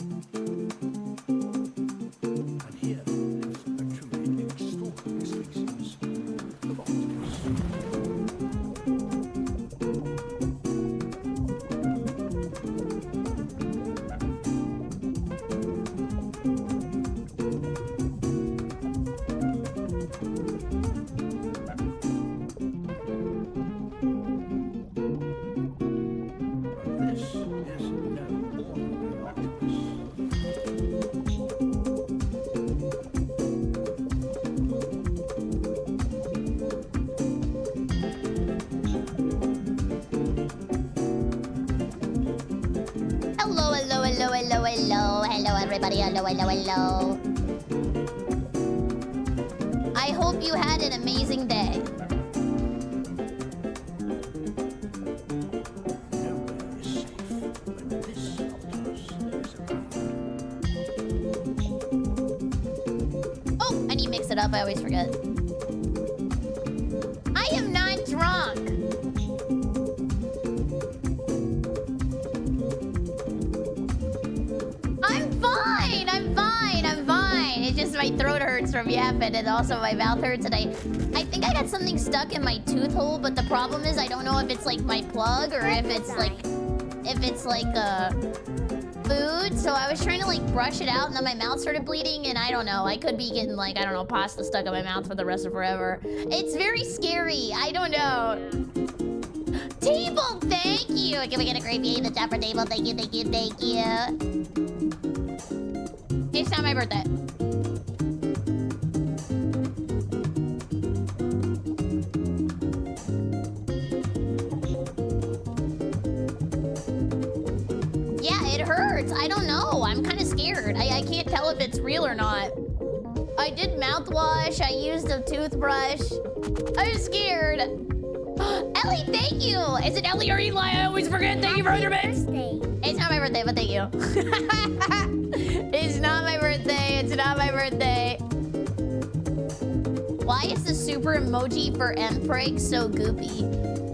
And here lives a truly extraordinary species of octopus. This is no ordinary octopus. Hello, hello, hello, hello, hello. Hello, everybody. Hello, hello, hello. I hope you had an amazing day. Nowhere is safe when this octopus is around. Oh, I need to mix it up. I always forget. I am not drunk. I'm fine. I'm fine. I'm fine. It's just my throat hurts from yapping, and also my mouth hurts. And I think I got something stuck in my tooth hole. But the problem is, I don't know if it's like my plug or if it's like food. So I was trying to like brush it out, and then my mouth started bleeding. And I don't know. I could be getting like, I don't know, pasta stuck in my mouth for the rest of forever. It's very scary. I don't know. Table, thank you. Can we get a great view in the chat for Table? Thank you, thank you, thank you. It's not my birthday. Yeah, it hurts. I don't know. I'm kind of scared. I can't tell if it's real or not. I did mouthwash. I used a toothbrush. I'm scared. Ellie, thank you. Is it Ellie or Eli? I always forget. Thank you for 100 bits. It's not my birthday, but thank you. It's not my birthday. It's not my birthday. Why is the super emoji for Mpreg so goopy?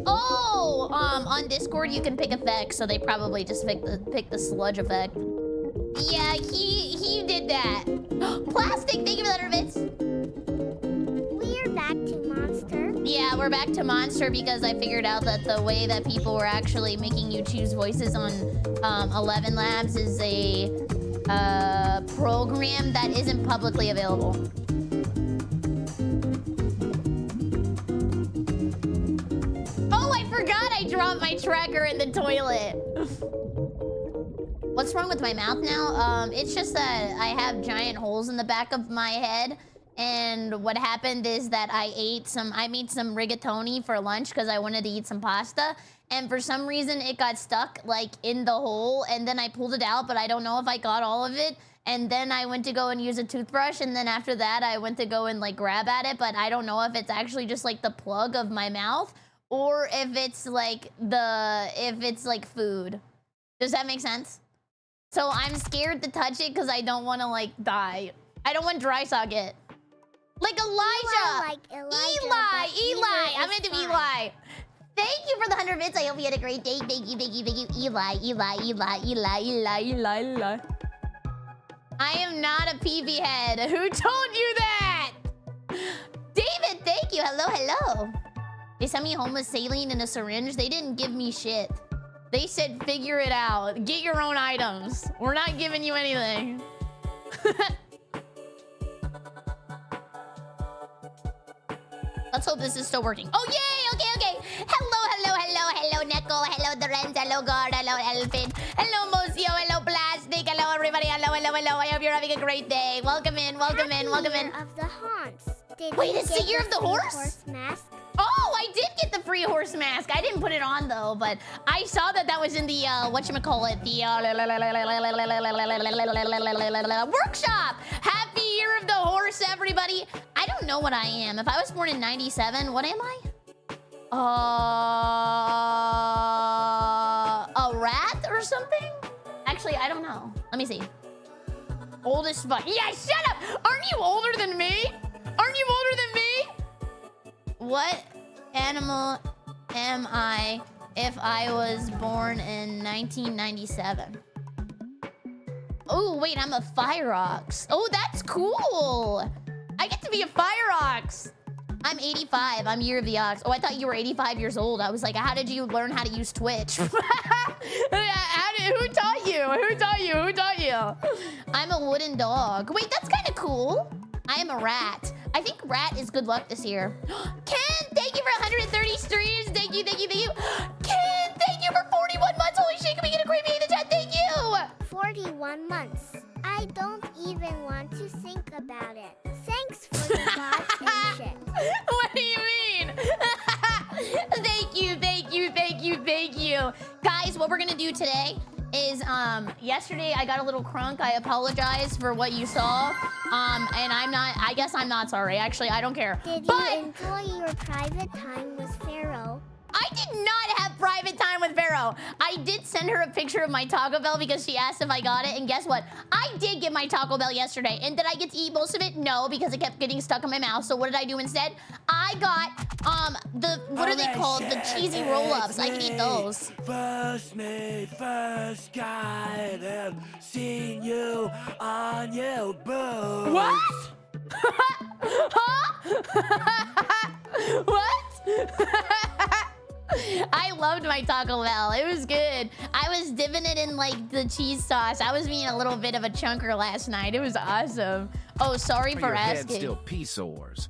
Oh, on Discord you can pick effects, so they probably just pick the sludge effect. Yeah, he did that. Plastic, thank you for the 100 bits. We're back to Monster. Yeah, we're back to Monster because I figured out that the way that people were actually making you choose voices on 11 Labs is a program that isn't publicly available. Oh, I forgot I dropped my tracker in the toilet. What's wrong with my mouth now? It's just that I have giant holes in the back of my head. And what happened is that I made some rigatoni for lunch because I wanted to eat some pasta. And for some reason, it got stuck like in the hole. And then I pulled it out, but I don't know if I got all of it. And then I went to go and use a toothbrush. And then after that, I went to go and like grab at it. But I don't know if it's actually just like the plug of my mouth or if it's like food. Does that make sense? So I'm scared to touch it because I don't want to like die. I don't want dry socket. Like Elijah. Like Elijah, Eli. I'm gonna do Eli. Thank you for the 100 bits. I hope you had a great day. Thank you. Eli. I am not a PV head. Who told you that? David, thank you. Hello. They sent me home with saline and a syringe. They didn't give me shit. They said, figure it out. Get your own items. We're not giving you anything. Let's hope this is still working. Oh, yay! Okay. Hello, Neko. Hello, Dorenz. Hello, Guard. Hello, Elfin. Hello, Mocio. Hello, Plastic. Hello, everybody. Hello. I hope you're having a great day. Welcome in. Year of the Haunts. Wait, it's the year of the horse? Horse mask. Oh, I did get the free horse mask. I didn't put it on, though, but I saw that was in the, whatchamacallit, the, workshop. Happy Year of the Horse, everybody. I don't know what I am. If I was born in 97, what am I? A rat or something? Actually, I don't know. Let me see. Old as fuck. Yeah, shut up! Aren't you older than me? What animal am I if I was born in 1997? Oh, wait, I'm a fire ox. Oh, that's cool. I get to be a fire ox. I'm 85. I'm year of the ox. Oh, I thought you were 85 years old. I was like, how did you learn how to use Twitch? Who taught you? Who taught you? Who taught you? I'm a wooden dog. Wait, that's kind of cool. I am a rat. I think rat is good luck this year. Ken, thank you for 130 streams. Thank you, thank you, thank you. Ken, thank you for 41 months. Holy shit, can we get a creepy in the chat? Thank you. 41 months. I don't even want to think about it. Thanks for the gods and shit. What do you mean? Thank you, thank you, thank you, thank you. Guys, what we're gonna do today is, yesterday I got a little crunk. I apologize for what you saw. And I guess I'm not sorry. Actually, I don't care. Did you enjoy your private time with Pharaoh? I did not have private time with Vero. I did send her a picture of my Taco Bell because she asked if I got it. And guess what? I did get my Taco Bell yesterday. And did I get to eat most of it? No, because it kept getting stuck in my mouth. So what did I do instead? I got, what are they called? The cheesy roll-ups. I can eat those. First me, first guy that seen you on your boat. What? Huh? What? I loved my Taco Bell. It was good. I was dipping it in like the cheese sauce. I was being a little bit of a chunker last night. It was awesome. Oh, sorry for your asking. head still pee sores.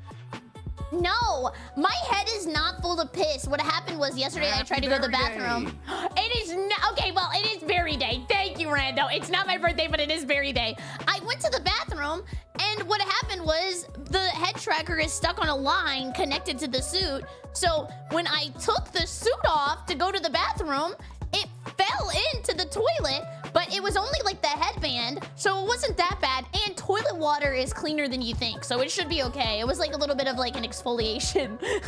No, my head is not full of piss. What happened was yesterday I tried to go to the bathroom. It is not, okay, well, it is Berry Day. Thank you, Rando. It's not my birthday, but it is Berry Day. I went to the bathroom, and what happened was the head tracker is stuck on a line connected to the suit. So when I took the suit off to go to the bathroom, it fell into the toilet, but it was only like the headband, so it wasn't that bad. And toilet water is cleaner than you think, so it should be okay. It was like a little bit of like an exfoliation. It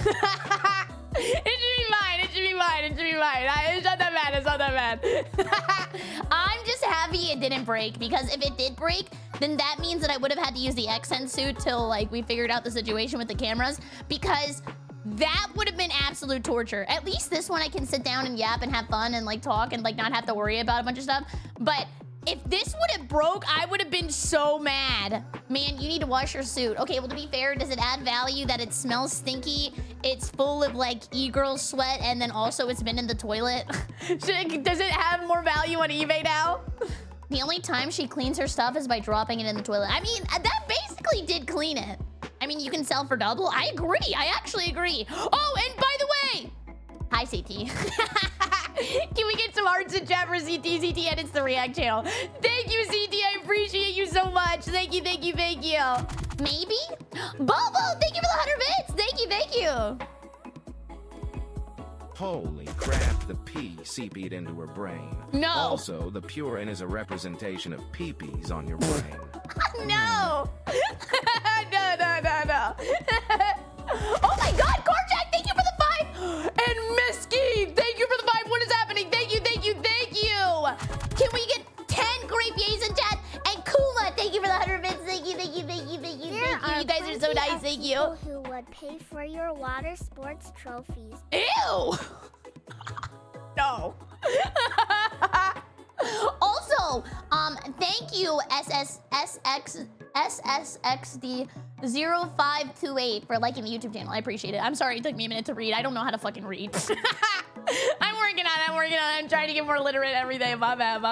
should be fine. It should be fine. It should be fine. It's not that bad. It's not that bad. I'm just happy it didn't break, because if it did break, then that means that I would have had to use the accent suit till like we figured out the situation with the cameras, because that would have been absolute torture. At least this one I can sit down and yap and have fun and like talk and like not have to worry about a bunch of stuff. But if this would have broke, I would have been so mad. Man, you need to wash your suit. Okay, well, to be fair, does it add value that it smells stinky? It's full of like e-girl sweat, and then also it's been in the toilet. Does it have more value on eBay now? The only time she cleans her stuff is by dropping it in the toilet. I mean, that basically did clean it. I mean, you can sell for double. I agree. I actually agree. Oh, and by the way, hi, CT. Can we get some hearts in chat for CT? CT edits the React channel. Thank you, CT. I appreciate you so much. Thank you, thank you, thank you. Maybe? Bobo, thank you for the 100 bits. Thank you, thank you. Holy crap, the pee seeped into her brain. No. Also, the purine is a representation of pee-pees on your brain. No. No. Oh my God, Korjak, thank you for the 5. And Misky, thank you for the 5. What is happening? Thank you, thank you, thank you. Can we get 10 great yays in chat? And Kuma, thank you for the 100 bits. Thank you, thank you, thank you, thank you, thank you. You guys are so nice, thank you. Who would pay for your water sports trophies? Ew. No. Also, thank you SSXD0528 for liking the YouTube channel. I appreciate it. I'm sorry it took me a minute to read. I don't know how to fucking read. I'm working on it. I'm trying to get more literate every day. My bad.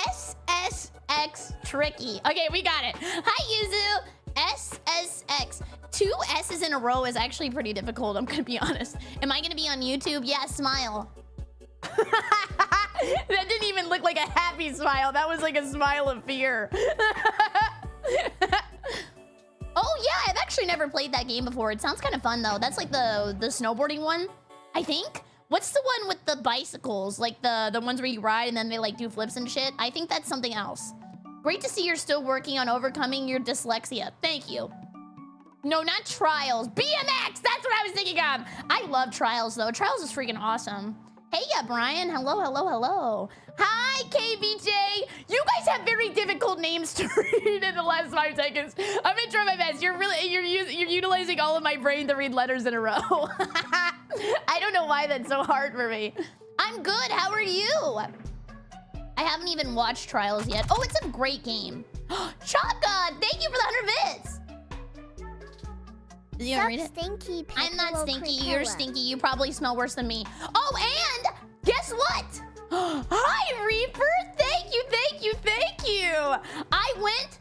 SSX tricky. Okay, we got it. Hi, Yuzu. SSX. 2 S's in a row is actually pretty difficult, I'm gonna be honest. Am I gonna be on YouTube? Yeah, smile. That didn't even look like a happy smile. That was like a smile of fear. Oh yeah, I've actually never played that game before. It sounds kind of fun though. That's like the snowboarding one, I think. What's the one with the bicycles? Like the ones where you ride and then they like do flips and shit? I think that's something else. Great to see you're still working on overcoming your dyslexia. Thank you. No, not Trials. BMX! That's what I was thinking of. I love Trials, though. Trials is freaking awesome. Hey, yeah, Brian. Hello. Hi, KBJ. You guys have very difficult names to read in the last 5 seconds. I'm gonna try my best. You're utilizing all of my brain to read letters in a row. I don't know why that's so hard for me. I I'm good. How are you? I haven't even watched Trials yet. Oh, it's a great game. Shotgun, thank you for the 100 bits. You gonna read it? Stinky I'm not Piccolo stinky. Cratella. You're stinky. You probably smell worse than me. Oh, and guess what? Hi, Reaper. Thank you, thank you, thank you. I went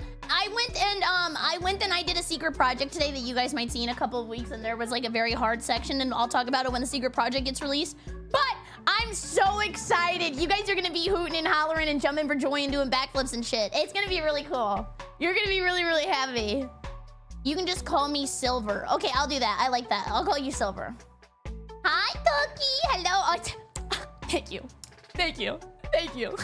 and I did a secret project today that you guys might see in a couple of weeks, and there was like a very hard section, and I'll talk about it when the secret project gets released. But I'm so excited. You guys are gonna be hooting and hollering and jumping for joy and doing backflips and shit. It's gonna be really cool. You're gonna be really, really happy. You can just call me Silver. Okay, I'll do that. I like that. I'll call you Silver. Hi, Toki. Hello. Oh, thank you. Thank you. Thank you.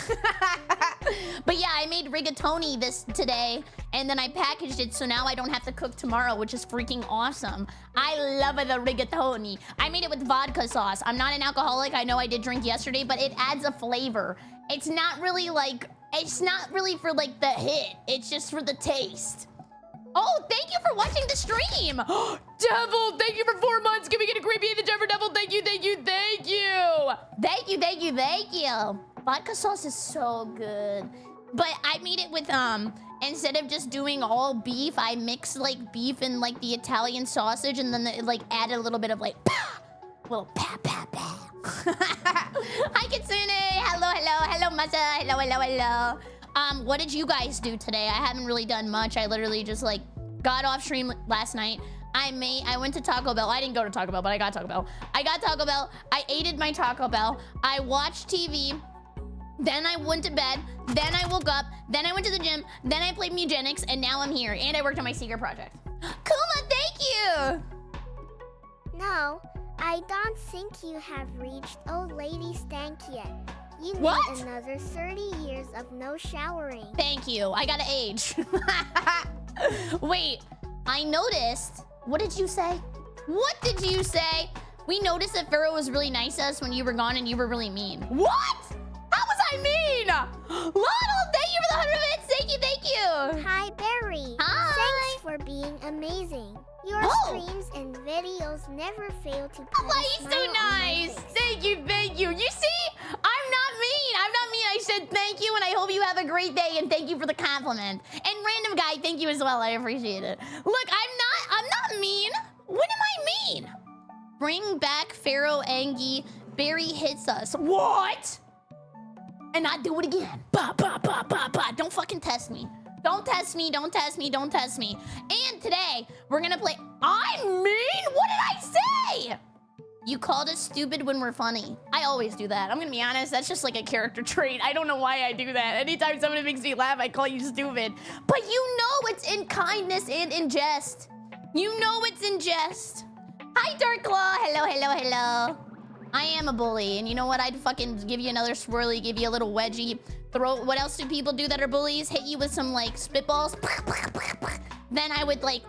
But yeah, I made rigatoni this today, and then I packaged it, so now I don't have to cook tomorrow, which is freaking awesome. I love the rigatoni. I made it with vodka sauce. I'm not an alcoholic. I know I did drink yesterday, but it adds a flavor. It's not really like, it's not really for like the hit. It's just for the taste. Oh, thank you for watching the stream. Devil, thank you for 4 months. Can we get a creepy in the Jumper Devil? Thank you, thank you, thank you. Thank you, thank you, thank you. Vodka sauce is so good. But I made it with, instead of just doing all beef, I mixed like beef and like the Italian sausage, and then it like added a little bit of like, little pa. Hi, Kitsune. Hello, hello, hello, Masa. Hello, hello, hello. What did you guys do today? I haven't really done much. I literally just like got off stream last night. I went to Taco Bell. I didn't go to Taco Bell, but I got Taco Bell. I got Taco Bell. I ate at my Taco Bell. I watched TV. Then I went to bed. Then I woke up. Then I went to the gym. Then I played Mugenics, and now I'm here. And I worked on my secret project. Kuma, thank you. No, I don't think you have reached old lady stank yet. You need What? another 30 years of no showering. Thank you. I gotta age. Wait, I noticed. What did you say? What did you say? We noticed that Pharaoh was really nice to us when you were gone, and you were really mean. What? How was I mean? Lotto, thank you for the 100 bits. Thank you, thank you. Hi, Barry. Hi. Thanks for being amazing. Your Oh. streams and videos never fail to put Why a are you smile so on my nice? face. Thank you, thank you. You see, I'm not mean. I'm not mean. I said thank you, and I hope you have a great day, and thank you for the compliment. And random guy, thank you as well. I appreciate it. Look, I'm not mean. When am I mean? Bring back Pharaoh Angie. Barry hits us. What? And I do it again. Ba, ba, ba, ba, ba. Don't fucking test me. Don't test me, don't test me, don't test me. And today, we're gonna play... I'm mean? What did I say? You called us stupid when we're funny. I always do that. I'm gonna be honest, that's just like a character trait. I don't know why I do that. Anytime somebody makes me laugh, I call you stupid. But you know it's in kindness and in jest. You know it's in jest. Hi, Dark Claw. Hello, hello, hello. I am a bully, and you know what? I'd fucking give you another swirly, give you a little wedgie. Throw. What else do people do that are bullies? Hit you with some like spitballs. Then I would like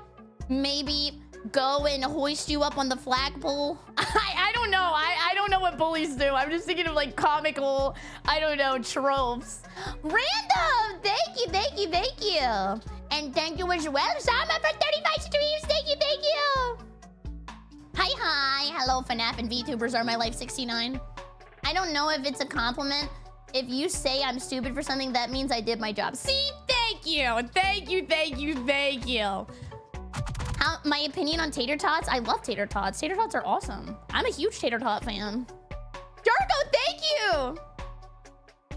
maybe go and hoist you up on the flagpole. I don't know. I don't know what bullies do. I'm just thinking of like comical, I don't know, tropes. Random! Thank you, thank you, thank you. And thank you as well, Sama, for 35 streams. Thank you, thank you. Hi. Hello, FNAF and VTubers are my life 69. I don't know if it's a compliment. If you say I'm stupid for something, that means I did my job. See, thank you. Thank you, thank you, thank you. My opinion on tater tots? I love tater tots. Tater tots are awesome. I'm a huge tater tot fan. Jarko, thank you.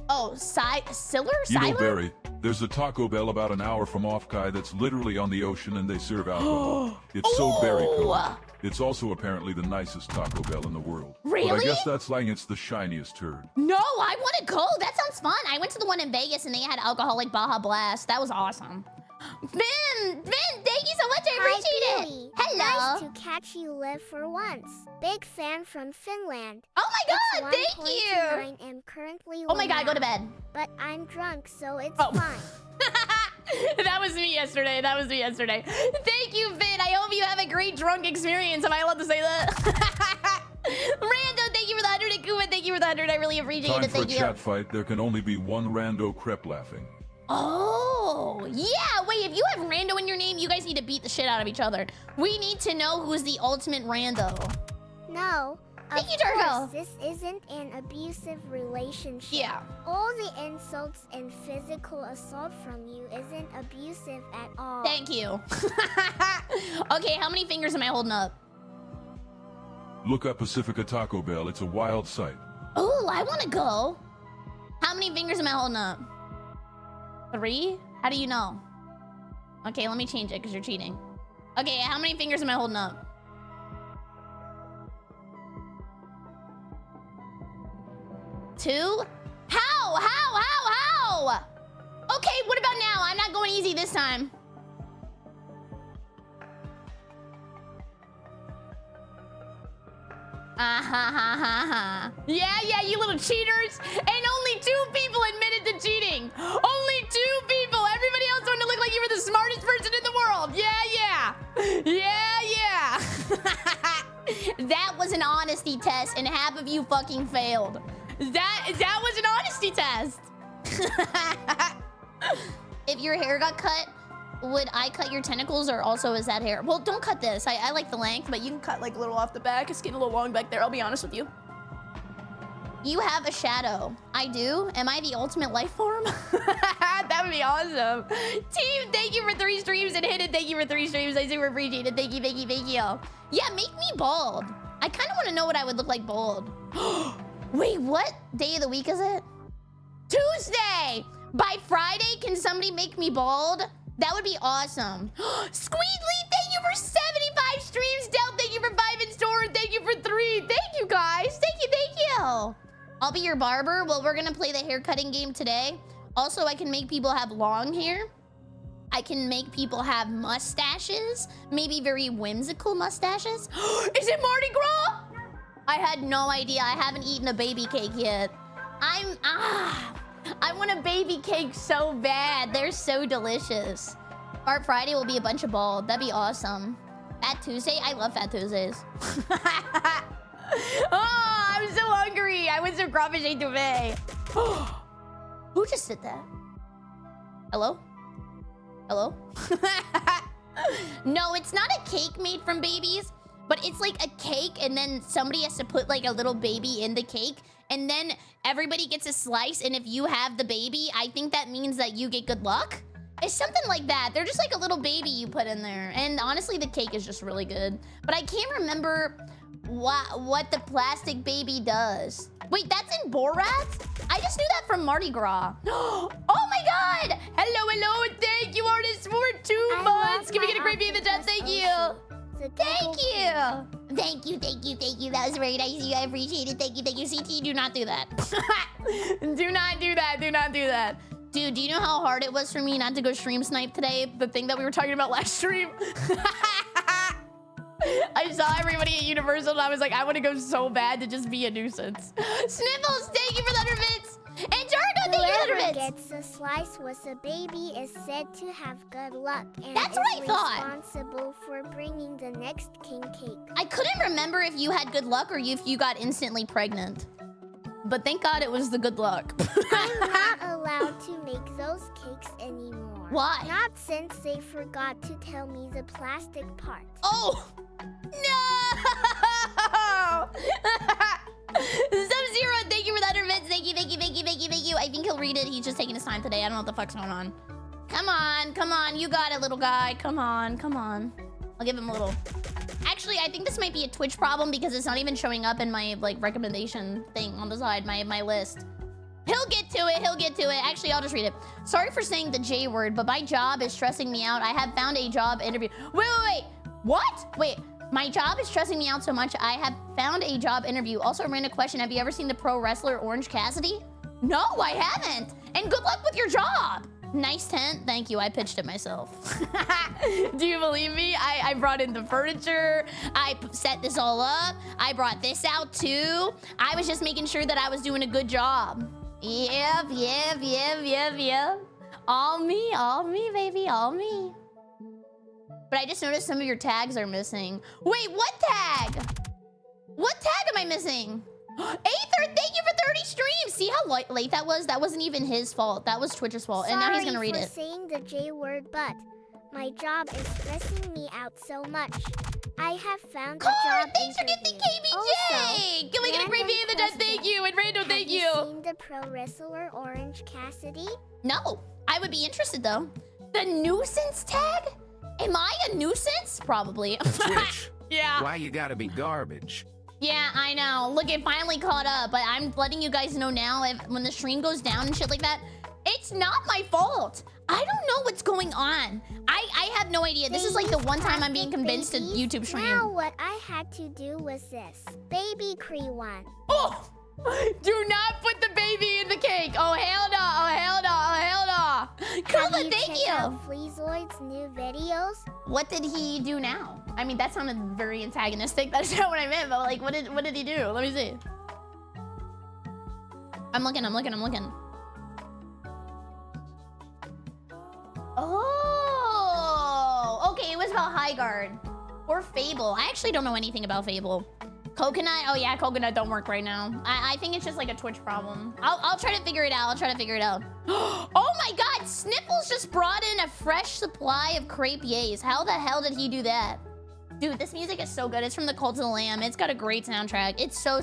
Oh, Siller? You know, Siler? Barry, there's a Taco Bell about an hour from Offkai that's literally on the ocean, and they serve alcohol. It's so berry cool. It's also apparently the nicest Taco Bell in the world. Really? But I guess that's like it's the shiniest turd. No, I want to go. That sounds fun. I went to the one in Vegas and they had alcoholic Baja Blast. That was awesome. Vin, thank you so much. I Hi, appreciate Billy. it. Hello. Nice to catch you live for once. Big fan from Finland. Oh my God, It's thank you. 1:29 and currently Oh my God, go to one bed. But I'm drunk, so it's Oh. fine. That was me yesterday. That was me yesterday. Thank you, Vin. I hope you have a great drunk experience. Am I allowed to say that? Rando, thank you for the 100. And Kuma, thank you for the 100. I really appreciate Time it. for a Thank you. chat fight. There can only be one rando crep laughing. Oh, yeah. Wait, if you have Rando in your name, you guys need to beat the shit out of each other. We need to know who's the ultimate Rando. No, Thank you, Of Darko. course, this isn't an abusive relationship. Yeah. All the insults and physical assault from you isn't abusive at all. Thank you. Okay, how many fingers am I holding up? Look up Pacifica Taco Bell. It's a wild sight. Oh, I want to go. How many fingers am I holding up? 3? How do you know? Okay, let me change it because you're cheating. Okay, how many fingers am I holding up? 2? How? Okay, what about now? I'm not going easy this time. Yeah, you little cheaters. And only 2 people admitted to cheating. Only 2 people. Everybody else wanted to look like you were the smartest person in the world. Yeah. That was an honesty test, and half of you fucking failed. That was an honesty test. If your hair got cut, would I cut your tentacles, or also is that hair? Well, don't cut this. I like the length, but you can cut like a little off the back. It's getting a little long back there, I'll be honest with you. You have a shadow. I do? Am I the ultimate life form? That would be awesome. Team, thank you for 3 streams, and Hidden, thank you for 3 streams. I super appreciate it. Thank you. Yeah, make me bald. I kind of want to know what I would look like bald. Wait, what day of the week is it? Tuesday! By Friday, can somebody make me bald? That would be awesome. Squeedly, thank you for 75 streams. Del, thank you for 5 in store. Thank you for 3. Thank you, guys. Thank you. I'll be your barber. Well, we're going to play the hair cutting game today. Also, I can make people have long hair. I can make people have mustaches. Maybe very whimsical mustaches. Is it Mardi Gras? I had no idea. I haven't eaten a baby cake yet. I want a baby cake so bad. They're so delicious. Fart Friday will be a bunch of bald. That'd be awesome. Fat Tuesday? I love Fat Tuesdays. Oh, I'm so hungry. I went to crawfish etouffee. Who just did that? Hello? No, it's not a cake made from babies, but it's like a cake, and then somebody has to put like a little baby in the cake, and then everybody gets a slice, and if you have the baby, I think that means that you get good luck. It's something like that. They're just like a little baby you put in there, and honestly, the cake is just really good. But I can't remember what the plastic baby does. Wait, that's in Borat? I just knew that from Mardi Gras. Oh my god! Hello, thank you, artists, for 2 months. Can we get a great view in the chat? Thank you. Thank you. That was very nice of you. I appreciate it. Thank you. CT, do not do that. Do not do that. Dude, do you know how hard it was for me not to go stream snipe today? The thing that we were talking about last stream? I saw everybody at Universal and I was like, I want to go so bad to just be a nuisance. Sniffles, thank you for the 100 bits. And Jargo, thank you for the 100 Whoever bits. gets a slice with a baby is said to have good luck and That's what I thought. responsible for bringing the next king cake. I couldn't remember if you had good luck or if you got instantly pregnant. But thank God it was the good luck. I'm not allowed to make those cakes anymore. Why? Not since they forgot to tell me the plastic part. Oh! No! Sub-Zero, thank you for the 100 bits. Thank you. I think he'll read it. He's just taking his time today. I don't know what the fuck's going on. Come on. You got it, little guy. Come on. I'll give him a little. Actually, I think this might be a Twitch problem because it's not even showing up in my like recommendation thing on the side, my list. He'll get to it. Actually, I'll just read it. Sorry for saying the J word, but my job is stressing me out. I have found a job interview. Wait. What? Wait, my job is stressing me out so much. I have found a job interview. Also, a random question. Have you ever seen the pro wrestler Orange Cassidy? No, I haven't. And good luck with your job. Nice tent. Thank you. I pitched it myself. Do you believe me? I brought in the furniture. I set this all up. I brought this out too. I was just making sure that I was doing a good job. Yep. All me, baby, all me. But I just noticed some of your tags are missing. Wait, what tag? What tag am I missing? Aether, thank you for 30 streams. See how late that was? That wasn't even his fault. That was Twitch's fault. And now he's gonna read it. Sorry for saying the J word, but my job is stressing me out so much. I have found a Card, job thanks for gifting interview. KBJ! Also, Can we get a great random video in the chat? Thank question. you! And Rando, thank you! Have you seen the pro wrestler Orange Cassidy? No, I would be interested though. The nuisance tag? Am I a nuisance? Probably. Twitch. Yeah. Why you gotta be garbage? Yeah, I know. Look, it finally caught up, but I'm letting you guys know now when the stream goes down and shit like that, it's not my fault. I don't know what's going on. I have no idea. This is like the one time I'm being convinced to YouTube stream. Now what I had to do was this. BerryCrepe Watch. Oh! Do not put the baby in the cake. Oh, hell no. Oh, hell no. Oh, hell no. Kula, thank checked you. out Fleazoid's new videos? What did he do now? I mean, that sounded very antagonistic. That's not what I meant, but like, what did he do? Let me see. I'm looking. Oh, okay, it was about High Guard or Fable. I actually don't know anything about Fable. Coconut, oh yeah, Coconut don't work right now. I think it's just like a Twitch problem. I'll try to figure it out. Oh my God, Sniffles just brought in a fresh supply of crepes. How the hell did he do that? Dude, this music is so good. It's from the Cult of the Lamb. It's got a great soundtrack. It's so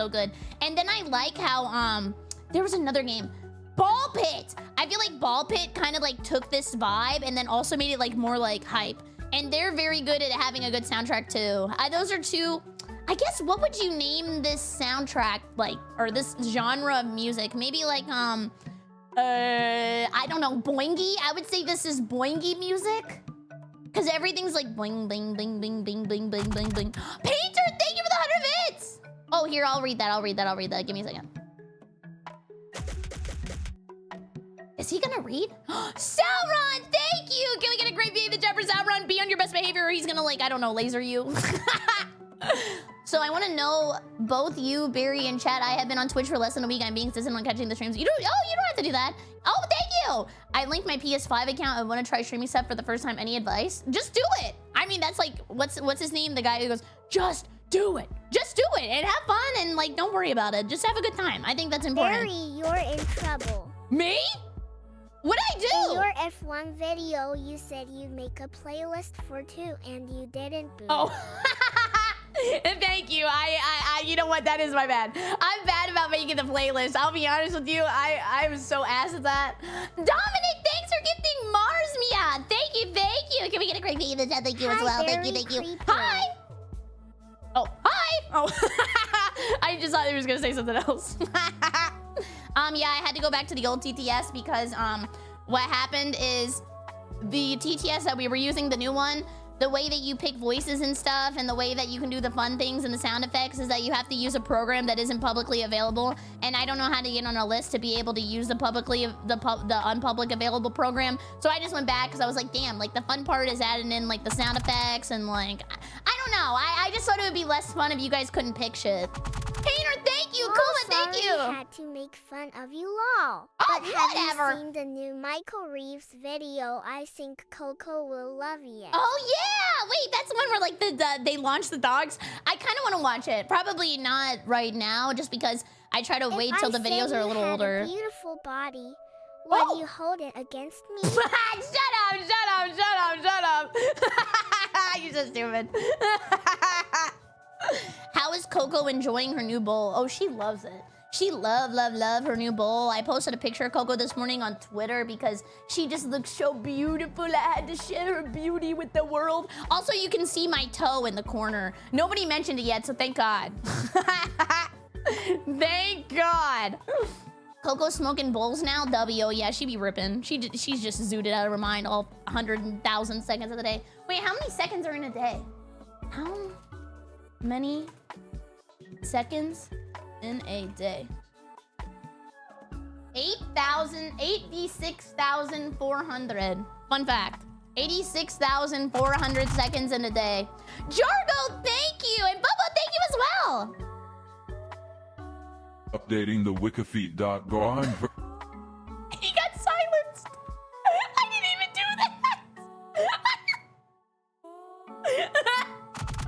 good. And then I like how there was another game, Ball Pit. I feel like Ball Pit kind of like took this vibe and then also made it like more like hype. And they're very good at having a good soundtrack too. Those are two, I guess, what would you name this soundtrack like, or this genre of music? Maybe like, I don't know, boingy? I would say this is boingy music. Cause everything's like bling, bling, bling, bling, bling, bling, bling, bling, bling. Painter, thank you for the 100 bits! Oh, here, I'll read that. Give me a second. Is he gonna read? Sauron, thank you! Can we get a great view of the Jumper? Sauron, be on your best behavior or he's gonna like, I don't know, laser you. So I wanna know, both you, Barry, and chat, I have been on Twitch for less than a week. I'm being consistent on catching the streams. You don't have to do that. Oh, thank you! I linked my PS5 account. I wanna try streaming stuff for the first time. Any advice? Just do it! I mean, that's like, what's his name? The guy who goes, just do it! Just do it and have fun and like, don't worry about it. Just have a good time. I think that's important. Barry, you're in trouble. Me? What'd I do? In your F1 video, you said you'd make a playlist for 2 and you didn't, boo. Oh. Thank you. I you know what? That is my bad. I'm bad about making the playlist. I'll be honest with you. I'm so ass at that. Dominic, thanks for gifting Mars Mia. Thank you. Can we get a great video in the chat? Thank you as well. Thank you. Hi. Oh, hi. Oh, I just thought he was gonna say something else. Yeah, I had to go back to the old TTS because what happened is the TTS that we were using, the new one, the way that you pick voices and stuff and the way that you can do the fun things and the sound effects is that you have to use a program that isn't publicly available. And I don't know how to get on a list to be able to use the unpublic available program. So I just went back because I was like, damn, like the fun part is adding in like the sound effects and like, I don't know. I just thought it would be less fun if you guys couldn't pick shit. Painter, thank you. Kuma, thank you. I had to make fun of you all. Oh, but whatever. Have you seen the new Michael Reeves video? I think Coco will love it. Oh yeah! Wait, that's the one where like they launched the dogs. I kind of want to watch it. Probably not right now, just because I try to wait till the videos are a little older. A beautiful body. Would you hold it against me? Shut up! You're so stupid. How is Coco enjoying her new bowl? Oh, she loves it. She love her new bowl. I posted a picture of Coco this morning on Twitter because she just looks so beautiful. I had to share her beauty with the world. Also, you can see my toe in the corner. Nobody mentioned it yet, so thank God. Thank God. Coco's smoking bowls now? W, oh yeah, she be ripping. She's just zooted out of her mind all 100,000 seconds of the day. Wait, how many seconds are in a day? How many seconds in a day? 86,400. Fun fact. 86,400 seconds in a day. Jargo, thank you! And Bubba, thank you as well! Updating the wikifeet.com. He got silenced! I didn't even do that!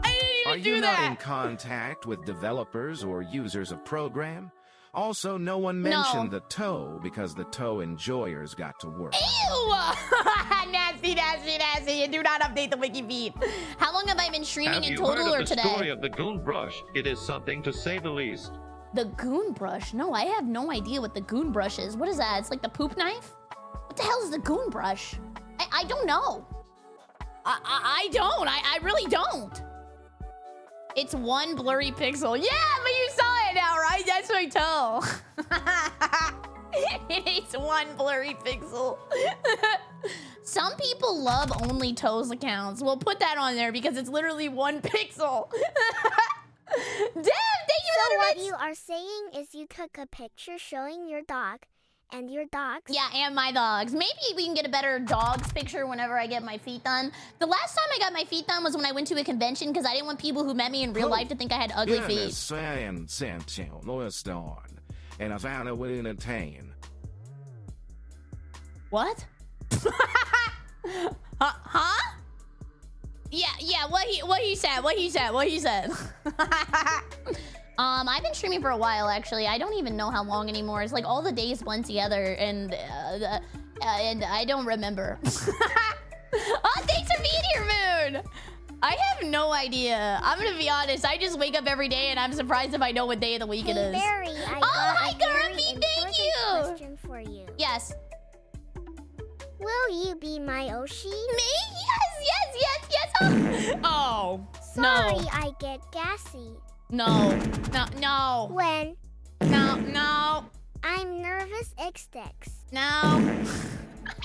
I didn't even Are do you that! not in contact with developers or users of program? Also, no one No. mentioned the toe because the toe enjoyers got to work. Ew! Nasty, nasty, nasty. You do not update the wiki feed. How long have I been streaming Have in you total heard or of the today? story of the goon brush? It is something to say the least. The goon brush? No, I have no idea what the goon brush is. What is that? It's like the poop knife? What the hell is the goon brush? I don't know. I don't. I really don't. It's one blurry pixel. Yeah, but you saw it now, right? That's my toe. It's one blurry pixel. Some people love only toes accounts. We'll put that on there because it's literally one pixel. Damn, thank you for So the what bits. you are saying is you took a picture showing your dog and your dogs. Yeah, and my dogs. Maybe we can get a better dogs picture whenever I get my feet done. The last time I got my feet done was when I went to a convention because I didn't want people who met me in real life to think I had ugly feet. And I found it would entertain. What? Huh? Yeah, what he said. I've been streaming for a while, actually. I don't even know how long anymore. It's like all the days blend together, and I don't remember. Oh, thanks for being here, Moon! I have no idea. I'm gonna be honest, I just wake up every day and I'm surprised if I know what day of the week it Hey is. Barry, I Oh, got hi, a very Garfi, important thank you! question for you. Yes. Will you be my Oshi? Me? Yes! Oh, Sorry, no. I get gassy. No. When No. I'm nervous, XX. No.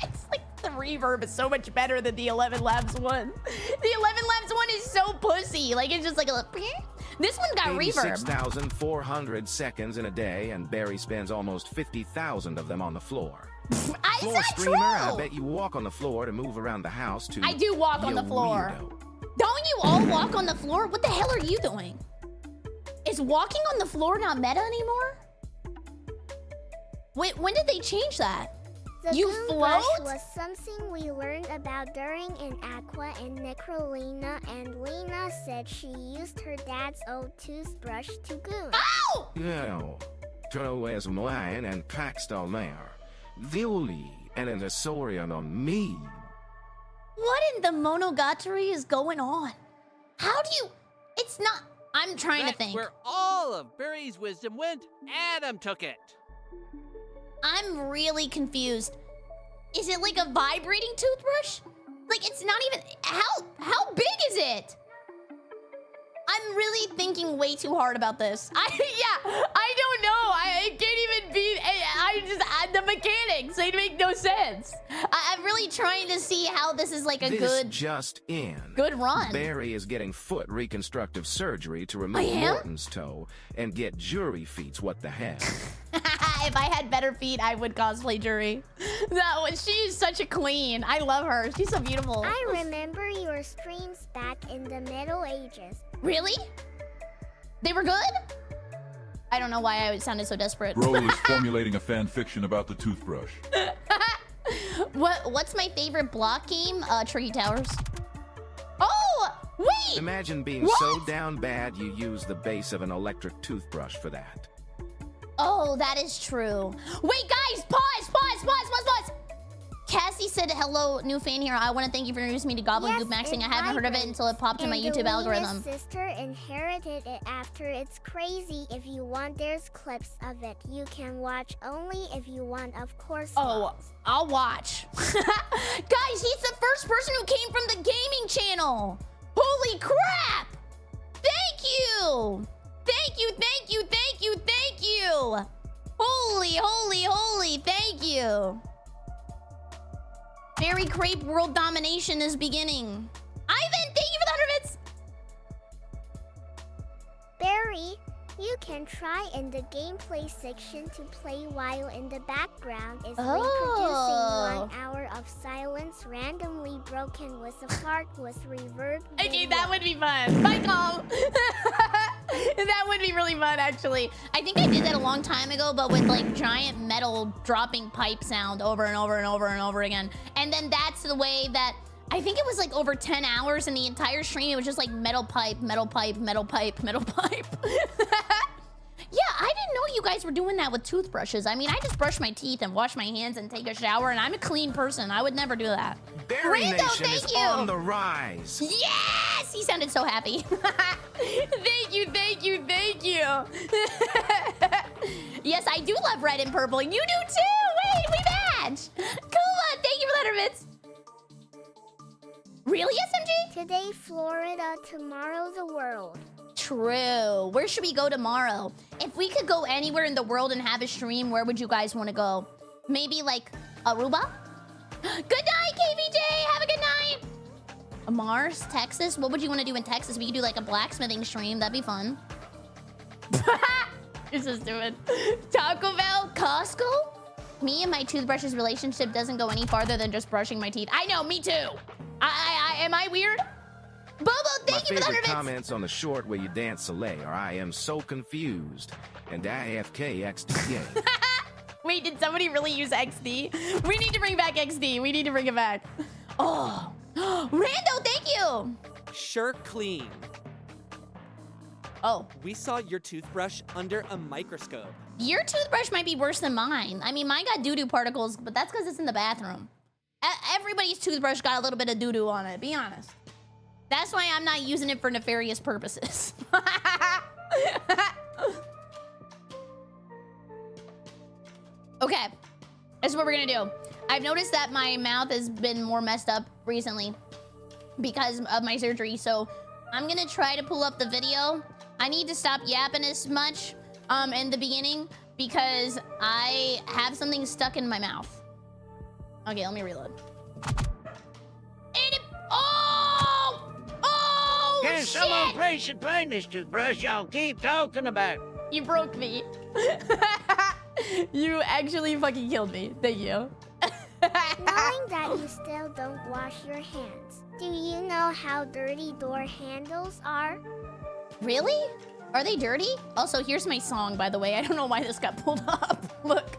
It's like the reverb is so much better than the 11 Labs one. The 11 Labs one is so pussy. Like, it's just like a little... This one got reverb. 86,400 seconds in a day, and Barry spends almost 50,000 of them on the floor. Is Floor that streamer, I true? bet you walk on the floor to move around the house to... I do walk on you the floor. weirdo. Don't you all walk on the floor? What the hell are you doing? Is walking on the floor not meta anymore? Wait, when did they change that? The You goon brush float? was something we learned about during an Aqua and Necrolina, and Lena said she used her dad's old toothbrush to goon. Ow! Yeah, Tro es mine and Paxtal there. Violi and an Asorian on me. What in the Monogatari is going on? How do you... It's not... I'm trying to That's think. where all of Barry's wisdom went. Adam took it. I'm really confused. Is it like a vibrating toothbrush? Like, it's not even... How big is it? I'm really thinking way too hard about this. I don't know. I can't even be... the mechanics, they make no sense. I'm really trying to see how this is like a This just in. good run. Barry is getting foot reconstructive surgery to I remove am? Morton's toe and get jury feet. What the heck? If I had better feet, I would cosplay Jury. No, she is such a queen. I love her. She's so beautiful. I remember your streams back in the Middle Ages. Really? They were good? I don't know why I sounded so desperate. Bro is formulating a fan fiction about the toothbrush. What's my favorite block game? Tricky Towers. Oh, wait! Imagine being What? so down bad you use the base of an electric toothbrush for that. Oh, that is true. Wait, guys, pause. Cassie said, hello, new fan here. I want to thank you for introducing me to Goblin Goop Maxing. I haven't heard of it until it popped in my And YouTube Alina's algorithm. sister inherited it after. It's crazy. If you want, there's clips of it. You can watch only if you want, of course. Oh, I'll watch. Guys, he's the first person who came from the gaming channel. Holy crap! Thank you! Thank you! Holy, thank you! BerryCrepe world domination is beginning. Ivan, thank you for the 100 bits! Barry, you can try in the gameplay section to play while in the background is reproducing 1 hour of silence randomly broken with a part with reverb. Okay, that would be fun. Bye, Tom. That would be really fun, actually. I think I did that a long time ago, but with like giant metal dropping pipe sound over and over again. And then that's the way that I think it was like over 10 hours in the entire stream. It was just like metal pipe. Yeah, I didn't know you guys were doing that with toothbrushes. I mean, I just brush my teeth and wash my hands and take a shower, and I'm a clean person. I would never do that. Berry Rando, Nation thank is you. on the rise. Yes! He sounded so happy. Thank you, thank you, thank you. Yes, I do love red and purple. You do too! Wait, we match! Cool, thank you for letter bits. Really, SMG? Today, Florida, tomorrow, the world. True. Where should we go tomorrow? If we could go anywhere in the world and have a stream, where would you guys want to go? Maybe like Aruba? Good night, KVJ. Have a good night. Mars, Texas. What would you want to do in Texas? We could do like a blacksmithing stream. That'd be fun. You're so stupid. Taco Bell, Costco. Me and my toothbrush's relationship doesn't go any farther than just brushing my teeth. I know, me too. Am I weird? Bobo, thank you for the 100 My favorite bits. comments on the short where you dance Soleil are I am so confused and IFKXDA. Wait, did somebody really use XD? We need to bring back XD. We need to bring it back. Oh, Rando, thank you. Sure clean. Oh, We saw your toothbrush under a microscope. your toothbrush might be worse than mine. I mean, mine got doo-doo particles, but that's because it's in the bathroom. Everybody's toothbrush got a little bit of doo-doo on it, be honest. That's why I'm not using it for nefarious purposes. Okay, this is what we're gonna do. I've noticed that my mouth has been more messed up recently because of my surgery, so I'm gonna try to pull up the video. I need to stop yapping as much in the beginning because I have something stuck in my mouth. Okay, let me reload. Can Shit! someone please should find this toothbrush y'all keep talking about? You broke me. You actually fucking killed me. Thank you. Knowing that you still don't wash your hands, do you know how dirty door handles are? Really? Are they dirty? Also, here's my song, by the way. I don't know why this got pulled up. Look.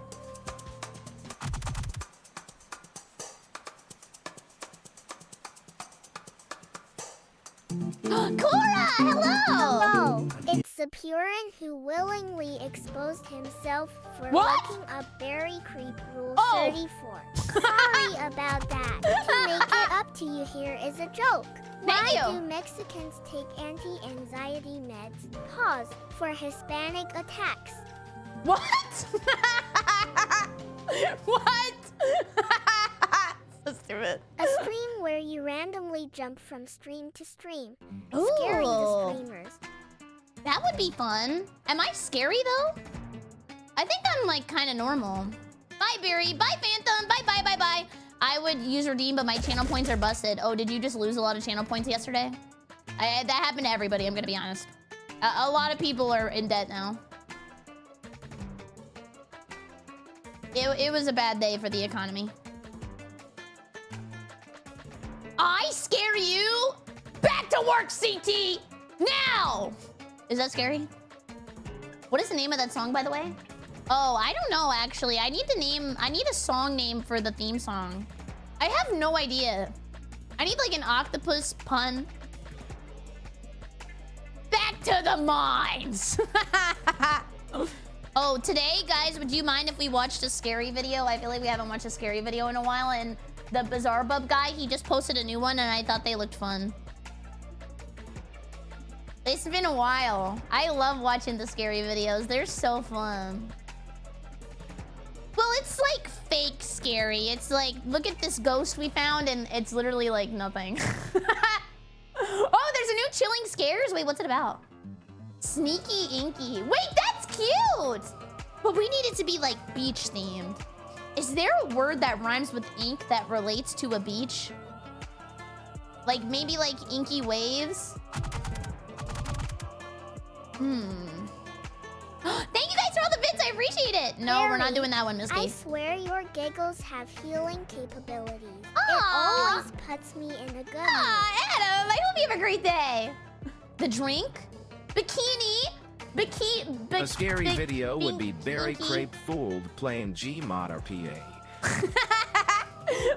Cora, hello! Hello! It's the Purin who willingly exposed himself for What? looking up BerryCrepe Rule Oh. 34. Sorry about that. To make it up to you, here is a joke. Thank Why you. do Mexicans take anti-anxiety meds? Pause for Hispanic attacks. What? What? So stupid. A stream where you randomly jump from stream to stream, scaring the Ooh. streamers. That would be fun. Am I scary though? I think I'm like kind of normal. Bye, Barry. Bye, Phantom. Bye, bye, bye, bye. I would use redeem, but my channel points are busted. Oh, did you just lose a lot of channel points yesterday? That happened to everybody, I'm gonna be honest. A lot of people are in debt now. It was a bad day for the economy. I scare you? Back to work, CT! Now! Is that scary? What is the name of that song, by the way? Oh, I don't know, actually. I need a song name for the theme song. I have no idea. I need like an octopus pun. Back to the mines! Oh, today, guys, would you mind if we watched a scary video? I feel like we haven't watched a scary video in a while, and the Bizarre Bub guy, he just posted a new one, and I thought they looked fun. It's been a while. I love watching the scary videos. They're so fun. Well, it's like fake scary. It's like, look at this ghost we found, and it's literally like nothing. Oh, there's a new Chilling Scares. Wait, what's it about? Sneaky Inky. Wait, that's cute! But we need it to be like beach themed. Is there a word that rhymes with ink that relates to a beach? Like maybe like inky waves? Thank you guys for all the bits. I appreciate it. No, we're not Barry, doing that one, Miss I Kate. swear your giggles have healing capabilities. It Aw. always puts me in a good mood. Ah, Adam, I hope you have a great day. The drink? Bikini? A scary video would be BerryCrepe Fooled playing Gmod or PA.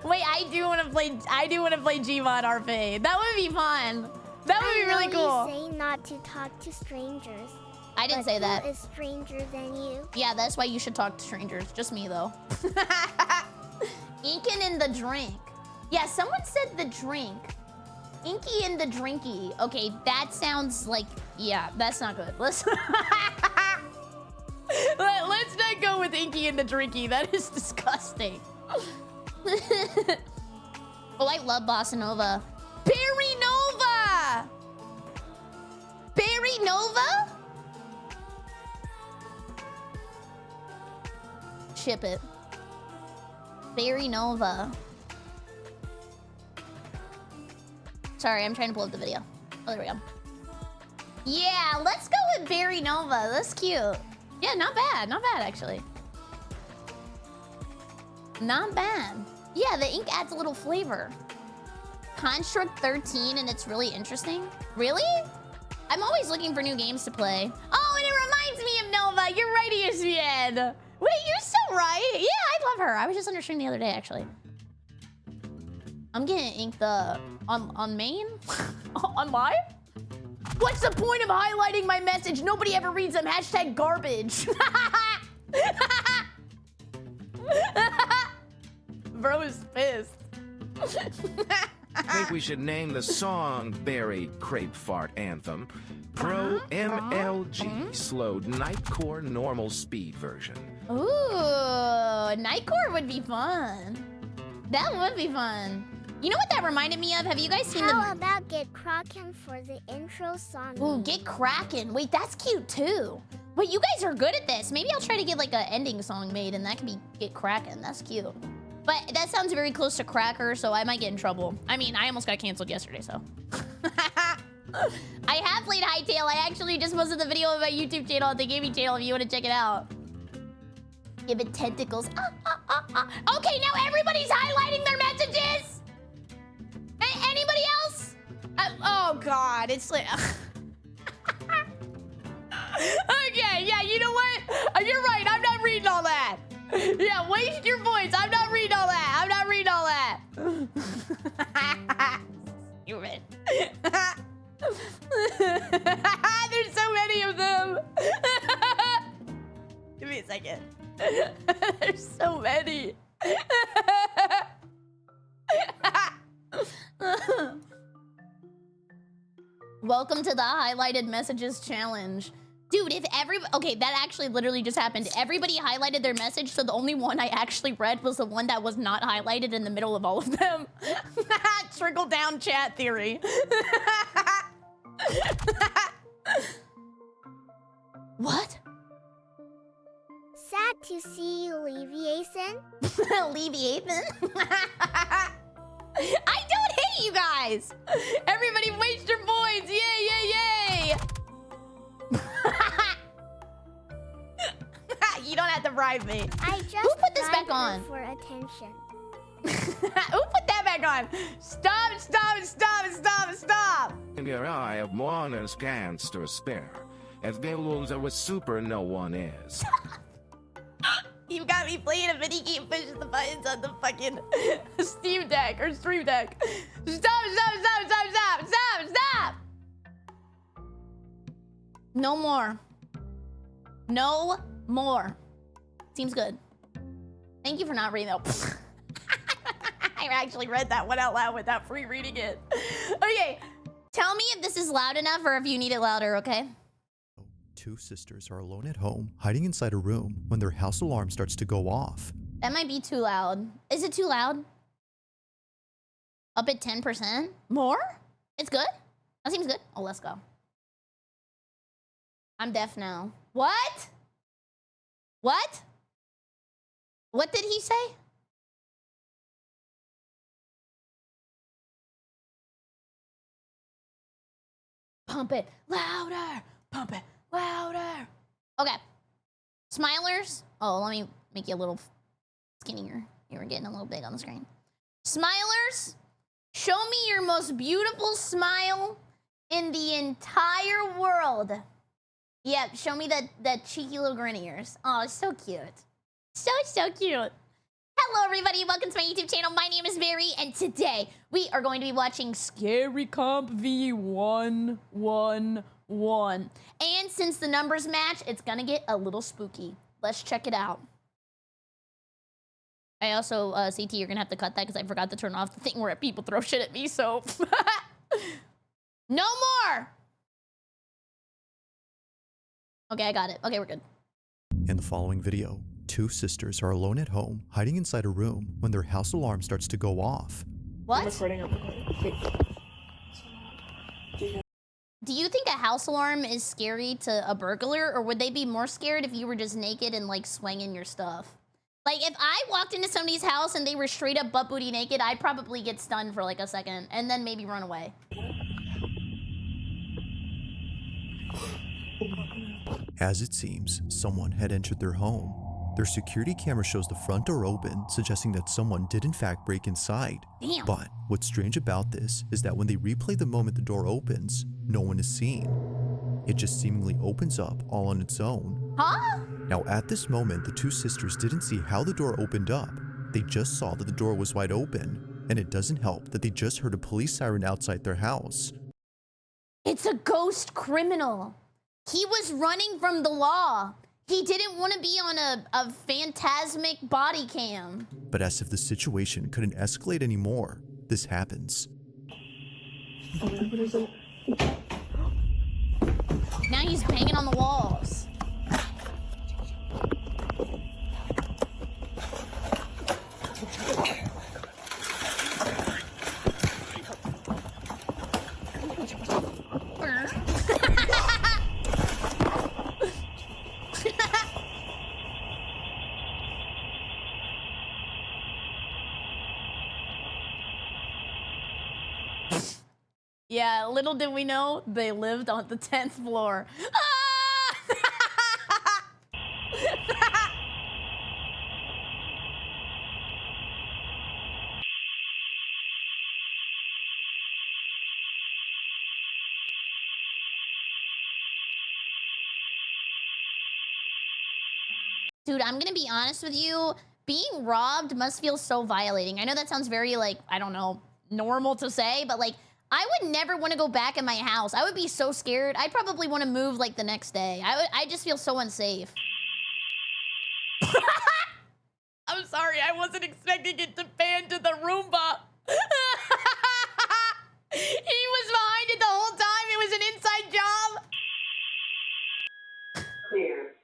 Wait, I do want to play Gmod RP. That would be fun. That would be really I cool. know you say not to talk to strangers, I didn't say that. Who is stranger than you? Yeah, that's why you should talk to strangers. Just me, though. Inkin in the drink. Yeah, someone said the drink. Inky in the drinky. Okay, that sounds like... Yeah, that's not good. Let's not go with Inky in the drinky. That is disgusting. Oh, I love Bossa Nova. Barry Nova! Barry Nova? Ship it. Barry Nova. Sorry, I'm trying to pull up the video. Oh, there we go. Yeah, let's go with Barry Nova. That's cute. Yeah, not bad. Not bad, actually. Not bad. Yeah, the ink adds a little flavor. Construct 13, and it's really interesting. Really? I'm always looking for new games to play. Oh, and it reminds me of Nova. You're right, ESPN. Wait, you're so right. Yeah, I love her. I was just on her stream the other day, actually. I'm getting inked on main? On live? What's the point of highlighting my message? Nobody ever reads them. Hashtag garbage. Bro is pissed. I think we should name the song Berry Crepe Fart Anthem Pro MLG Slowed Nightcore Normal Speed version. Ooh, Nightcore would be fun. That would be fun. You know what that reminded me of? Have you guys seen How about Get Kraken for the intro song? Ooh, Get Kraken. Wait, that's cute too. Wait, you guys are good at this. Maybe I'll try to get like an ending song made and that can be Get Kraken. That's cute. But that sounds very close to Cracker, so I might get in trouble. I mean, I almost got canceled yesterday, so. I have played Hytale. I actually just posted the video on my YouTube channel at the gaming channel if you want to check it out. Give it tentacles. Okay, now everybody's highlighting their messages. Anybody else? Oh God, it's like. Okay, yeah, you know what? You're right. I'm not reading all that. Yeah, waste your voice. I'm not reading all that. I'm not reading all that. Stupid. There's so many of them. Give me a second. There's so many. Welcome to the highlighted messages challenge. Dude, if okay, that actually literally just happened. Everybody highlighted their message, so the only one I actually read was the one that was not highlighted in the middle of all of them. Trickle down chat theory. What? Sad to see you, Leviathan. Leviathan? I don't hate you guys. Everybody waste your points. Yay, yay, yay. You don't have to bribe me. I just Who put this back on? For attention. Who put that back on? Stop, stop, stop, stop, stop. In your eye of one and scans to spare. As there was super no one is. You've got me playing a mini game, push the buttons on the fucking Steam Deck or Stream Deck. Stop, stop, stop, stop, stop, stop, stop. No more. No more. Seems good. Thank you for not reading that. I actually read that one out loud without pre-reading it. Okay, tell me if this is loud enough or if you need it louder, okay? Two sisters are alone at home, hiding inside a room when their house alarm starts to go off. That might be too loud. Is it too loud? Up at 10%? More? It's good? That seems good. Oh, let's go. I'm deaf now. What? What? What did he say? Pump it louder. Pump it louder. Okay. Smilers. Oh, let me make you a little skinnier. You were getting a little big on the screen. Smilers, show me your most beautiful smile in the entire world. Yep, show me that cheeky little grin of yours. Oh, it's so cute. So cute. Hello, everybody. Welcome to my YouTube channel. My name is Berry, and today we are going to be watching Scary Comp V111. 1. And since the numbers match, it's gonna get a little spooky. Let's check it out. I also, CT, you're gonna have to cut that because I forgot to turn off the thing where people throw shit at me, so. No more! Okay, I got it. Okay, we're good. In the following video, two sisters are alone at home, hiding inside a room when their house alarm starts to go off. What? Do you think a house alarm is scary to a burglar, or would they be more scared if you were just naked and like swinging your stuff? Like if I walked into somebody's house and they were straight up butt booty naked, I'd probably get stunned for like a second and then maybe run away. As it seems, someone had entered their home. Their security camera shows the front door open, suggesting that someone did in fact break inside. Damn. But what's strange about this is that when they replay the moment the door opens, no one is seen. It just seemingly opens up all on its own. Huh? Now at this moment, the two sisters didn't see how the door opened up. They just saw that the door was wide open, and it doesn't help that they just heard a police siren outside their house. It's a ghost criminal. He was running from the law. He didn't want to be on a phantasmic body cam. But as if the situation couldn't escalate anymore, this happens. Now he's banging on the walls. Yeah, little did we know, they lived on the 10th floor. Dude, I'm gonna be honest with you. Being robbed must feel so violating. I know that sounds very, like, I don't know, normal to say, but like, I would never want to go back in my house. I would be so scared. I'd probably want to move like the next day. I just feel so unsafe. I'm sorry, I wasn't expecting it to pan to the Roomba. He was behind it the whole time. It was an inside job. Clear.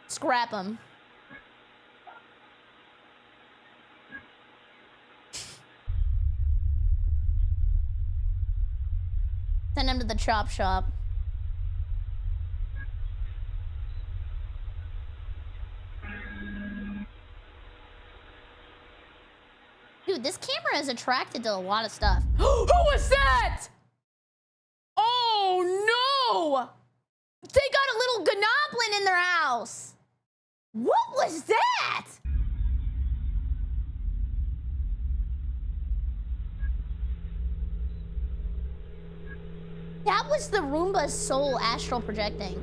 Scrap him. Send him to the chop shop. Dude, this camera is attracted to a lot of stuff. Who was that? Oh no! They got a little gnoblin in their house. What was that? That was the Roomba's soul astral projecting.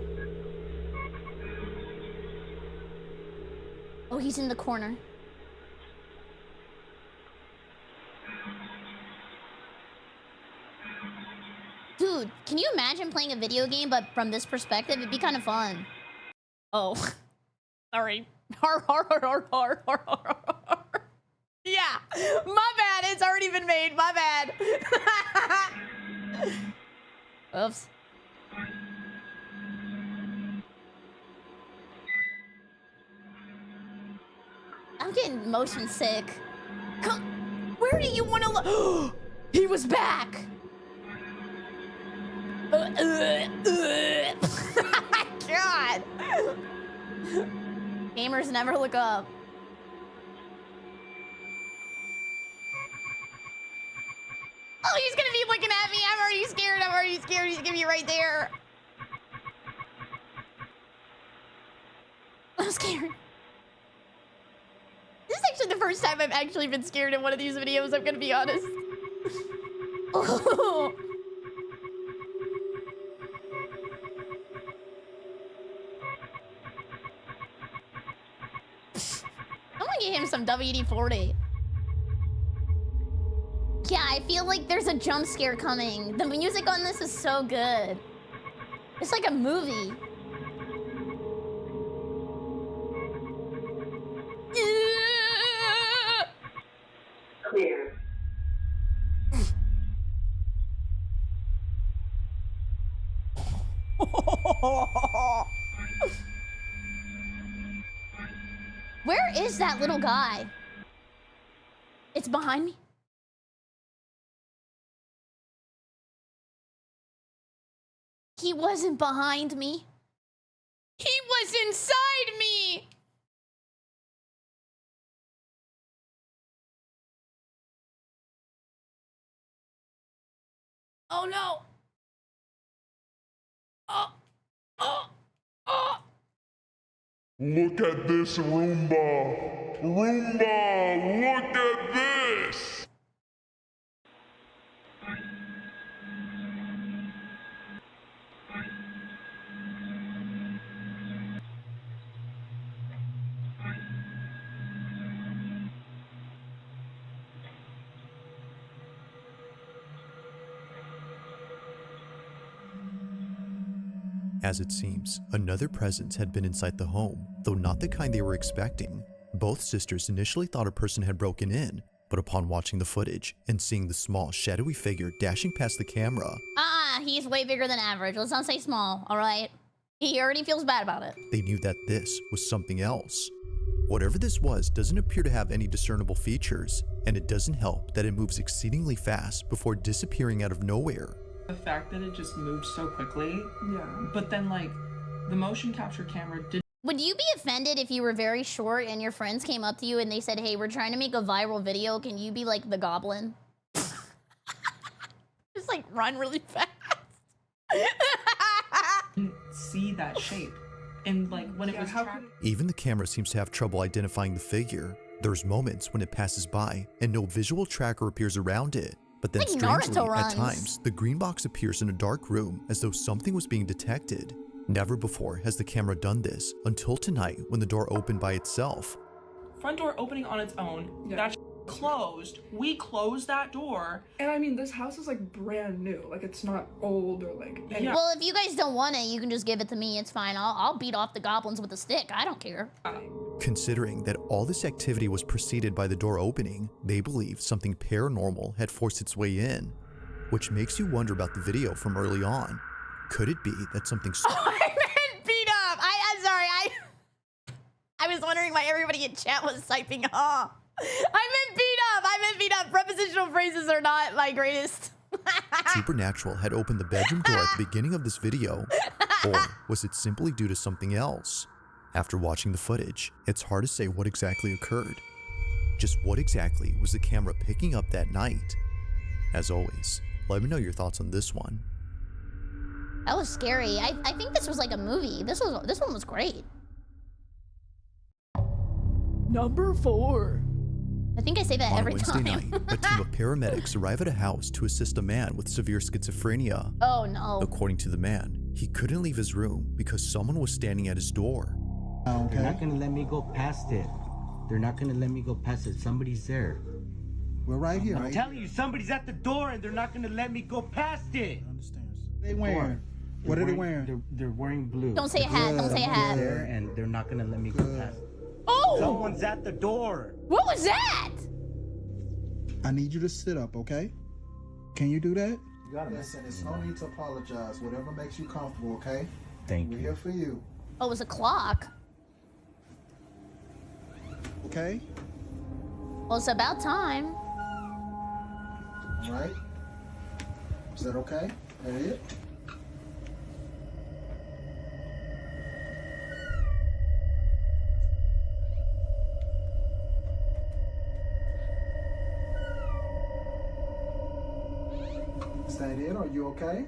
Oh, he's in the corner. Dude, can you imagine playing a video game, but from this perspective? It'd be kind of fun. Oh, sorry. Yeah, my bad. It's already been made. My bad. Oops. I'm getting motion sick. Come, where do you want to look? He was back. God. Gamers never look up. Oh, he's gonna be looking at me. I'm already scared. I'm already scared. He's gonna be right there. I'm scared. This is actually the first time I've actually been scared in one of these videos, I'm gonna be honest. Oh. I'm gonna get him some WD-40. Yeah, I feel like there's a jump scare coming. The music on this is so good. It's like a movie. Clear. Where is that little guy? It's behind me. He wasn't behind me. He was inside me. Oh no. Oh. Look at this, Roomba! Roomba, look at this! As it seems, another presence had been inside the home, though not the kind they were expecting. Both sisters initially thought a person had broken in, but upon watching the footage and seeing the small, shadowy figure dashing past the camera, He's way bigger than average. Let's not say small, all right? He already feels bad about it. they knew that this was something else. Whatever this was doesn't appear to have any discernible features, and it doesn't help that it moves exceedingly fast before disappearing out of nowhere. The fact that it just moved so quickly, but then like the motion capture camera didn't. Would you be offended if you were very short and your friends came up to you and they said, hey, we're trying to make a viral video. Can you be like the goblin? Just like run really fast. See that shape. And like when it was Even the camera seems to have trouble identifying the figure. There's moments when it passes by and no visual tracker appears around it. But then Like strangely, Naruto at runs. times, the green box appears in a dark room as though something was being detected. Never before has the camera done this until tonight when the door opened by itself. front door opening on its own, that closed. We closed that door. And I mean, this house is like brand new. Like it's not old or like. Well, if you guys don't want it, you can just give it to me. It's fine. I'll beat off the goblins with a stick. I don't care. Considering that all this activity was preceded by the door opening, they believe something paranormal had forced its way in, which makes you wonder about the video from early on. Could it be that something I meant beat up. I'm sorry. I was wondering why everybody in chat was typing, I meant beat up. I meant beat up. Prepositional phrases are not my greatest. supernatural had opened the bedroom door at the beginning of this video? Or was it simply due to something else? After watching the footage, it's hard to say what exactly occurred. Just what exactly was the camera picking up that night? As always, let me know your thoughts on this one. That was scary. I think this was like a movie. This one was great. Number 4. I think I say that On every Wednesday time. night, a team of paramedics arrive at a house to assist a man with severe schizophrenia. Oh no. According to the man, he couldn't leave his room because someone was standing at his door. They're not gonna let me go past it. They're not gonna let me go past it. Somebody's there. We're right here. I'm telling you, somebody's at the door and they're not gonna let me go past it. They wearing? What are they wearing? They're wearing blue. Don't say a hat. Don't say a hat. There and they're not gonna let me go past it. Oh! Someone's at the door. What was that? I need you to sit up, okay? Can you do that? You gotta listen. There's no need to apologize. Whatever makes you comfortable, okay? Thank We're you. here for you. Oh, it was a clock. Okay? Well, it's about time. All right? Is that okay? That it? Is that it? Are you okay?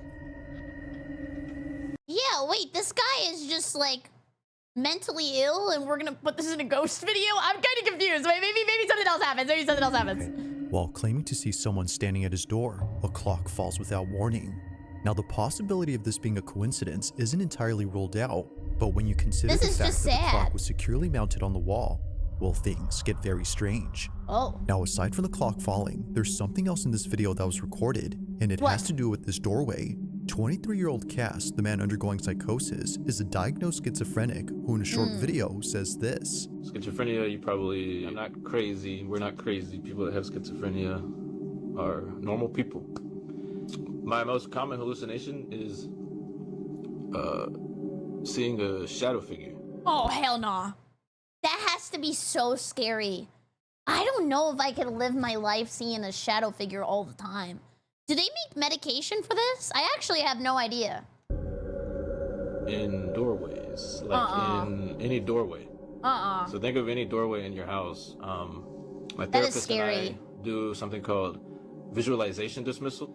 Yeah, wait, this guy is just like mentally ill and we're gonna put this in a ghost video? I'm kind of confused. Wait, maybe something else happens. Maybe something else happens. While claiming to see someone standing at his door, a clock falls without warning. Now, the possibility of this being a coincidence isn't entirely ruled out, but when you consider This the is fact just that the sad. clock was securely mounted on the wall, well, things get very strange. Oh. Now, aside from the clock falling, there's something else in this video that was recorded, and it has to do with this doorway. 23-year-old Cass, the man undergoing psychosis, is a diagnosed schizophrenic who in a short video says this. Schizophrenia, I'm not crazy, we're not crazy. People that have schizophrenia are normal people. My most common hallucination is seeing a shadow figure. Oh, hell nah. That has to be so scary. I don't know if I could live my life seeing a shadow figure all the time. Do they make medication for this? I actually have no idea. In doorways, like in any doorway. So think of any doorway in your house. My therapist and I do something called visualization dismissal.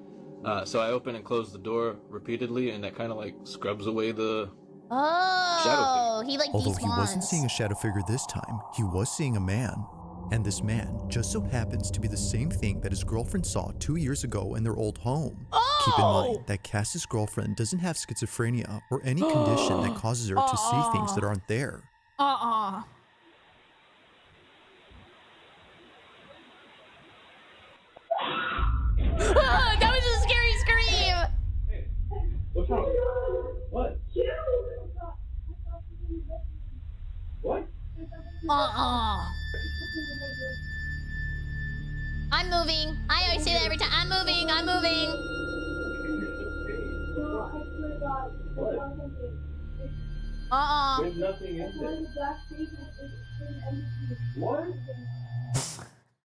So I open and close the door repeatedly, and that kind of like scrubs away the shadow figure. He like Although he wasn't seeing a shadow figure this time, he was seeing a man. And this man just so happens to be the same thing that his girlfriend saw 2 years ago in their old home. Keep in mind that Cass's girlfriend doesn't have schizophrenia or any condition that causes her to see things that aren't there. That was a scary scream! What's wrong? What? What? I'm moving. I always say that every time. I'm moving. I'm moving. There's nothing in there. What?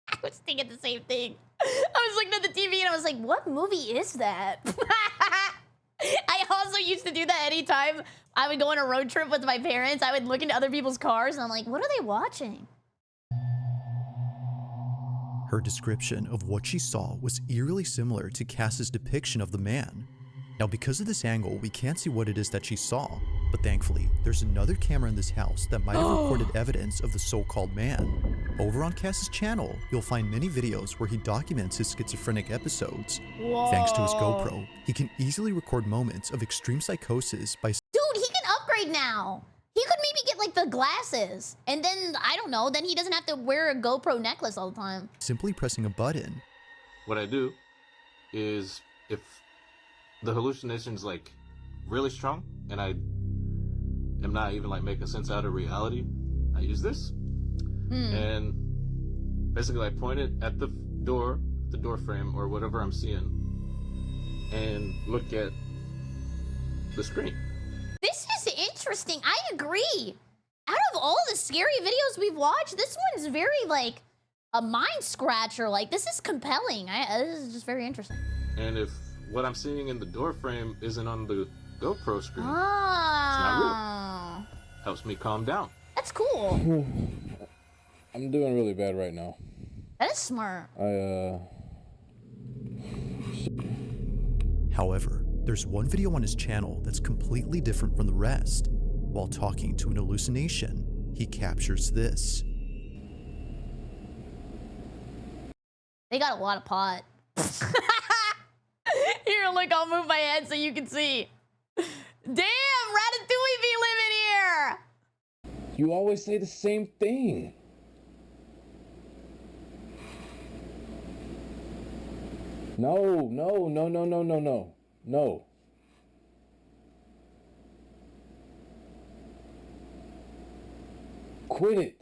I was thinking the same thing. I was looking at the TV and I was like, what movie is that? I also used to do that anytime I would go on a road trip with my parents. I would look into other people's cars and I'm like, what are they watching? Her description of what she saw was eerily similar to Cass's depiction of the man. Now, because of this angle, we can't see what it is that she saw, but thankfully, there's another camera in this house that might have recorded evidence of the so-called man. Over on Cass's channel, you'll find many videos where he documents his schizophrenic episodes. Whoa. Thanks to his GoPro, he can easily record moments of extreme psychosis by— Dude, he can upgrade now. He could maybe get like the glasses, and then, I don't know, then he doesn't have to wear a GoPro necklace all the time. simply pressing a button. What I do is, if the hallucination's like really strong and I am not even like making sense out of reality, I use this and basically I point it at the door frame or whatever I'm seeing and look at the screen. This is interesting. I agree. Out of all the scary videos we've watched, this one's very like a mind scratcher. Like, this is compelling. This is just very interesting. And if what I'm seeing in the door frame isn't on the GoPro screen, it's not real. Helps me calm down. That's cool. I'm doing really bad right now. That is smart. However, there's one video on his channel that's completely different from the rest. While talking to an hallucination, he captures this. They got a lot of pot. Here, look, I'll move my head so you can see. Damn, Ratatouille be living here! You always say the same thing. No. Quit it.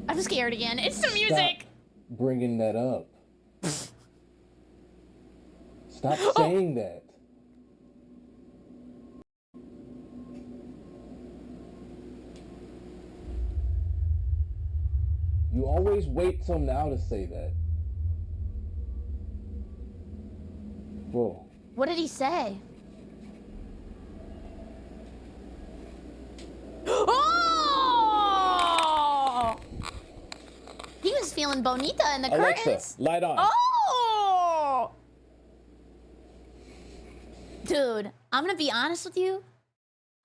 I'm scared again. It's the music. Stop bringing that up. Stop saying that. You always wait till now to say that. Whoa. What did he say? Oh! He was feeling bonita in the Alexa, curtains. light on. Oh! Dude, I'm gonna be honest with you.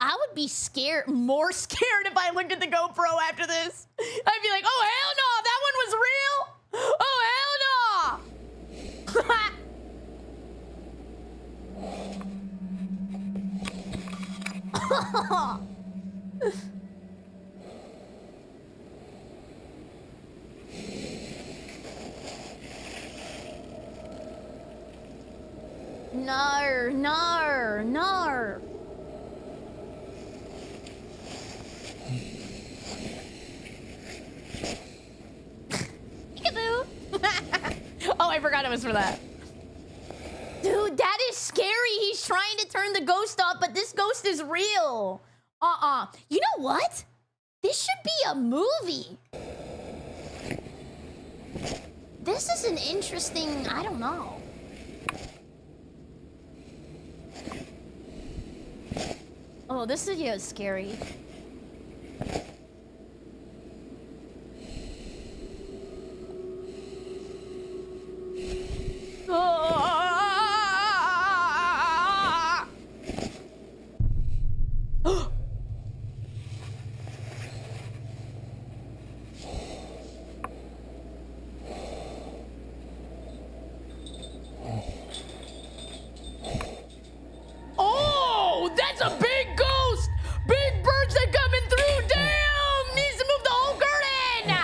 I would be scared, more scared if I looked at the GoPro after this. I'd be like, oh, hell no, that one was real? Oh, hell no! No, no, no. Peekaboo. Oh, I forgot it was for that. Dude, that is scary. He's trying to turn the ghost off, but this ghost is real. You know what? This should be a movie. This is an interesting, I don't know. Oh, this video is scary. Oh, that's a big ghost! Big birds that coming through! Damn! Needs to move the whole curtain!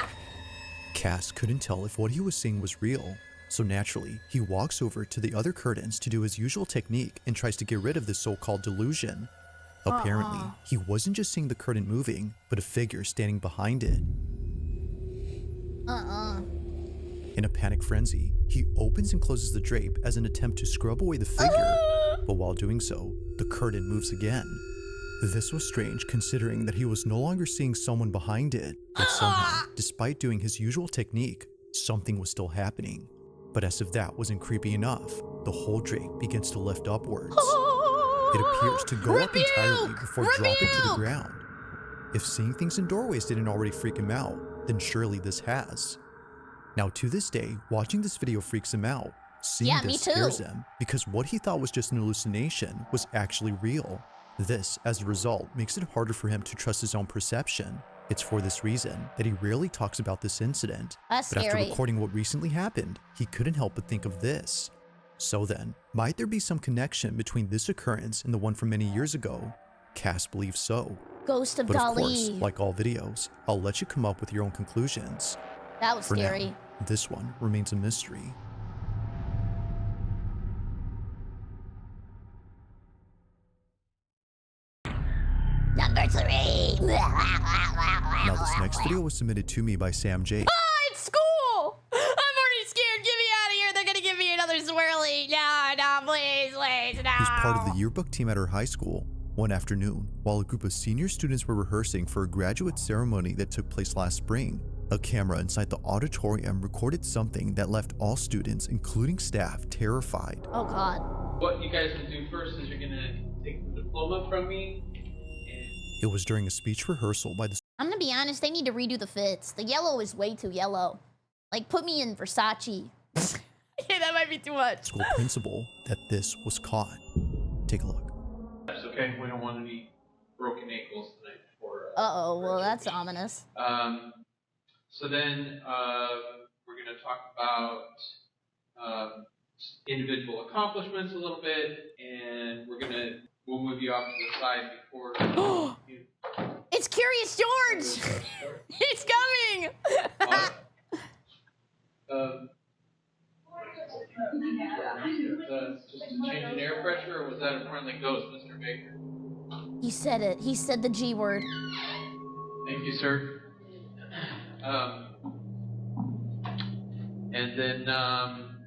Cass couldn't tell if what he was seeing was real, so naturally, he walks over to the other curtains to do his usual technique and tries to get rid of this so-called delusion. Apparently, he wasn't just seeing the curtain moving, but a figure standing behind it. In a panic frenzy, he opens and closes the drape as an attempt to scrub away the figure, but while doing so, the curtain moves again. This was strange considering that he was no longer seeing someone behind it, but somehow, despite doing his usual technique, something was still happening. But as if that wasn't creepy enough, the whole drape begins to lift upwards. It appears to go up entirely before dropping to the ground. If seeing things in doorways didn't already freak him out, then surely this has. Now to this day, watching this video freaks him out. Seeing this scares him because what he thought was just an hallucination was actually real. This, as a result, makes it harder for him to trust his own perception. It's for this reason that he rarely talks about this incident. That's but scary. after recording what recently happened, he couldn't help but think of this. So then, might there be some connection between this occurrence and the one from many years ago? Cass believes so. Ghost of But of Dali. course, like all videos, I'll let you come up with your own conclusions. That was For scary. now, this one remains a mystery. Number 3. Now this next video was submitted to me by Sam J. It's school! I'm already scared. Get me out of here. They're gonna give me another swirly. No, please, no. Who's part of the yearbook team at her high school. One afternoon, while a group of senior students were rehearsing for a graduate ceremony that took place last spring, a camera inside the auditorium recorded something that left all students, including staff, terrified. Oh God. What you guys will do first is you're gonna take the diploma from me. It was during a speech rehearsal by the I'm gonna be honest, they need to redo the fits. The yellow is way too yellow. Like, put me in Versace. Yeah, that might be too much. school principal that this was caught. Take a look. That's okay. We don't want any broken ankles tonight for. Uh-oh, well, that's ominous. So then we're gonna talk about individual accomplishments a little bit, and we'll move you off to the side before. It's Curious George! He's coming! Just a change in air pressure, or was that a friendly ghost, Mr. Baker? He said it. He said the G word. Thank you, sir. And then,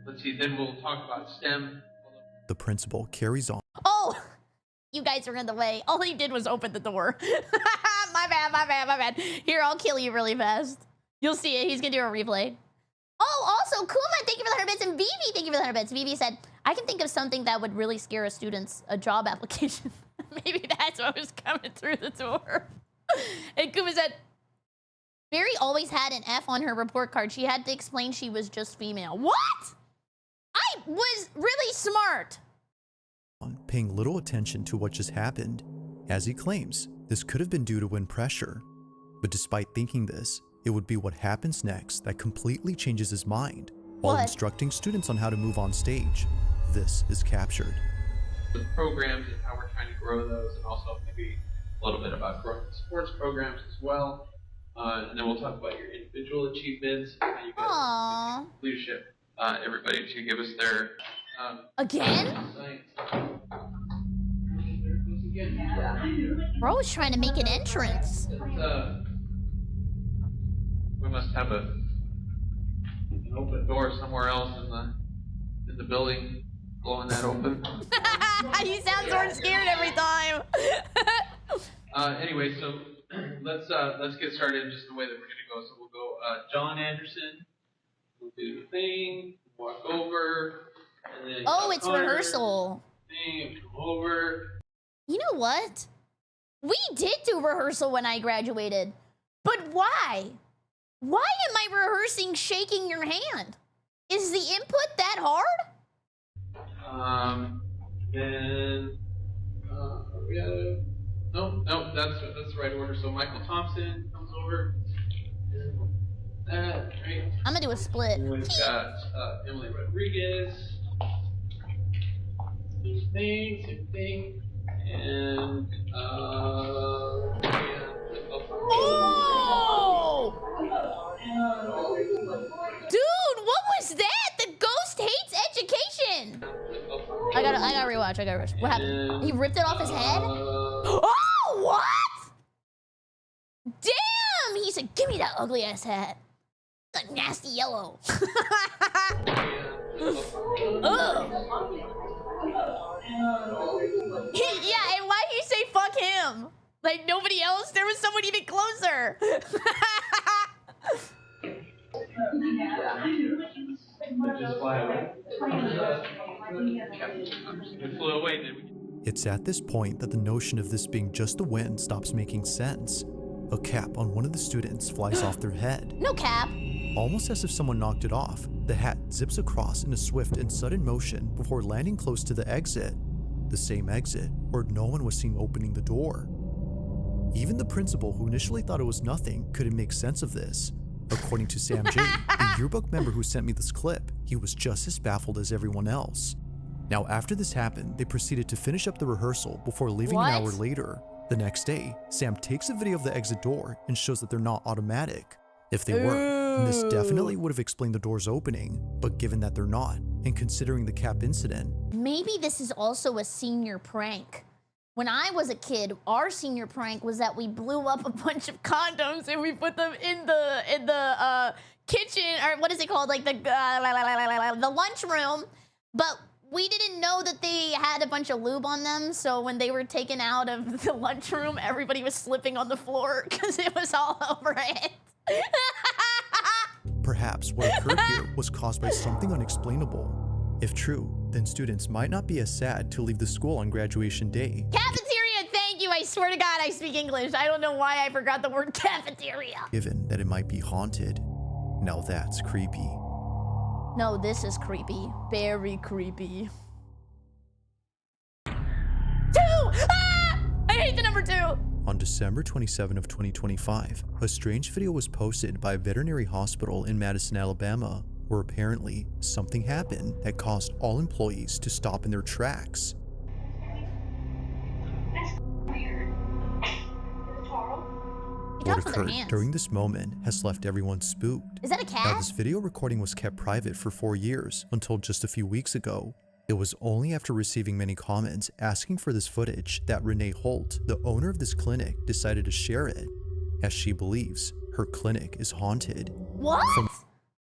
let's see, then we'll talk about STEM. The principal carries on. Oh! You guys are in the way. All he did was open the door. My bad. Here, I'll kill you really fast. You'll see it. He's gonna do a replay. Oh, also, Kuma, thank you for the 100 bits. And Vivi, thank you for the 100 bits. Vivi said, I can think of something that would really scare a student's job application. Maybe that's what was coming through the door. And Kuma said, Berry always had an F on her report card. She had to explain she was just female. What? I was really smart. Paying little attention to what just happened. As he claims, this could have been due to wind pressure. But despite thinking this, it would be what happens next that completely changes his mind while instructing students on how to move on stage. This is captured. The programs and how we're trying to grow those, and also maybe a little bit about growing sports programs as well. And then we'll talk about your individual achievements, how you guys Aww. leadership. Everybody to give us their again? Bro is trying to make an entrance. We must have an open door somewhere else in the building, blowing that open. You sound sort of scared every time. Anyway, so let's get started just the way that we're gonna go. So we'll go John Anderson. We'll do the thing, walk over, and then It's rehearsal. Thing, come over. You know what? We did do rehearsal when I graduated, but why? Why am I rehearsing shaking your hand? Is the input that hard? Then we gotta. No, that's the right order. So Michael Thompson comes over. That right. I'm gonna do a split. And we've got Emily Rodriguez. Same thing. And Oh! Dude, what was that? The ghost hates education. I gotta rewatch. What happened? He ripped it off his head? Oh, what? Damn! He said, give me that ugly ass hat. It's a nasty yellow. Ugh. Yeah, and why do you say fuck him? Like nobody else? There was someone even closer. It flew away, did we? It's at this point that the notion of this being just the wind stops making sense. A cap on one of the students flies off their head. No cap. Almost as if someone knocked it off, the hat zips across in a swift and sudden motion before landing close to the exit. The same exit where no one was seen opening the door. Even the principal, who initially thought it was nothing, couldn't make sense of this. According to Sam J, the yearbook member who sent me this clip, he was just as baffled as everyone else. Now, after this happened, they proceeded to finish up the rehearsal before leaving an hour later. The next day, Sam takes a video of the exit door and shows that they're not automatic. If they were, this definitely would have explained the doors opening, but given that they're not, and considering the cap incident, maybe this is also a senior prank. When I was a kid, our senior prank was that we blew up a bunch of condoms and we put them in the kitchen, or what is it called, like the lunchroom, but we didn't know that they had a bunch of lube on them, so when they were taken out of the lunchroom, everybody was slipping on the floor because it was all over it. perhaps what occurred here was caused by something unexplainable. If true, then students might not be as sad to leave the school on graduation day. Cafeteria, thank you. I swear to God, I speak English. I don't know why I forgot the word cafeteria. Given that it might be haunted. Now that's creepy. No, this is creepy. Very creepy. 2! Ah! I hate the number 2. On December 27 of 2025, a strange video was posted by a veterinary hospital in Madison, Alabama, where apparently something happened that caused all employees to stop in their tracks. What occurred during this moment has left everyone spooked. Is that a cat? Now, this video recording was kept private for 4 years until just a few weeks ago. It was only after receiving many comments asking for this footage that Renee Holt, the owner of this clinic, decided to share it, as she believes her clinic is haunted. What?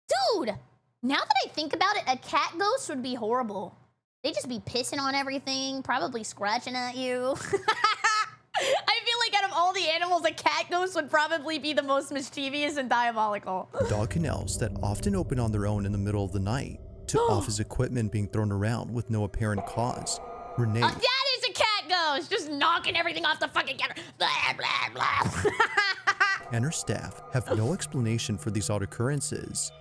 Dude, now that I think about it, a cat ghost would be horrible. They'd just be pissing on everything, probably scratching at you. I feel like out of all the animals, a cat ghost would probably be the most mischievous and diabolical. Dog kennels that often open on their own in the middle of the night, to office equipment being thrown around with no apparent cause. Renee... that is a cat ghost, just knocking everything off the fucking counter. Blah, blah, blah. and her staff have no explanation for these odd occurrences.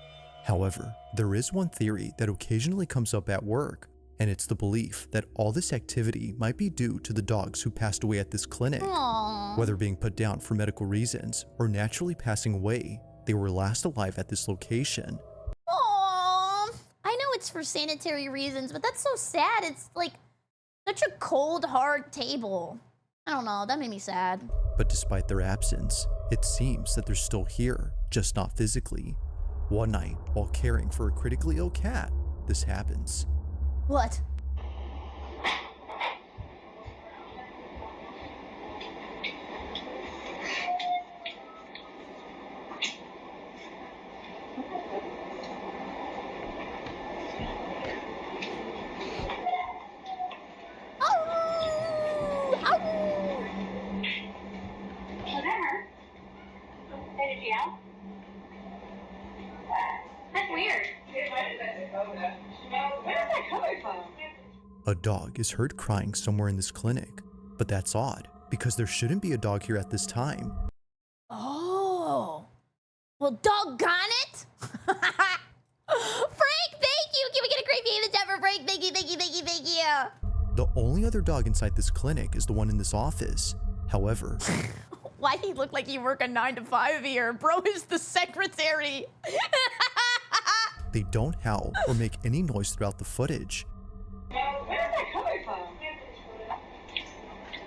However, there is one theory that occasionally comes up at work, and it's the belief that all this activity might be due to the dogs who passed away at this clinic. Aww. Whether being put down for medical reasons or naturally passing away, they were last alive at this location. Aww. I know it's for sanitary reasons, but that's so sad. It's like such a cold, hard table. I don't know, that made me sad. But despite their absence, it seems that they're still here, just not physically. One night, while caring for a critically ill cat, this happens. What? That's weird. Where is that coming from? A dog is heard crying somewhere in this clinic, but that's odd because there shouldn't be a dog here at this time. Oh. Well, doggone it. Frank, thank you. Can we get a great game in the chat for Frank? Thank you, thank you, thank you, thank you. The only other dog inside this clinic is the one in this office. However, Why he look like he work a 9 to 5 here? Bro is the secretary. they don't howl or make any noise throughout the footage. Where is that coming from?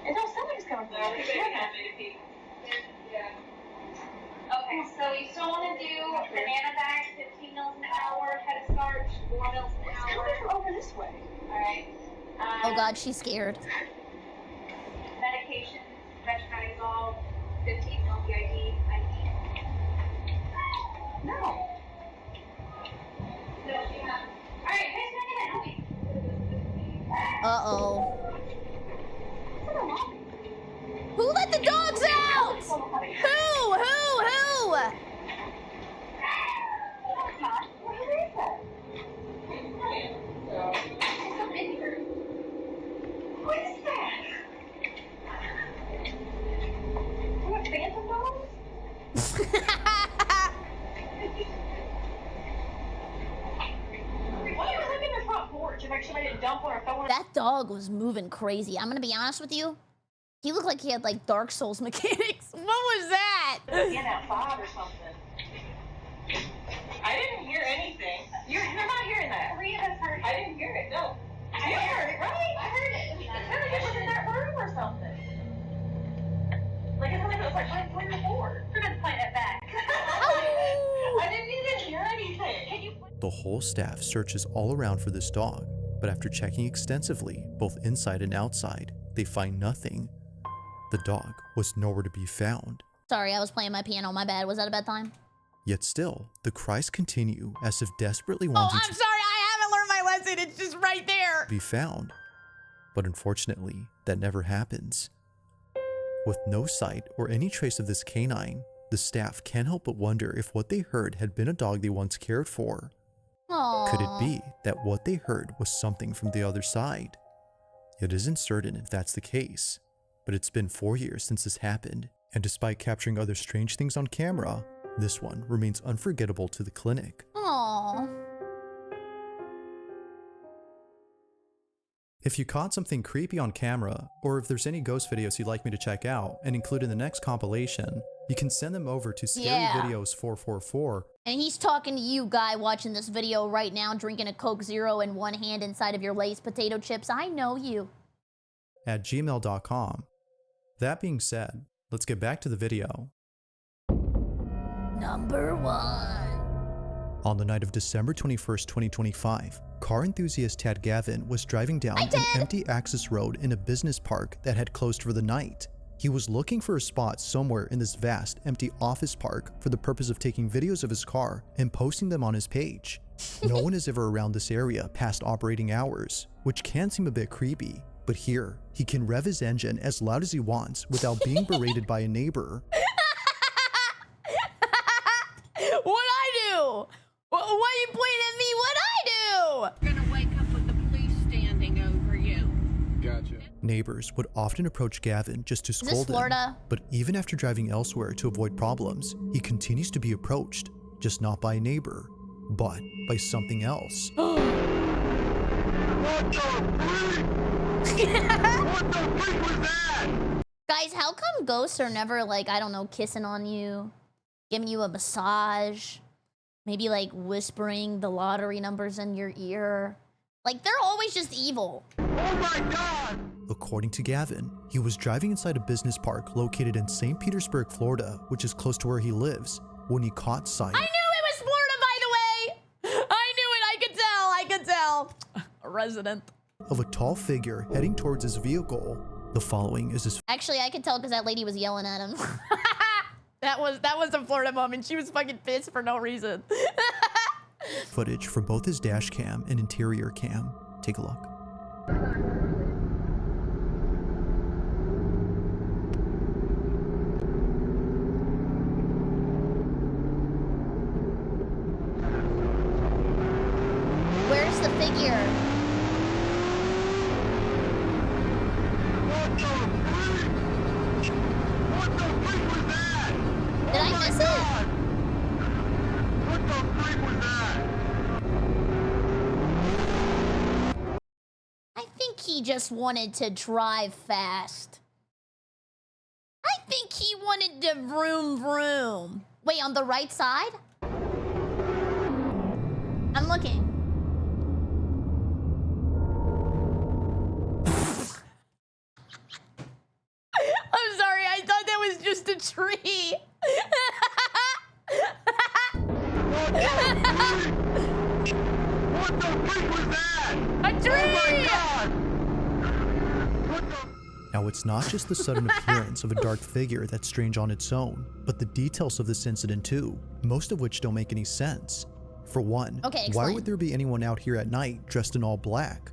Is there something's coming from? Okay, so you still want to do banana bags, 15 mils an hour, head of starch, 4 mils an hour. It's coming over this way. All right. Oh God, she's scared. Medication, vetronidazole, 15 mil BID. No. No, she has. All right, who's making it? Help me. Uh-oh. Who let the dogs out? Who? What is that? What, phantom dogs? Why are you looking at the front porch to make sure I didn't dump one or throw one? That dog was moving crazy. I'm gonna be honest with you. He looked like he had like Dark Souls mechanics. What was that? In that fog or something. I didn't hear anything. You're not hearing that. 3 of us heard it. I didn't hear it, no. You heard it, right? I heard it. It was in that room or something. Like it was like right where the board. We're gonna play that back. I didn't even hear anything. Can you? The whole staff searches all around for this dog, but after checking extensively, both inside and outside, they find nothing. The dog was nowhere to be found. Sorry, I was playing my piano. My bad. Was that a bad time? Yet still, the cries continue as if desperately Oh, wanting I'm sorry. I haven't learned my lesson. It's just right there. to be found. But unfortunately, that never happens. With no sight or any trace of this canine, the staff can't help but wonder if what they heard had been a dog they once cared for. Aww. Could it be that what they heard was something from the other side? It isn't certain if that's the case, but it's been 4 years since this happened, and despite capturing other strange things on camera, this one remains unforgettable to the clinic. Aww. If you caught something creepy on camera, or if there's any ghost videos you'd like me to check out and include in the next compilation, you can send them over to scaryvideos444. And he's talking to you, guy, watching this video right now, drinking a Coke Zero in one hand inside of your Lay's potato chips. I know you. at gmail.com. That being said, let's get back to the video. Number 1. On the night of December 21st, 2025, car enthusiast Tad Gavin was driving down an empty access road in a business park that had closed for the night. He was looking for a spot somewhere in this vast, empty office park for the purpose of taking videos of his car and posting them on his page. No one is ever around this area past operating hours, which can seem a bit creepy, but here, he can rev his engine as loud as he wants without being berated by a neighbor. What'd I do? Why are you pointing at me? What'd I do? You're gonna wake up with the police standing over you. Gotcha. Neighbors would often approach Gavin just to scold him, but even after driving elsewhere to avoid problems, he continues to be approached, just not by a neighbor, but by something else. What the freak was that? Guys, how come ghosts are never like, I don't know, kissing on you, giving you a massage, maybe like whispering the lottery numbers in your ear? Like, they're always just evil. Oh my god! According to Gavin, he was driving inside a business park located in St. Petersburg, Florida, which is close to where he lives, when he caught sight. I knew it was Florida, by the way! I knew it, I could tell. A resident. Of a tall figure heading towards his vehicle. The following is his Actually, I could tell because that lady was yelling at him. That was a Florida moment. She was fucking pissed for no reason. footage from both his dash cam and interior cam. Take a look. Where's the figure? Did I miss it? I think he just wanted to drive fast. I think he wanted to vroom vroom. Wait, on the right side? I'm looking. I'm sorry, I thought that was just a tree. What the freak was that? A tree! Oh my God! Now, it's not just the sudden appearance of a dark figure that's strange on its own, but the details of this incident too, most of which don't make any sense. For one, okay, why would there be anyone out here at night dressed in all black?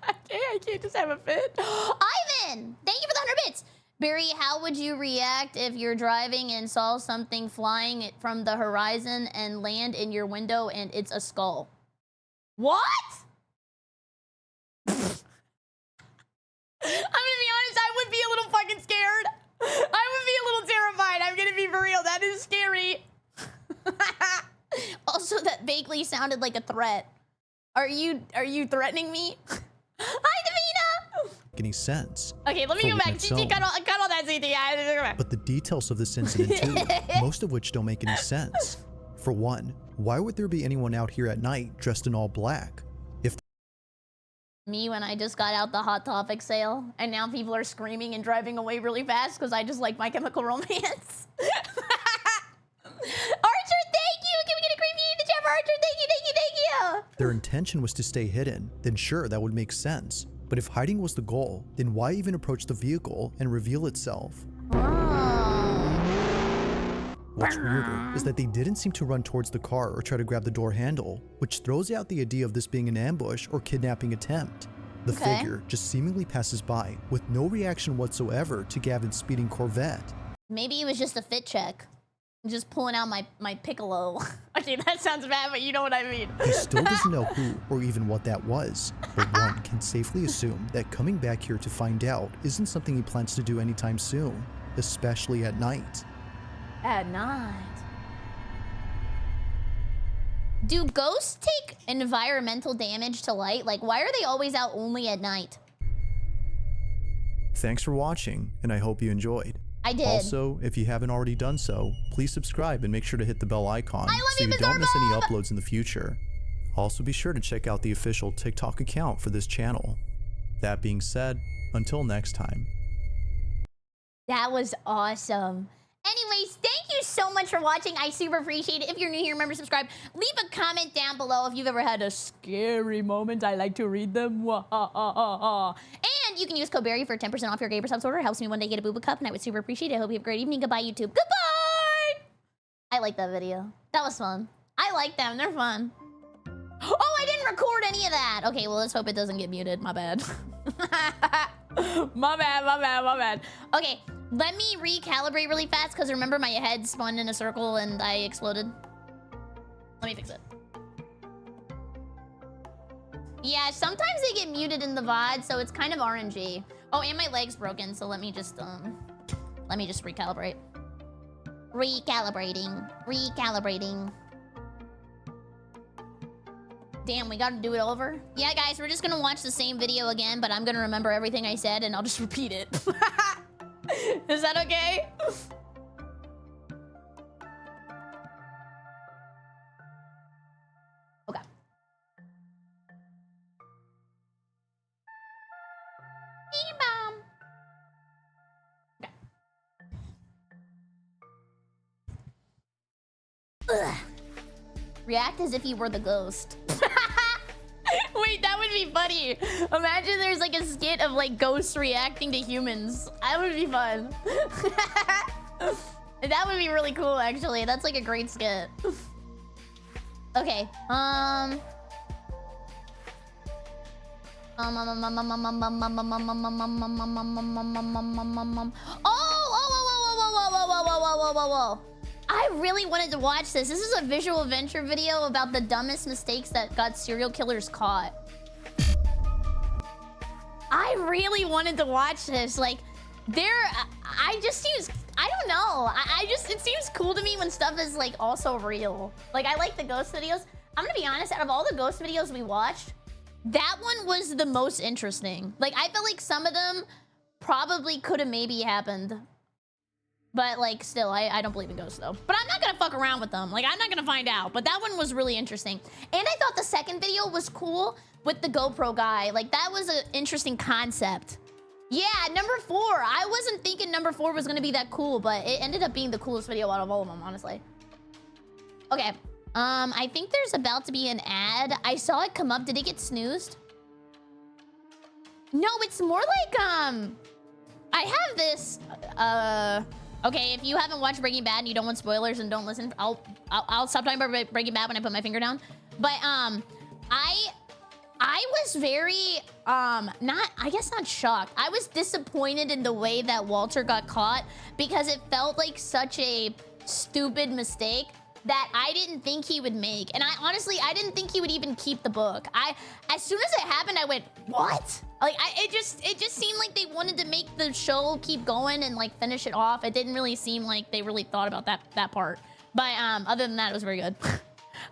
I can't just have a fit. Ivan, thank you for the 100 bits. Barry, how would you react if you're driving and saw something flying from the horizon and land in your window and it's a skull? What? I'm gonna be honest, I would be a little fucking scared. I would be a little terrified. I'm gonna be for real. That is scary. Also, that vaguely sounded like a threat. Are you threatening me? Hi, Davina! Any sense? Okay, let me go back. CT, cut all that CT. Yeah, but the details of this incident too, most of which don't make any sense. For one, why would there be anyone out here at night dressed in all black? If me when I just got out the Hot Topic sale, and now people are screaming and driving away really fast because I just like My Chemical Romance. Archer, thank you! Can we get a creepy in the chat for Archer? Thank you, thank you, thank you! their intention was to stay hidden, then sure, that would make sense. But if hiding was the goal, then why even approach the vehicle and reveal itself? What's weirder is that they didn't seem to run towards the car or try to grab the door handle, which throws out the idea of this being an ambush or kidnapping attempt. The figure just seemingly passes by with no reaction whatsoever to Gavin's speeding Corvette. Maybe it was just a fit check. Just pulling out my piccolo. Okay, that sounds bad, but you know what I mean. He still doesn't know who or even what that was, but one can safely assume that coming back here to find out isn't something he plans to do anytime soon, especially at night. At night. Do ghosts take environmental damage to light? Like, why are they always out only at night? Thanks for watching, and I hope you enjoyed. I did. Also, if you haven't already done so, please subscribe and make sure to hit the bell icon so you don't miss any uploads in the future. Also, be sure to check out the official TikTok account for this channel. That being said, until next time. That was awesome. Anyways, thank you so much for watching. I super appreciate it. If you're new here, remember to subscribe. Leave a comment down below if you've ever had a scary moment. I like to read them. And you can use code Berry for 10% off your Gaber subs order. It helps me one day get a booba cup, and I would super appreciate it. I hope you have a great evening. Goodbye, YouTube. Goodbye! I like that video. That was fun. I like them. They're fun. Oh, I didn't record any of that. Okay, well, let's hope it doesn't get muted. My bad. My bad. Okay, let me recalibrate really fast because remember my head spun in a circle and I exploded. Let me fix it. Yeah, sometimes they get muted in the VOD, so it's kind of RNG. Oh, and my leg's broken, so let me just recalibrate. Recalibrating. Damn, we gotta do it over? Yeah, guys, we're just gonna watch the same video again, but I'm gonna remember everything I said and I'll just repeat it. Is that okay? Okay. Ugh. React as if he were the ghost. Wait, that would be funny. Imagine there's like a skit of like ghosts reacting to humans. That would be fun. That would be really cool, actually. That's like a great skit. Okay. Oh, whoa. I really wanted to watch this. This is a visual adventure video about the dumbest mistakes that got serial killers caught. I really wanted to watch this. Like, I don't know. It seems cool to me when stuff is like also real. Like, I like the ghost videos. I'm gonna be honest, out of all the ghost videos we watched, that one was the most interesting. Like, I felt like some of them probably could have maybe happened. But like, still, I don't believe in ghosts though. But I'm not gonna fuck around with them. Like, I'm not gonna find out. But that one was really interesting. And I thought the second video was cool with the GoPro guy. Like, that was an interesting concept. Yeah, number 4. I wasn't thinking number 4 was gonna be that cool, but it ended up being the coolest video out of all of them, honestly. Okay, I think there's about to be an ad. I saw it come up. Did it get snoozed? No, it's more like, I have this, okay, if you haven't watched Breaking Bad and you don't want spoilers and don't listen, I'll stop talking about Breaking Bad when I put my finger down. But, I was very, I guess not shocked. I was disappointed in the way that Walter got caught because it felt like such a stupid mistake that I didn't think he would make. And I didn't think he would even keep the book. As soon as it happened, I went, what? Like, it just seemed like they wanted to make the show keep going and like finish it off. It didn't really seem like they really thought about that part. But other than that, it was very good.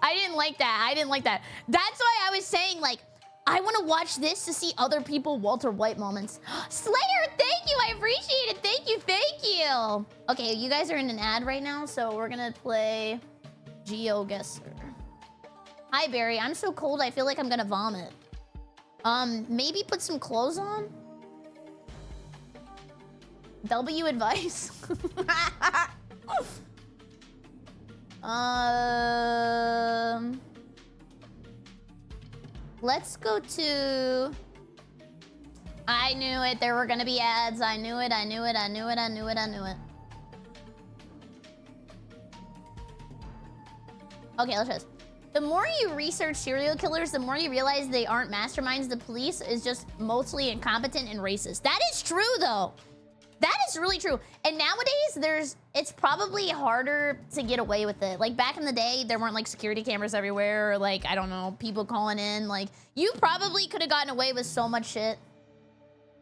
I didn't like that. That's why I was saying, like, I want to watch this to see other people Walter White moments. Slayer, thank you. I appreciate it. Thank you. Okay, you guys are in an ad right now, so we're gonna play GeoGuessr. Hi, Barry. I'm so cold, I feel like I'm gonna vomit. Maybe put some clothes on? W advice. Let's go to... I knew it. There were gonna be ads. I knew it. Okay, let's try this. The more you research serial killers, the more you realize they aren't masterminds. The police is just mostly incompetent and racist. That is true, though. That is really true. And nowadays, it's probably harder to get away with it. Like, back in the day, there weren't, like, security cameras everywhere, or, like, I don't know, people calling in. Like, you probably could have gotten away with so much shit.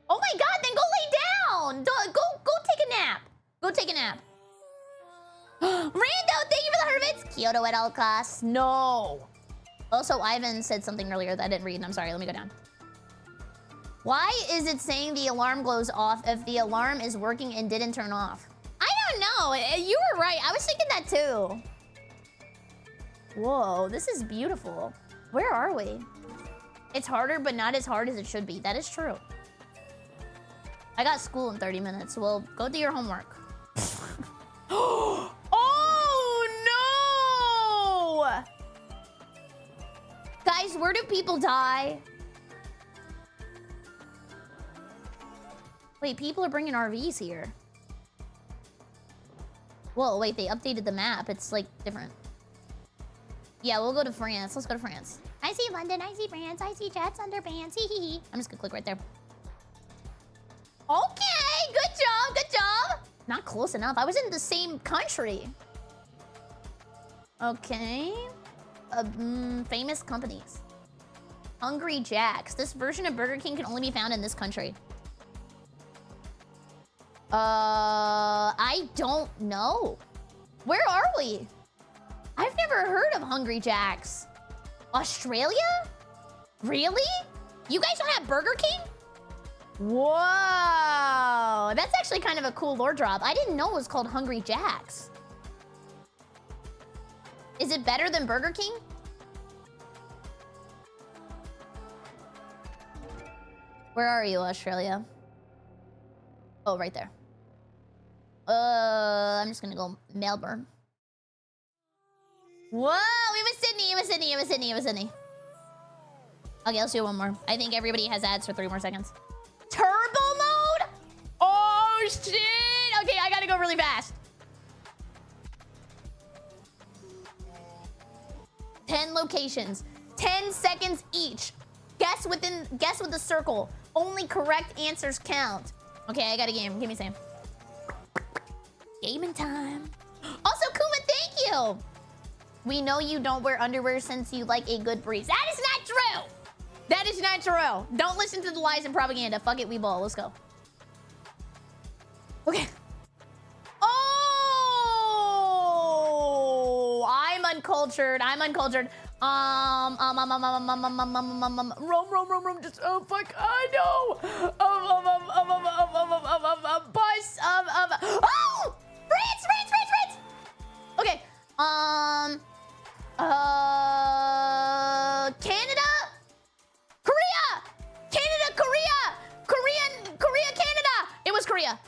Oh my god, then go lay down! Go take a nap. Go take a nap. Rando, thank you for the hermits! Kyoto at all costs. No. Also, Ivan said something earlier that I didn't read, and I'm sorry. Let me go down. Why is it saying the alarm goes off if the alarm is working and didn't turn off? I don't know. You were right. I was thinking that too. Whoa, this is beautiful. Where are we? It's harder, but not as hard as it should be. That is true. I got school in 30 minutes. Well, go do your homework. Oh, no! Guys, where do people die? Wait, people are bringing RVs here. Whoa, wait, they updated the map. It's, like, different. Yeah, we'll go to France. Let's go to France. I see London, I see France, I see jets, underpants, hee hee hee. I'm just gonna click right there. Okay, good job. Not close enough. I was in the same country. Okay. Famous companies. Hungry Jack's. This version of Burger King can only be found in this country. I don't know. Where are we? I've never heard of Hungry Jack's. Australia? Really? You guys don't have Burger King? Whoa. That's actually kind of a cool lore drop. I didn't know it was called Hungry Jack's. Is it better than Burger King? Where are you, Australia? Oh, right there. I'm just gonna go Melbourne. Whoa, it was Sydney, it was Sydney, it was Sydney, it was Sydney. Okay, let's do one more. I think everybody has ads for 3 more seconds. Turbo mode? Oh, shit. Okay, I gotta go really fast. 10 locations, 10 seconds each. Guess with the circle. Only correct answers count. Okay, I got a game. Give me some. Gaming time. Also, Kuma, thank you. We know you don't wear underwear since you like a good breeze. That is not true. That is not true. Don't listen to the lies and propaganda. Fuck it, we ball. Let's go. Okay. Oh, I'm uncultured. I'm uncultured. Roam. Just fuck. I know. Bus. Oh, France. Okay. Canada. Korea, Canada. It was Korea.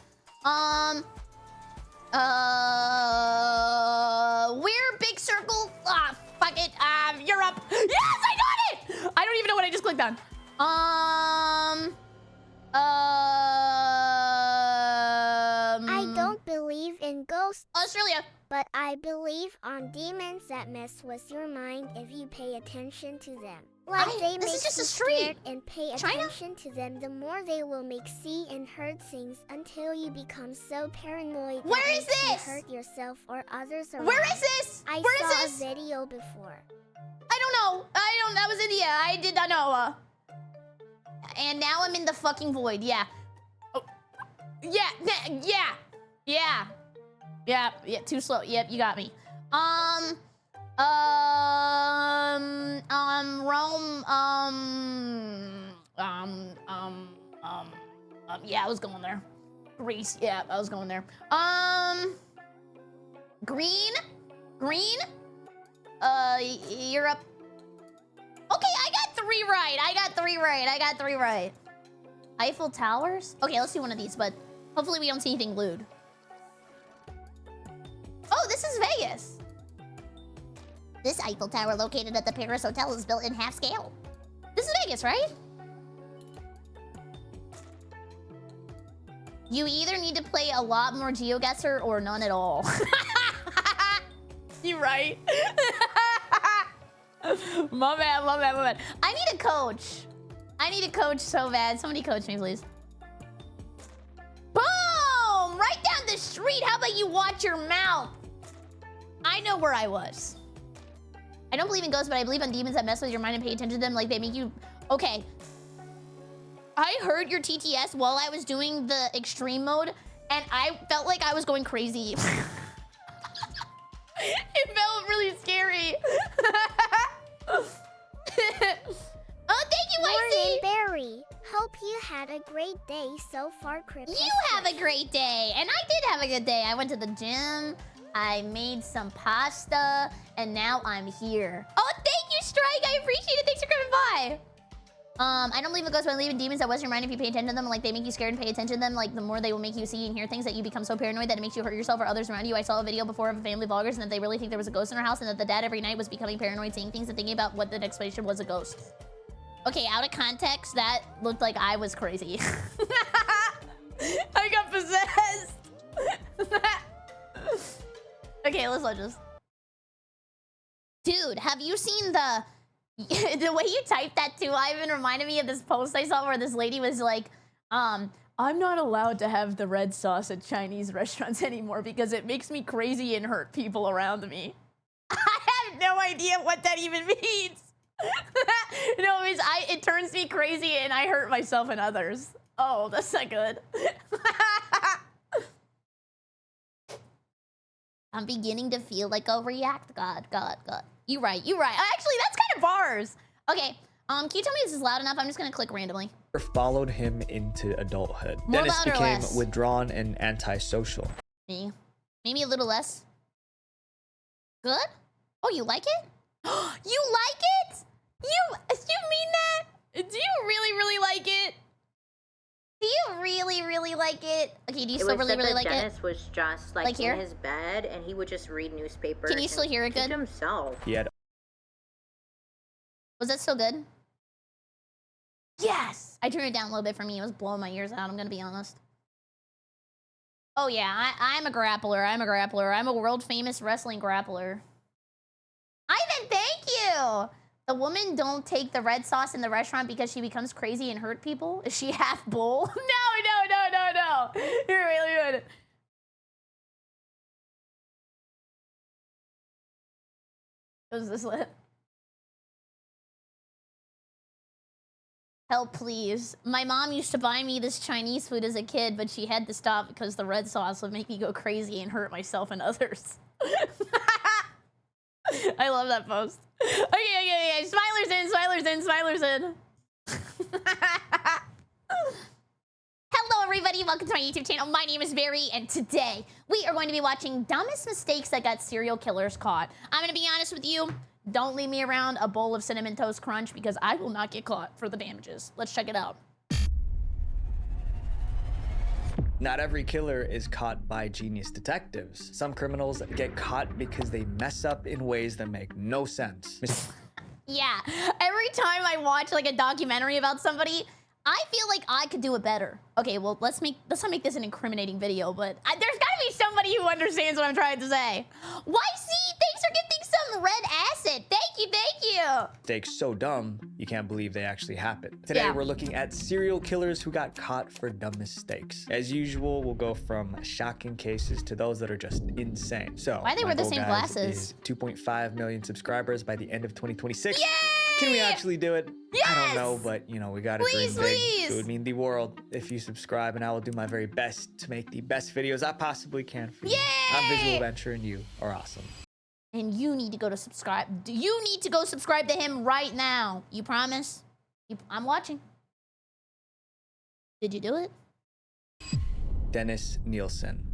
We're big circle. Ah, fuck it. Europe. Yes, I got it. I don't even know what I just clicked on. I don't believe in ghosts. Australia. But I believe on demons that mess with your mind if you pay attention to them. Like they make you scared and pay attention to them, the more they will make see and heard things until you become so paranoid Where that is you this? hurt yourself or others around. Where is this? I Where saw is this? a video before. I don't know. That was India. I did not know. And now I'm in the fucking void. Yeah. Oh. Yeah. Too slow. Yep, you got me. Rome. Yeah, I was going there. Greece. Yeah, I was going there. Green. Europe. Okay, I got 3 right. Eiffel Towers? Okay, let's do one of these, but hopefully we don't see anything lewd. Oh, this is Vegas. This Eiffel Tower located at the Paris Hotel is built in half scale. This is Vegas, right? You either need to play a lot more GeoGuessr or none at all. You right. My bad. I need a coach. So bad. Somebody coach me, please. Boom! Right down the street. How about you watch your mouth? I know where I was. I don't believe in ghosts, but I believe in demons that mess with your mind and pay attention to them. Like they make you... Okay. I heard your TTS while I was doing the extreme mode, and I felt like I was going crazy. It felt really scary. Oh, thank you, Morning, Barry. Hope you had a great day so far, Crip. You have a great day. And I did have a good day. I went to the gym. I made some pasta. And now I'm here. Oh, thank you, Strike. I appreciate it. Thanks for coming by. I don't believe in ghosts, but I believe in demons that was your mind if you pay attention to them. Like, they make you scared and pay attention to them. Like, the more they will make you see and hear things that you become so paranoid that it makes you hurt yourself or others around you. I saw a video before of family vloggers and that they really think there was a ghost in her house and that the dad every night was becoming paranoid, seeing things and thinking about what the next explanation was a ghost. Okay, out of context, that looked like I was crazy. I got possessed. Okay, let's just... Dude, have you seen the way you typed that too? Ivan reminded me of this post I saw where this lady was like, I'm not allowed to have the red sauce at Chinese restaurants anymore because it makes me crazy and hurt people around me. I have no idea what that even means. No, it turns me crazy and I hurt myself and others. Oh, that's not good. I'm beginning to feel like a react. God. You right. Actually, that's kind of bars. Okay, can you tell me this is loud enough? I'm just gonna click randomly. Followed him into adulthood. More Dennis loud or became less? withdrawn and antisocial. Me. Maybe a little less. Good? Oh, you like it? You like it? You mean that? Do you really like it? Do you really like it? Okay, do you It still was really, said that like Dennis it? was just Like like here? in his bed and he would just read newspapers. Can you still and hear it keep good? to himself. He had Was that still good? Yes! I turned it down a little bit for me. It was blowing my ears out, I'm gonna be honest. Oh yeah, I'm a grappler. I'm a grappler. I'm a world famous wrestling grappler. Ivan, thank you! The woman don't take the red sauce in the restaurant because she becomes crazy and hurt people? Is she half bull? No. You're really good. Was this lit? Help, please. My mom used to buy me this Chinese food as a kid, but she had to stop because the red sauce would make me go crazy and hurt myself and others. I love that post. Okay. Smilers in. Hello, everybody. Welcome to my YouTube channel. My name is Berry, and today we are going to be watching dumbest mistakes that got serial killers caught. I'm going to be honest with you. Don't leave me around a bowl of Cinnamon Toast Crunch because I will not get caught for the damages. Let's check it out. Not every killer is caught by genius detectives. Some criminals get caught because they mess up in ways that make no sense. Yeah, every time I watch like a documentary about somebody, I feel like I could do it better. Okay, well, let's not make this an incriminating video, but there's gotta be somebody who understands what I'm trying to say. YC, thanks for gifting some red acid. Thank you. Mistakes so dumb, you can't believe they actually happened. Today, we're looking at serial killers who got caught for dumb mistakes. As usual, we'll go from shocking cases to those that are just insane. So, why they wear the goal, same guys, glasses? is 2.5 million subscribers by the end of 2026. Yay! Can we actually do it? Yes! I don't know, but you know, we gotta dream big. Please. It would mean the world if you subscribe, and I will do my very best to make the best videos I possibly can for you. I'm Visual Venture, and you are awesome. And you need to go to subscribe. You need to go subscribe to him right now. You promise? I'm watching. Did you do it? Dennis Nielsen.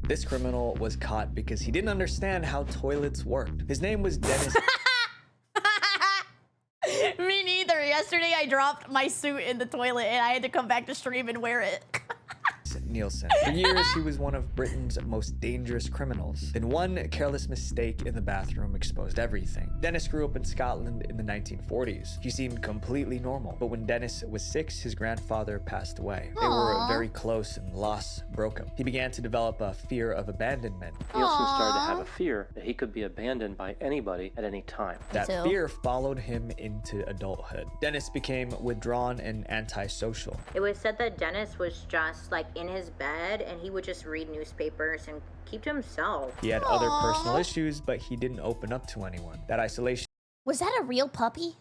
This criminal was caught because he didn't understand how toilets worked. His name was Dennis. Me neither. Yesterday I dropped my suit in the toilet and I had to come back to stream and wear it. Nielsen. For years, he was one of Britain's most dangerous criminals. Then one careless mistake in the bathroom exposed everything. Dennis grew up in Scotland in the 1940s. He seemed completely normal, but when Dennis was 6, his grandfather passed away. They were very close and loss broke him. He began to develop a fear of abandonment. Nielsen started to have a fear that he could be abandoned by anybody at any time. That fear followed him into adulthood. Dennis became withdrawn and antisocial. It was said that Dennis was just like in his bed and he would just read newspapers and keep to himself. He had other personal issues, but he didn't open up to anyone. That isolation. Was that a real puppy?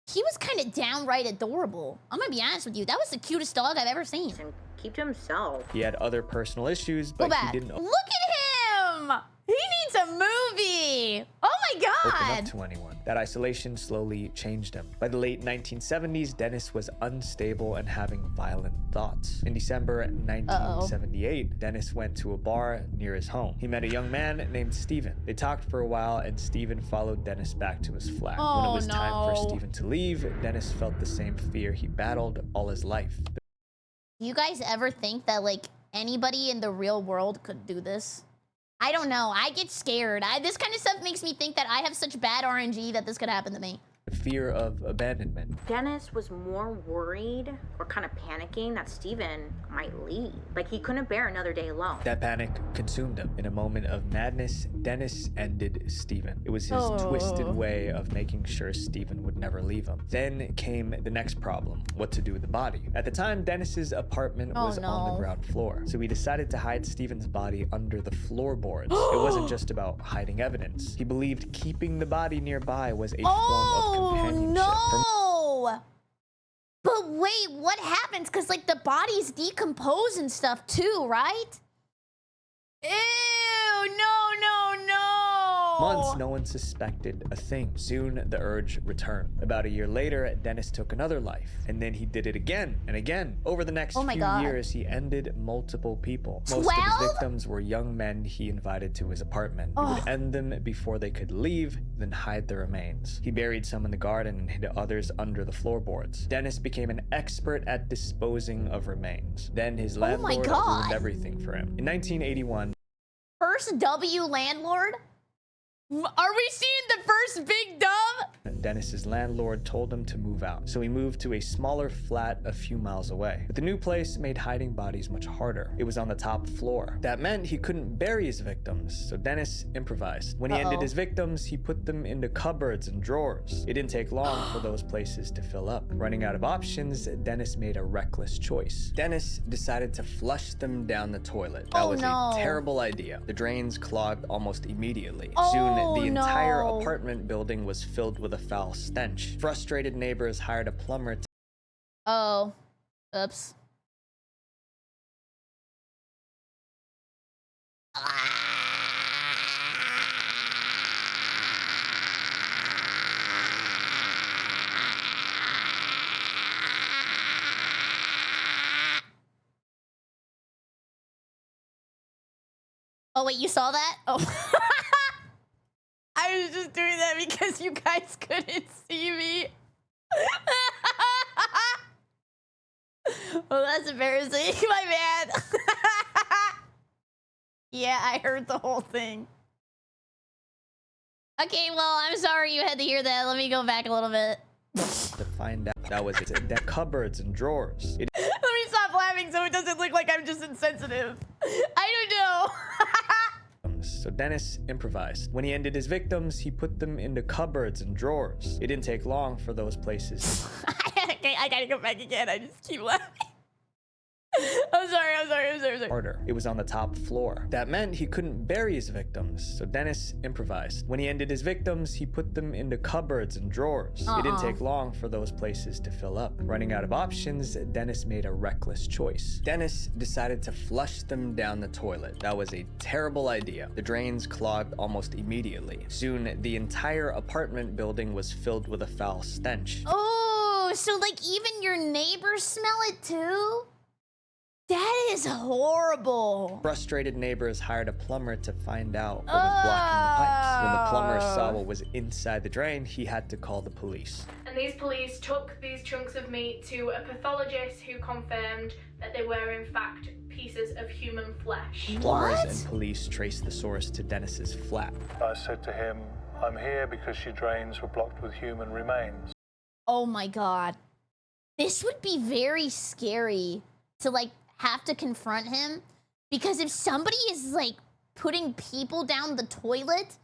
He was kind of downright adorable. I'm gonna be honest with you. That was the cutest dog I've ever seen. And keep to himself. He had other personal issues, but he didn't Look at him! He needs a movie! Oh my god! open up to anyone. That isolation slowly changed him. By the late 1970s, Dennis was unstable and having violent thoughts. In December 1978, Dennis went to a bar near his home. He met a young man named Steven. They talked for a while, and Steven followed Dennis back to his flat. When it was time for Steven to leave, Dennis felt the same fear he battled all his life. Do you guys ever think that, like, anybody in the real world could do this? I don't know. I get scared. This kind of stuff makes me think that I have such bad RNG that this could happen to me. The fear of abandonment. Dennis was more worried or kind of panicking that Steven might leave. Like he couldn't bear another day alone. That panic consumed him. In a moment of madness, Dennis ended Steven. It was his twisted way of making sure Steven would never leave him. Then came the next problem, what to do with the body. At the time, Dennis's apartment was on the ground floor, so he decided to hide Steven's body under the floorboards. It wasn't just about hiding evidence. He believed keeping the body nearby was a form of companionship. No! But wait, what happens? Because, like, the bodies decompose and stuff too, right? Ew, no. months, no one suspected a thing. Soon, the urge returned. About a year later, Dennis took another life, and then he did it again and again. Over the next few years, he ended multiple people. Most of his victims were young men he invited to his apartment. He would end them before they could leave, then hide the remains. He buried some in the garden and hid others under the floorboards. Dennis became an expert at disposing of remains. Then his landlord ruined everything for him. In 1981, First W landlord? Are we seeing the first big dub? Dennis's landlord told him to move out, so he moved to a smaller flat a few miles away. But the new place made hiding bodies much harder. It was on the top floor. That meant he couldn't bury his victims, so Dennis improvised. When he ended his victims, he put them into cupboards and drawers. It didn't take long for those places to fill up. Running out of options, Dennis made a reckless choice. Dennis decided to flush them down the toilet. That was a terrible idea. The drains clogged almost immediately. Soon, the entire apartment building was filled with a foul stench. Frustrated neighbors hired a plumber to— Oops. Oh, wait, you saw that? Oh. I was just doing that because you guys couldn't see me. Oh, that's embarrassing. My bad. Yeah, I heard the whole thing. Okay, well, I'm sorry you had to hear that. Let me go back a little bit. to find out that was it. That cupboards and drawers. Let me stop laughing so it doesn't look like I'm just insensitive. I don't know. So Dennis improvised. When he ended his victims, he put them into cupboards and drawers. It didn't take long for those places. Okay, I gotta go back again. I just keep laughing. I'm sorry. Harder. It was on the top floor. That meant he couldn't bury his victims, so Dennis improvised. When he ended his victims, he put them into cupboards and drawers. It didn't take long for those places to fill up. Running out of options, Dennis made a reckless choice. Dennis decided to flush them down the toilet. That was a terrible idea. The drains clogged almost immediately. Soon, the entire apartment building was filled with a foul stench. Oh, so like even your neighbors smell it too? That is horrible. Frustrated neighbors hired a plumber to find out what was blocking the pipes. When the plumber saw what was inside the drain, he had to call the police. And these police took these chunks of meat to a pathologist who confirmed that they were in fact pieces of human flesh. Plumbers and police traced the source to Dennis's flat. I said to him, I'm here because your drains were blocked with human remains. Oh my God. This would be very scary to like have to confront him, because if somebody is like putting people down the toilet,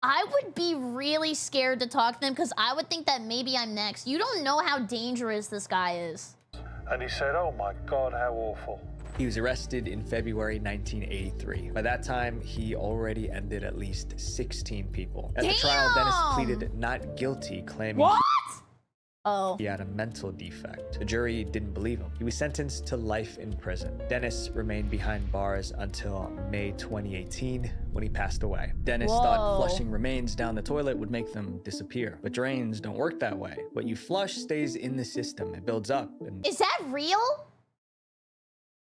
I would be really scared to talk to them because I would think that maybe I'm next. You don't know how dangerous this guy is. And he said, oh my God, how awful. He was arrested in February 1983. By that time, he already ended at least 16 people. At the trial, Dennis pleaded not guilty, claiming he had a mental defect. The jury didn't believe him. He was sentenced to life in prison. Dennis remained behind bars until May 2018 when he passed away. Dennis thought flushing remains down the toilet would make them disappear. But drains don't work that way. What you flush stays in the system. It builds up. And is that real?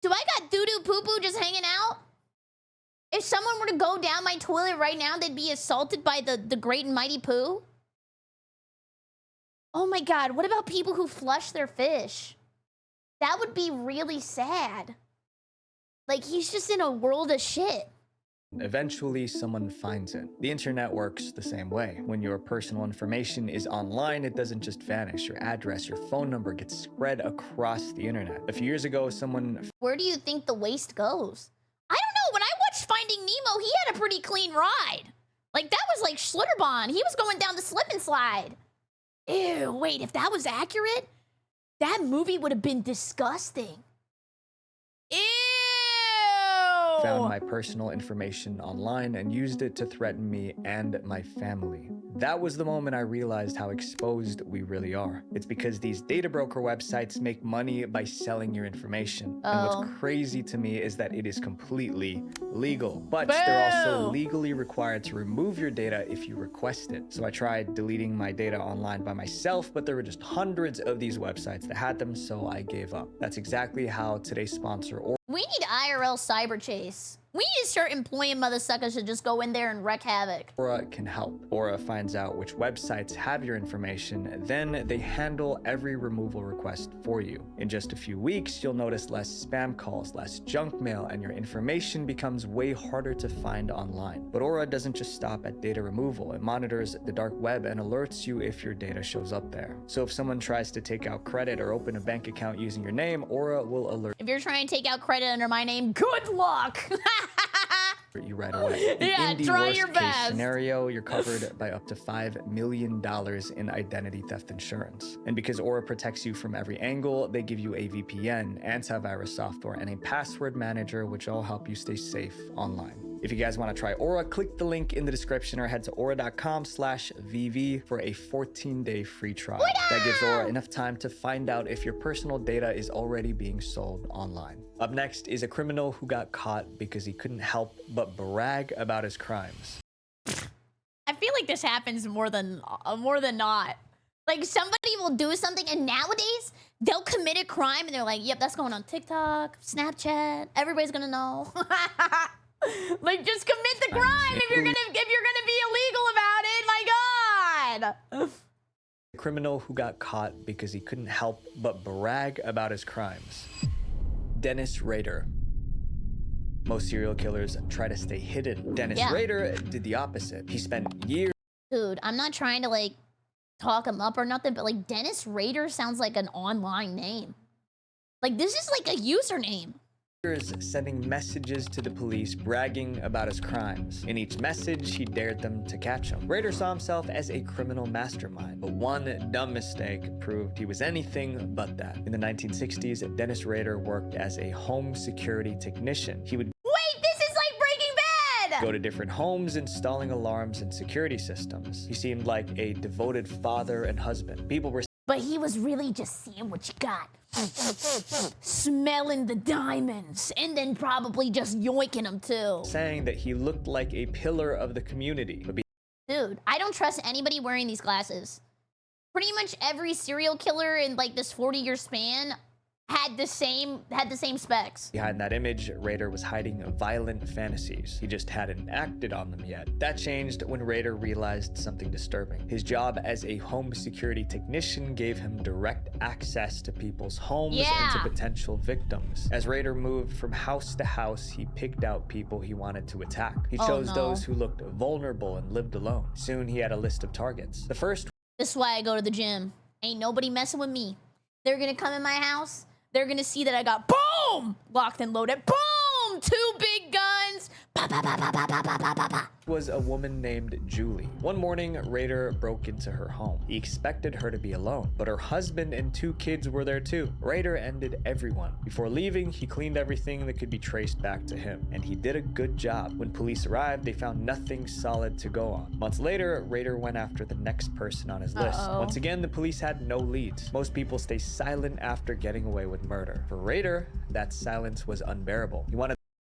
Do I got doo-doo poo-poo just hanging out? If someone were to go down my toilet right now, they'd be assaulted by the great and mighty poo? Oh my God, what about people who flush their fish? That would be really sad. Like, he's just in a world of shit. Eventually, someone finds it. The internet works the same way. When your personal information is online, it doesn't just vanish. Your address, your phone number gets spread across the internet. A few years ago, someone... Where do you think the waste goes? I don't know. When I watched Finding Nemo, he had a pretty clean ride. Like, that was like Schlitterbahn. He was going down the slip and slide. Ew, wait, if that was accurate, that movie would have been disgusting. Ew! found my personal information online and used it to threaten me and my family. That was the moment I realized how exposed we really are. It's because these data broker websites make money by selling your information. And what's crazy to me is that it is completely legal. But they're also legally required to remove your data if you request it. So I tried deleting my data online by myself, but there were just hundreds of these websites that had them, so I gave up. That's exactly how today's sponsor, We need IRL cyber chase. We need to start employing motherfuckers to just go in there and wreak havoc. Aura can help. Aura finds out which websites have your information, then they handle every removal request for you. In just a few weeks, you'll notice less spam calls, less junk mail, and your information becomes way harder to find online. But Aura doesn't just stop at data removal. It monitors the dark web and alerts you if your data shows up there. So if someone tries to take out credit or open a bank account using your name, Aura will alert If you're trying to take out credit under my name, good luck. you right away. Yeah, in the try worst your case best. scenario, you're covered by up to $5 million in identity theft insurance. And because Aura protects you from every angle, they give you a VPN, antivirus software, and a password manager, which all help you stay safe online. If you guys want to try Aura, click the link in the description or head to aura.com/VV for a 14-day free trial. That gives Aura enough time to find out if your personal data is already being sold online. Up next is a criminal who got caught because he couldn't help but brag about his crimes. I feel like this happens more than not. Like somebody will do something, and nowadays they'll commit a crime, and they're like, "Yep, that's going on TikTok, Snapchat. Everybody's gonna know." Like, just commit the crime if you're gonna be illegal about it. My God. A criminal who got caught because he couldn't help but brag about his crimes. Dennis Rader. Most serial killers try to stay hidden. Dennis Rader did the opposite. He spent years. Dude, I'm not trying to like talk him up or nothing, but like Dennis Rader sounds like an online name. Like this is like a username. Sending messages to the police bragging about his crimes. In each message, he dared them to catch him. Rader saw himself as a criminal mastermind, but one dumb mistake proved he was anything but that. In the 1960s, Dennis Rader worked as a home security technician. He would this is like Breaking Bad! Go to different homes installing alarms and security systems. He seemed like a devoted father and husband. People were But he was really just seeing what you got. Smelling the diamonds, and then probably just yoinking them too. saying that he looked like a pillar of the community. But Dude, I don't trust anybody wearing these glasses. Pretty much every serial killer in like this 40-year span had the same specs. behind that image, Rader was hiding violent fantasies. He just hadn't acted on them yet. That changed when Rader realized something disturbing. His job as a home security technician gave him direct access to people's homes and to potential victims. As Rader moved from house to house, he picked out people he wanted to attack. He chose those who looked vulnerable and lived alone. Soon he had a list of targets. The first This is why I go to the gym. Ain't nobody messing with me. They're gonna come in my house. They're gonna see that I got boom, locked and loaded, boom, 2 big guns, pa pa pa pa pa pa pa pa pa pa. was a woman named Julie. One morning, Rader broke into her home. He expected her to be alone, but her husband and 2 kids were there too. Rader ended everyone. Before leaving, he cleaned everything that could be traced back to him, and he did a good job. When police arrived, they found nothing solid to go on. Months later, Rader went after the next person on his list. Once again, the police had no leads. Most people stay silent after getting away with murder. For Rader, that silence was unbearable.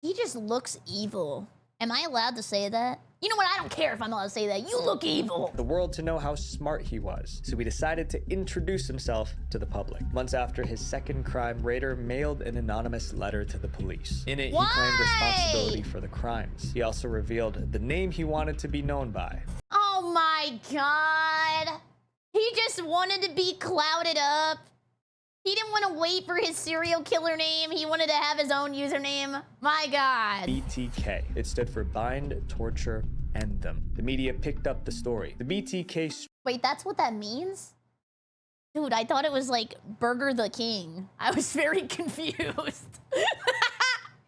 He just looks evil. Am I allowed to say that? You know what? I don't care if I'm allowed to say that. You look evil. The world to know how smart he was, so he decided to introduce himself to the public. Months after his second crime, Rader mailed an anonymous letter to the police. In it, he claimed responsibility for the crimes. He also revealed the name he wanted to be known by. Oh my God. He just wanted to be clouded up. He didn't want to wait for his serial killer name. He wanted to have his own username. My God. BTK. It stood for Bind, Torture, End Them. The media picked up the story. The BTK... Wait, that's what that means? Dude, I thought it was like Burger the King. I was very confused.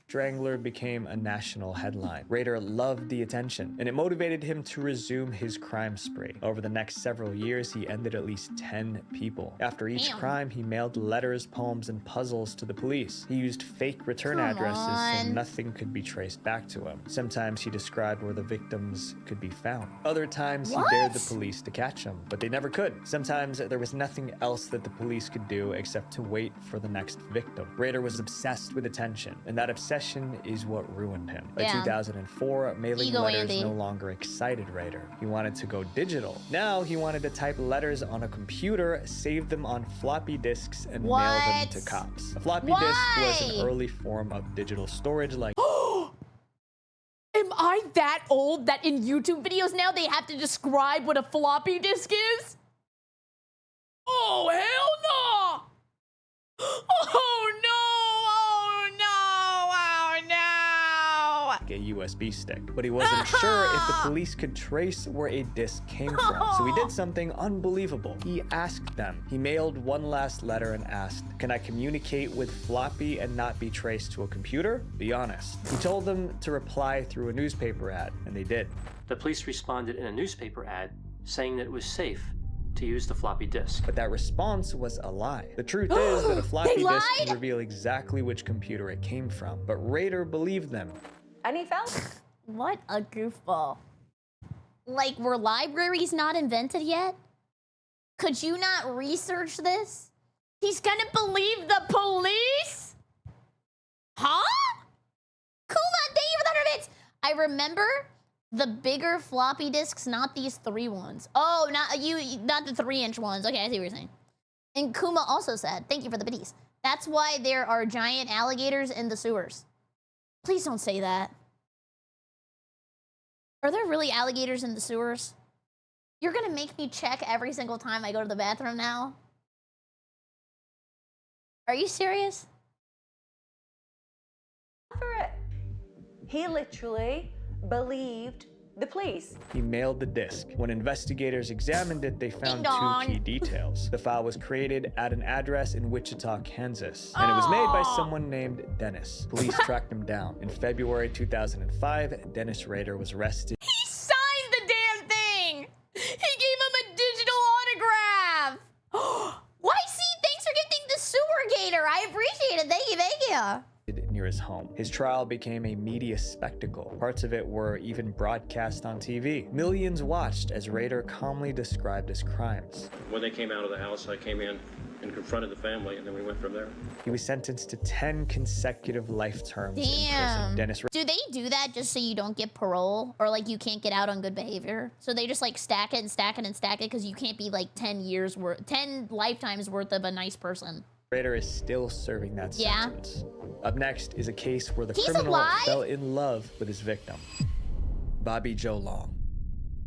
Strangler became a national headline. Rader loved the attention, and it motivated him to resume his crime spree. Over the next several years, he ended at least 10 people. After each crime, he mailed letters, poems, and puzzles to the police. He used fake return addresses so nothing could be traced back to him. Sometimes he described where the victims could be found. Other times, he dared the police to catch him, but they never could. Sometimes there was nothing else that the police could do except to wait for the next victim. Rader was obsessed with attention, and that obsession is what ruined him. By 2004, mailing letters no longer excited Rader. He wanted to go digital. Now he wanted to type letters on a computer, save them on floppy disks, and mail them to cops. A floppy disk was an early form of digital storage like... Am I that old that in YouTube videos now they have to describe what a floppy disk is? Oh, hell no! Oh, no! A USB stick, but he wasn't sure if the police could trace where a disc came from. So he did something unbelievable. He asked them. He mailed one last letter and asked, "Can I communicate with floppy and not be traced to a computer? Be honest." He told them to reply through a newspaper ad, and they did. The police responded in a newspaper ad saying that it was safe to use the floppy disk. But that response was a lie. The truth is that a floppy disk can reveal exactly which computer it came from, but Rader believed them. And he found what a goofball. Like, were libraries not invented yet? Could you not research this? He's gonna believe the police? Huh? Kuma, thank you for the 100 bits. I remember the bigger floppy disks, not these 3 ones. Oh, not the 3-inch ones. Okay, I see what you're saying. And Kuma also said, thank you for the biddies. That's why there are giant alligators in the sewers. Please don't say that. Are there really alligators in the sewers? You're gonna make me check every single time I go to the bathroom now? Are you serious? For it. He literally believed the police. He mailed the disc. When investigators examined it, they found 2 key details. The file was created at an address in Wichita, Kansas, and it was made by someone named Dennis. Police tracked him down. In February 2005, Dennis Rader was arrested. He signed the damn thing! He gave him a digital autograph! Why, see, thanks for gifting the sewer gator. I appreciate it. Thank you, thank you. Near his home. His trial became a media spectacle. Parts of it were even broadcast on TV. Millions watched as Rader calmly described his crimes. When they came out of the house, I came in and confronted the family, and then we went from there. He was sentenced to 10 consecutive life terms in prison. Dennis do they do that just so you don't get parole? Or like you can't get out on good behavior? So they just like stack it and stack it and stack it because you can't be like 10 lifetimes worth of a nice person. Rader is still serving that sentence. Up next is a case where the He's criminal alive? fell in love with his victim, Bobby Joe Long.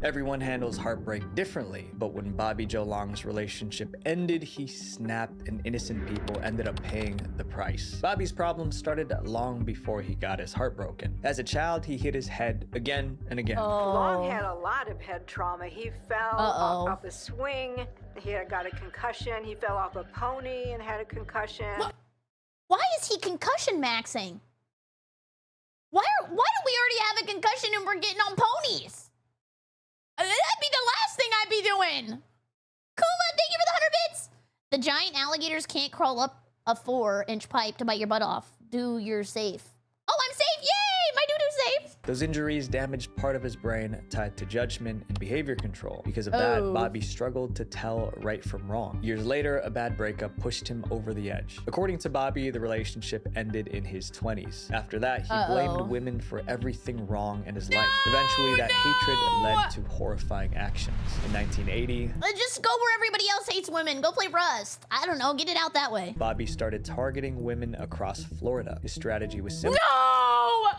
Everyone handles heartbreak differently, but when Bobby Joe Long's relationship ended, he snapped and innocent people ended up paying the price. Bobby's problem started long before he got his heart broken. As a child, he hit his head again and again. Long had a lot of head trauma. He fell off a swing. He got a concussion. He fell off a pony and had a concussion. Why is he concussion maxing? Why don't we already have a concussion and we're getting on ponies? That'd be the last thing I'd be doing. Kuma, thank you for the 100 bits. The giant alligators can't crawl up a 4-inch pipe to bite your butt off. You're safe. Oh, I'm safe. Yay! My doo-doo's safe. Those injuries damaged part of his brain tied to judgment and behavior control. Because of that, Bobby struggled to tell right from wrong. Years later, a bad breakup pushed him over the edge. According to Bobby, the relationship ended in his 20s. After that, he blamed women for everything wrong in his life. Eventually, that hatred led to horrifying actions. In 1980, just go where everybody else hates women. Go play Rust. I don't know. Get it out that way. Bobby started targeting women across Florida. His strategy was simple. No!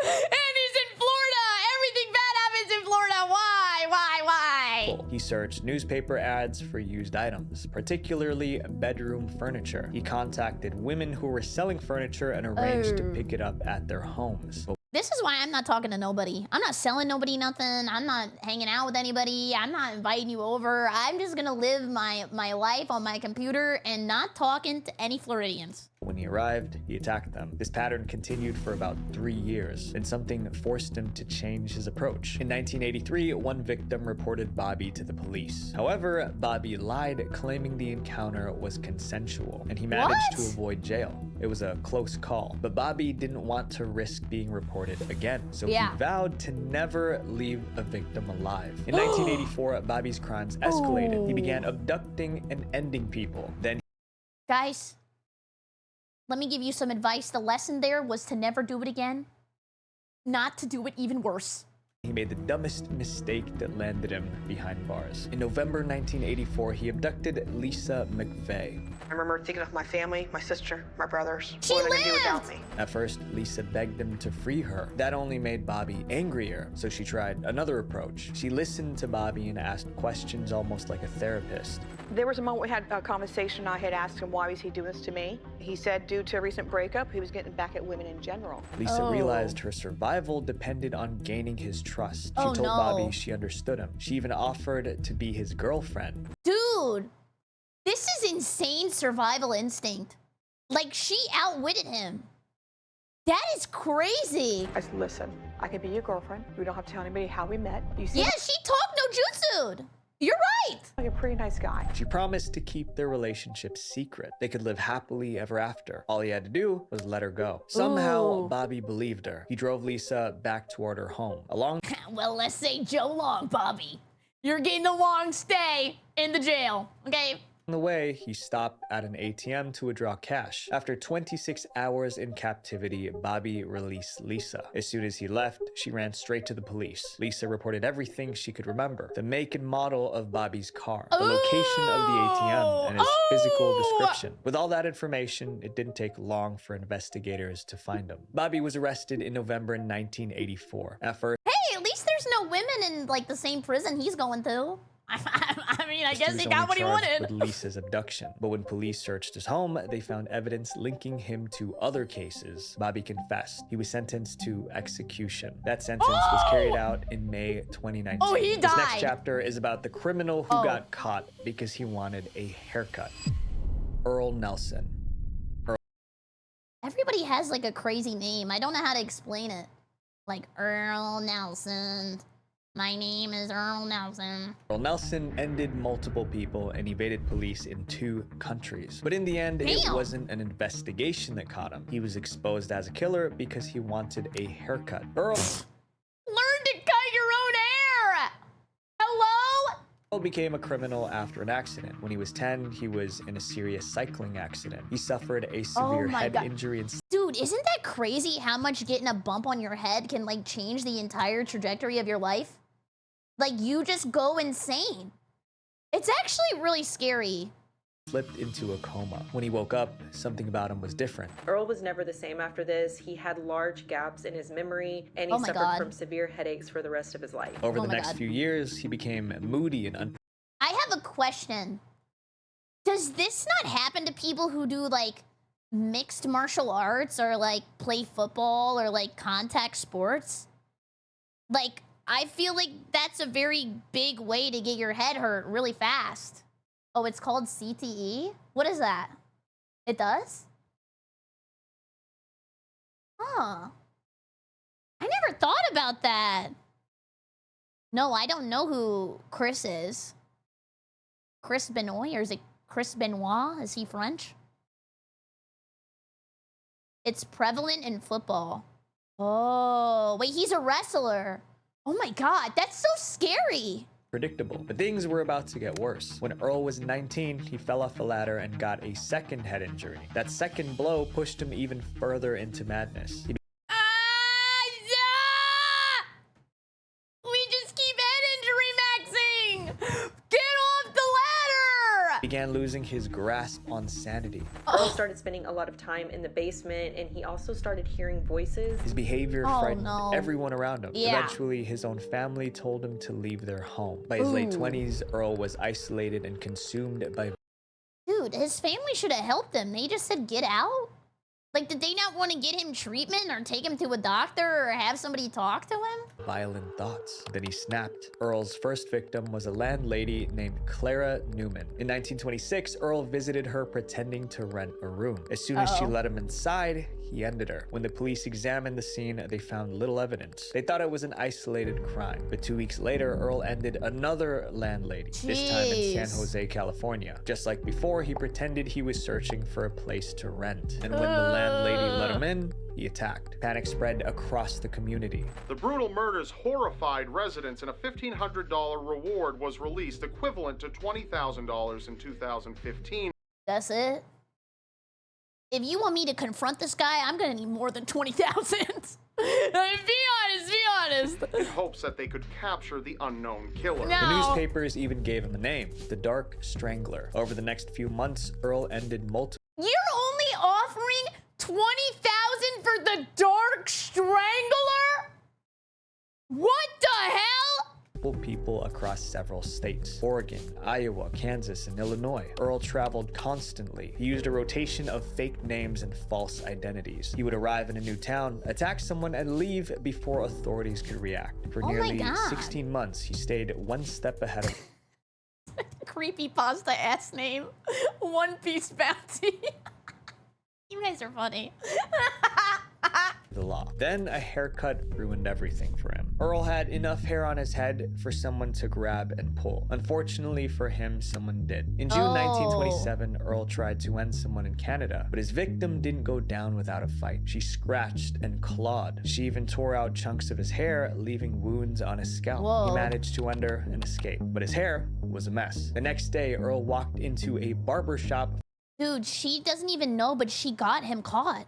And he's in Florida! Everything bad happens in Florida! Why? He searched newspaper ads for used items, particularly bedroom furniture. He contacted women who were selling furniture and arranged to pick it up at their homes. This is why I'm not talking to nobody. I'm not selling nobody nothing. I'm not hanging out with anybody. I'm not inviting you over. I'm just gonna live my life on my computer and not talking to any Floridians. When he arrived, he attacked them. This pattern continued for about 3 years, and something forced him to change his approach. In 1983, one victim reported Bobby to the police. However, Bobby lied, claiming the encounter was consensual, and he managed to avoid jail. It was a close call, but Bobby didn't want to risk being reported again, so he vowed to never leave a victim alive. In 1984, Bobby's crimes escalated. He began abducting and ending people. Then, guys, let me give you some advice. The lesson there was to never do it again. Not to do it even worse. he made the dumbest mistake that landed him behind bars. In November 1984, he abducted Lisa McVeigh. I remember thinking of my family, my sister, my brothers. What are they gonna do without me? At first, Lisa begged him to free her. That only made Bobby angrier, so she tried another approach. She listened to Bobby and asked questions almost like a therapist. There was a moment we had a conversation. I had asked him, why was he doing this to me? He said due to a recent breakup, he was getting back at women in general. Lisa realized her survival depended on gaining his trust. She told Bobby she understood him. She even offered to be his girlfriend. Dude, this is insane survival instinct. Like, she outwitted him. That is crazy. I said, listen, I can be your girlfriend. We don't have to tell anybody how we met. You see? Yeah, she talked no jutsu'd. You're right. You're a pretty nice guy. She promised to keep their relationship secret. They could live happily ever after. All he had to do was let her go. Somehow, Bobby believed her. He drove Lisa back toward her home. Well, let's say Joe Long, Bobby. You're getting a long stay in the jail, okay? On the way, he stopped at an ATM to withdraw cash. After 26 hours in captivity, Bobby released Lisa. As soon as he left, she ran straight to the police. Lisa reported everything she could remember: the make and model of Bobby's car, the location of the ATM, and his physical description. With all that information, it didn't take long for investigators to find him. Bobby was arrested in November 1984. At first, hey, at least there's no women in like the same prison he's going to. I mean, I guess he got what he wanted. With Lisa's abduction. But when police searched his home, they found evidence linking him to other cases. Bobby confessed. He was sentenced to execution. That sentence was carried out in May 2019. Oh, he died. This next chapter is about the criminal who got caught because he wanted a haircut. Earl Nelson. Everybody has like a crazy name. I don't know how to explain it. Like Earl Nelson. My name is Earl Nelson. Earl Nelson ended multiple people and evaded police in 2 countries. But in the end, it wasn't an investigation that caught him. He was exposed as a killer because he wanted a haircut. Earl learn to cut your own hair! Hello? Earl became a criminal after an accident. When he was 10, he was in a serious cycling accident. He suffered a severe head injury and... Dude, isn't that crazy how much getting a bump on your head can like change the entire trajectory of your life? Like, you just go insane. It's actually really scary. Slipped into a coma. When he woke up, something about him was different. Earl was never the same after this. He had large gaps in his memory, and he suffered from severe headaches for the rest of his life. Over the next few years, he became moody and I have a question. Does this not happen to people who do like mixed martial arts or like play football or like contact sports? Like, I feel like that's a very big way to get your head hurt really fast. Oh, it's called CTE? What is that? It does? Huh. I never thought about that. No, I don't know who Chris is. Chris Benoit, or is it Chris Benoit? Is he French? It's prevalent in football. Oh, wait, he's a wrestler. Oh my God, that's so scary. Predictable. But things were about to get worse. When Earl was 19, he fell off a ladder and got a second head injury. That second blow pushed him even further into madness. We just keep head injury maxing. Get off the ladder. Began losing his grasp on sanity. Earl started spending a lot of time in the basement, and he also started hearing voices. His behavior frightened everyone around him. Eventually, his own family told him to leave their home. By his late 20s, Earl was isolated and consumed by... Dude, his family should have helped him. They just said, get out. Like, did they not want to get him treatment or take him to a doctor or have somebody talk to him? Violent thoughts. Then he snapped. Earl's first victim was a landlady named Clara Newman. In 1926, Earl visited her pretending to rent a room. As soon as she let him inside, he ended her. When the police examined the scene, they found little evidence. They thought it was an isolated crime. But 2 weeks later, Earl ended another landlady, this time in San Jose, California. Just like before, he pretended he was searching for a place to rent. And when the landlady let him in, he attacked. Panic spread across the community. The brutal murders horrified residents, and a $1,500 reward was released, equivalent to $20,000 in 2015. That's it? If you want me to confront this guy, I'm gonna need more than 20,000. Be honest. In hopes that they could capture the unknown killer. No. The newspapers even gave him a name, the Dark Strangler. Over the next few months, Earl ended multiple... You're only offering 20,000 for the Dark Strangler? What the hell? People across several states: Oregon, Iowa, Kansas, and Illinois. Earl traveled constantly. He used a rotation of fake names and false identities. He would arrive in a new town, attack someone, and leave before authorities could react. For nearly 16 months, he stayed one step ahead of Creepypasta ass name. One Piece Bounty. You guys are funny. the law. Then a haircut ruined everything for him. Earl had enough hair on his head for someone to grab and pull. Unfortunately for him, someone did. In June 1927, Earl tried to end someone in Canada, but his victim didn't go down without a fight. She scratched and clawed. She even tore out chunks of his hair, leaving wounds on his scalp. He managed to end her and escape, but his hair was a mess. The next day, Earl walked into a barber shop. Dude, she doesn't even know, but she got him caught.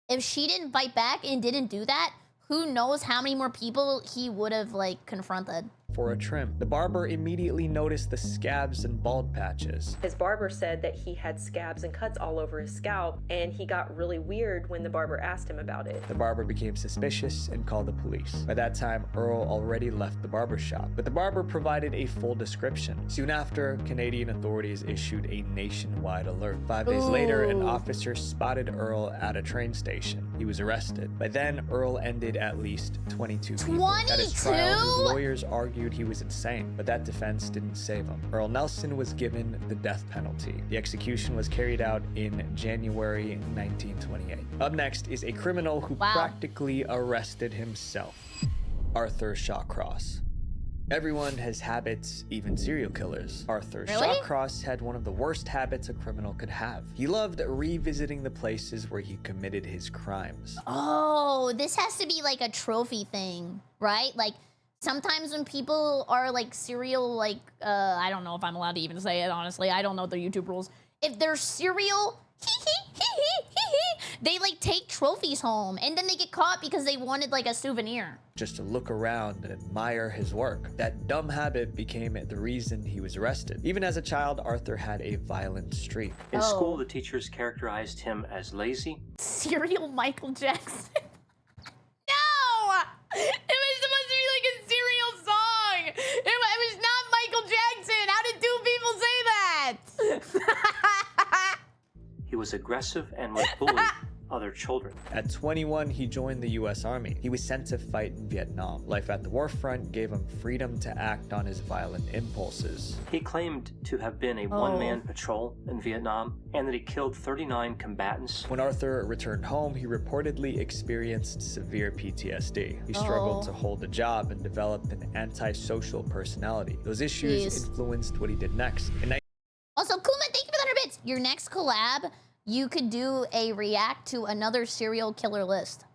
If she didn't fight back and didn't do that, who knows how many more people he would have, like, confronted. For a trim. The barber immediately noticed the scabs and bald patches. His barber said that he had scabs and cuts all over his scalp, and he got really weird when the barber asked him about it. The barber became suspicious and called the police. By that time, Earl already left the barber shop, but the barber provided a full description. Soon after, Canadian authorities issued a nationwide alert. 5 days later, an officer spotted Earl at a train station. He was arrested. By then, Earl ended at least 22 people. At his trial, his lawyers argued he was insane, but that defense didn't save him. Earl Nelson was given the death penalty. The execution was carried out in January 1928. Up next is a criminal who practically arrested himself. Arthur Shawcross. Everyone has habits, even serial killers. Arthur Shawcross had one of the worst habits a criminal could have. He loved revisiting the places where he committed his crimes. Oh, this has to be like a trophy thing, right? Like, sometimes when people are like serial, like, I don't know if I'm allowed to even say it, honestly. I don't know the YouTube rules. If they're serial, they like take trophies home and then they get caught because they wanted like a souvenir. Just to look around and admire his work. That dumb habit became the reason he was arrested. Even as a child, Arthur had a violent streak. In school, the teachers characterized him as lazy. Serial Michael Jackson. No! It was supposed to be like a serial song. It was not Michael Jackson. How did two people say that? He was aggressive and would bully other children. At 21, he joined the U.S. Army. He was sent to fight in Vietnam. Life at the war front gave him freedom to act on his violent impulses. He claimed to have been a one-man patrol in Vietnam and that he killed 39 combatants. When Arthur returned home, he reportedly experienced severe PTSD. He struggled to hold a job and developed an antisocial personality. Those issues influenced what he did next. Also, Kuma, thank you for the 100 bits. Your next collab, you could do a react to another serial killer list.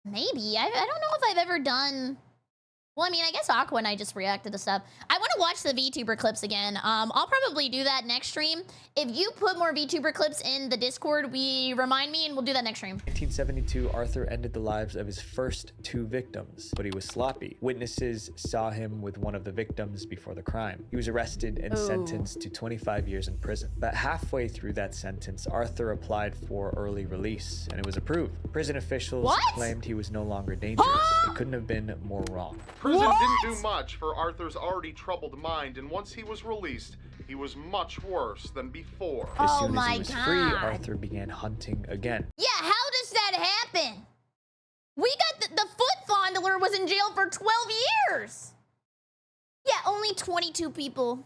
Maybe. I don't know if I've ever done... Well, I mean, I guess Aqua and I just reacted to stuff. I want to watch the VTuber clips again. I'll probably do that next stream. If you put more VTuber clips in the Discord, remind me and we'll do that next stream. 1972, Arthur ended the lives of his first 2 victims, but he was sloppy. Witnesses saw him with one of the victims before the crime. He was arrested and sentenced to 25 years in prison. But halfway through that sentence, Arthur applied for early release, and it was approved. Prison officials claimed he was no longer dangerous. It couldn't have been more wrong. Prison didn't do much for Arthur's already troubled mind, and once he was released, he was much worse than before. As soon as he was free, Arthur began hunting again. Yeah, how does that happen? We got the foot fondler was in jail for 12 years. Yeah, only 22 people.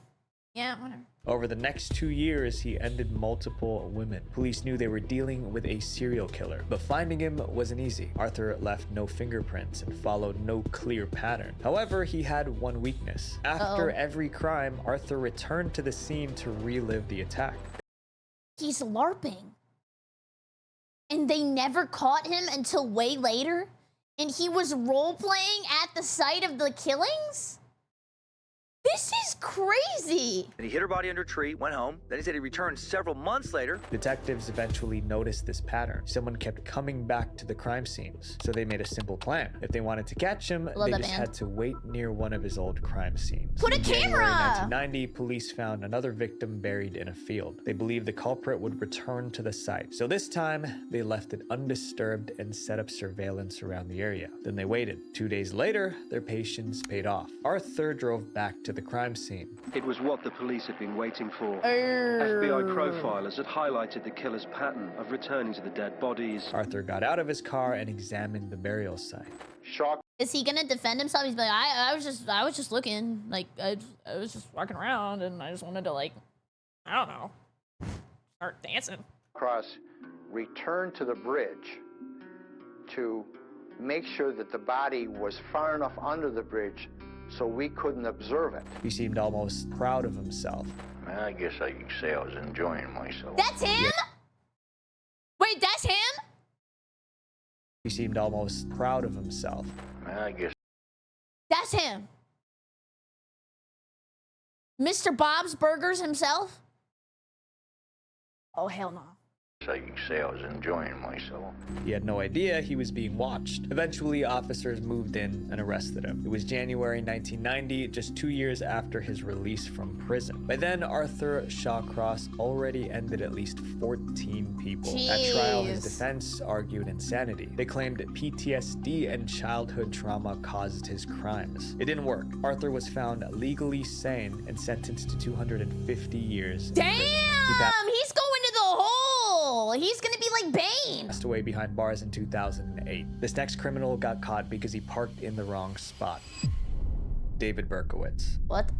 Yeah, whatever. Over the next 2 years, he ended multiple women. Police knew they were dealing with a serial killer, but finding him wasn't easy. Arthur left no fingerprints and followed no clear pattern. However, he had one weakness. After every crime, Arthur returned to the scene to relive the attack. He's LARPing. And they never caught him until way later? And he was role-playing at the site of the killings? This is crazy. And he hid her body under a tree, went home. Then he said he returned several months later. Detectives eventually noticed this pattern. Someone kept coming back to the crime scenes, so they made a simple plan. If they wanted to catch him, they just had to wait near one of his old crime scenes. Put a In January camera! 1990, police found another victim buried in a field. They believed the culprit would return to the site. So this time, they left it undisturbed and set up surveillance around the area. Then they waited. 2 days later, their patience paid off. Arthur drove back to the crime scene. It was what the police had been waiting for. FBI profilers had highlighted the killer's pattern of returning to the dead bodies. Arthur got out of his car and examined the burial site. Shock. Is he gonna defend himself? He's like, I was just looking, like I was just walking around and I just wanted to, like, I don't know, start dancing. Cross returned to the bridge to make sure that the body was far enough under the bridge so we couldn't observe it. He seemed almost proud of himself. I guess I could say I was enjoying myself. That's him? Yeah. Wait, that's him? He seemed almost proud of himself. I guess. That's him. Mr. Bob's Burgers himself? Oh, hell no. I could say I was enjoying myself. He had no idea he was being watched. Eventually, officers moved in and arrested him. It was January 1990, just 2 years after his release from prison. By then, Arthur Shawcross already ended at least 14 people. At trial, his defense argued insanity. They claimed PTSD and childhood trauma caused his crimes. It didn't work. Arthur was found legally sane and sentenced to 250 years. Damn! He's going to the hole! He's gonna be like Bane! Passed away behind bars in 2008. This next criminal got caught because he parked in the wrong spot. David Berkowitz. What?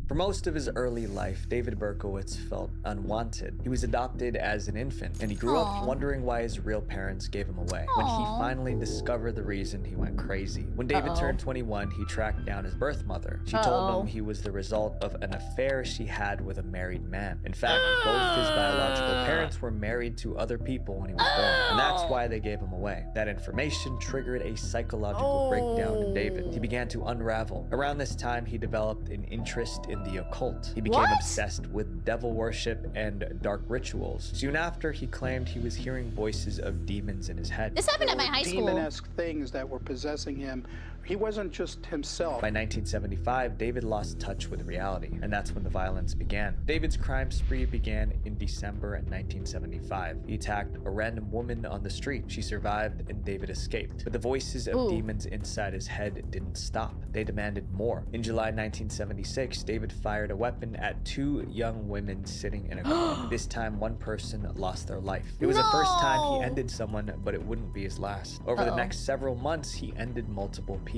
For most of his early life, David Berkowitz felt unwanted. He was adopted as an infant, and he grew up wondering why his real parents gave him away. When he finally discovered the reason, he went crazy. When David turned 21, he tracked down his birth mother. She told him he was the result of an affair she had with a married man. In fact, both his biological parents were married to other people when he was born, and that's why they gave him away. That information triggered a psychological breakdown in David. He began to unravel. Around this time, he developed an interest in the occult. He became obsessed with devil worship and dark rituals. Soon after, he claimed he was hearing voices of demons in his head. This happened at my high school. Demon-esque things that were possessing him. He wasn't just himself. By 1975, David lost touch with reality, and that's when the violence began. David's crime spree began in December 1975. He attacked a random woman on the street. She survived, and David escaped. But the voices of demons inside his head didn't stop. They demanded more. In July 1976, David fired a weapon at 2 young women sitting in a car. This time, one person lost their life. It was the first time he ended someone, but it wouldn't be his last. Over the next several months, he ended multiple people.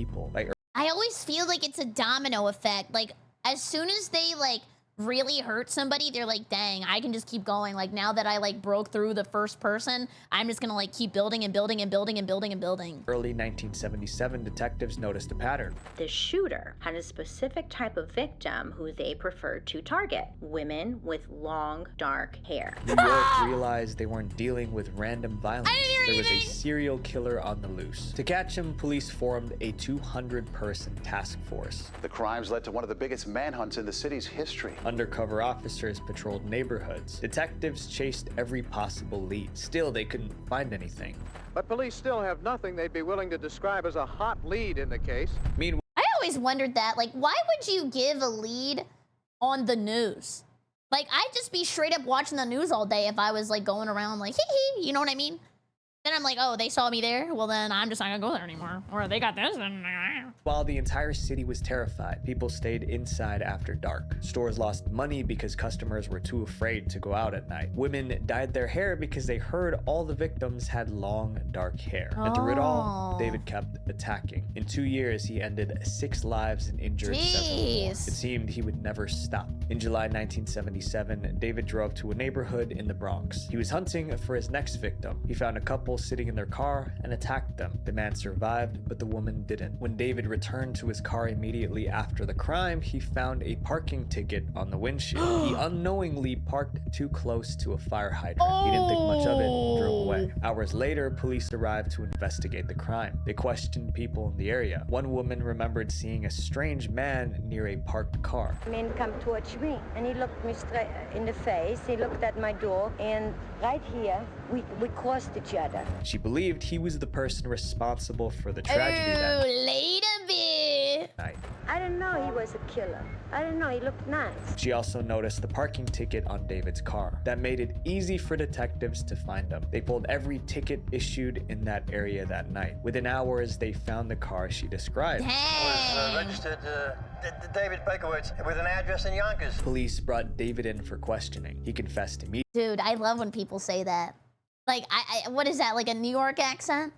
I always feel like it's a domino effect. Like, as soon as they, like, really hurt somebody, they're like, dang, I can just keep going. Like, now that I, like, broke through the first person, I'm just gonna, like, keep building and building and building and building and building. Early 1977, detectives noticed a pattern. The shooter had a specific type of victim who they preferred to target: women with long, dark hair. New York realized they weren't dealing with random violence. There was a serial killer on the loose. To catch him, police formed a 200-person task force. The crimes led to one of the biggest manhunts in the city's history. Undercover officers patrolled neighborhoods. Detectives chased every possible lead. Still, they couldn't find anything. But police still have nothing they'd be willing to describe as a hot lead in the case. Meanwhile, I always wondered that. Like, why would you give a lead on the news? Like, I'd just be straight up watching the news all day if I was, like, going around like, hee hee, you know what I mean? Then I'm like, oh, they saw me there? Well, then I'm just not gonna go there anymore. Or they got this. While the entire city was terrified, people stayed inside after dark. Stores lost money because customers were too afraid to go out at night. Women dyed their hair because they heard all the victims had long, dark hair. And through it all, David kept attacking. In 2 years, he ended 6 lives and injured several more. It seemed he would never stop. In July 1977, David drove to a neighborhood in the Bronx. He was hunting for his next victim. He found a couple sitting in their car and attacked them. The man survived, but the woman didn't. When David returned to his car immediately after the crime, he found a parking ticket on the windshield. He unknowingly parked too close to a fire hydrant. He didn't think much of it and drove away. Hours later, police arrived to investigate the crime. They questioned people in the area. One woman remembered seeing a strange man near a parked car. The man come towards me and he looked me straight in the face. He looked at my door and right here we crossed each other. She believed he was the person responsible for the tragedy that night. I didn't know he was a killer. I didn't know he looked nice. She also noticed the parking ticket on David's car. That made it easy for detectives to find him. They pulled every ticket issued in that area that night. Within hours, they found the car she described. Was registered David Berkowitz with an address in Yonkers. Police brought David in for questioning. He confessed immediately. Dude, I love when people say that. Like, what is that, like a New York accent?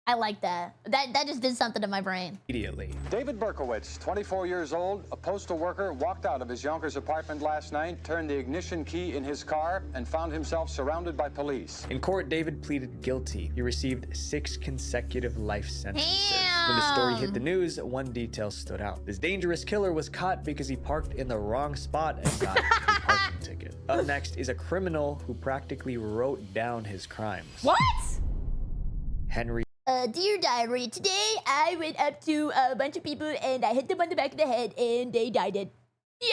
I like that. That just did something to my brain. Immediately. David Berkowitz, 24 years old, a postal worker, walked out of his Yonkers apartment last night, turned the ignition key in his car, and found himself surrounded by police. In court, David pleaded guilty. He received 6 consecutive life sentences. When the story hit the news, one detail stood out. This dangerous killer was caught because he parked in the wrong spot and got a parking ticket. Up next is a criminal who practically wrote down his crimes. What? Henry. Dear diary, today I went up to a bunch of people and I hit them on the back of the head and they died. The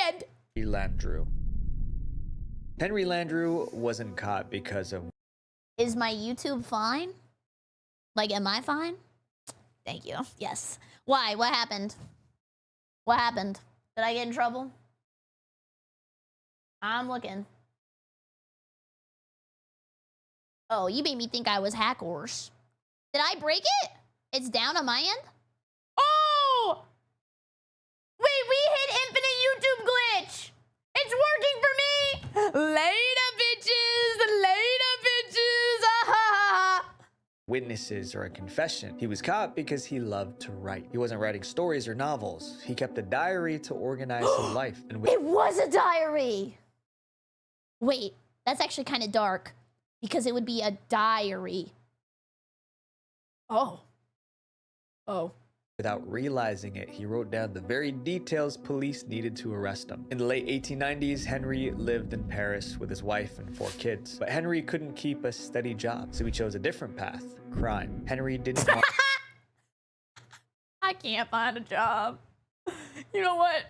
end. Landrew. Henry Landrew wasn't caught because of... Is my YouTube fine? Like, am I fine? Thank you. Yes. Why? What happened? What happened? Did I get in trouble? I'm looking. Oh, you made me think I was hackers. Did I break it? It's down on my end? Oh! Wait, we hit infinite YouTube glitch! It's working for me! Later, bitches! Later, bitches! Ah, ha, ha, ha. Witnesses or a confession. He was caught because he loved to write. He wasn't writing stories or novels. He kept a diary to organize his life. And it was a diary! Wait, that's actually kind of dark because it would be a diary. Oh. Without realizing it, he wrote down the very details police needed to arrest him. In the late 1890s, Henry lived in Paris with his wife and 4 kids. But Henry couldn't keep a steady job, so he chose a different path, crime. Henry didn't want... I can't find a job. You know what?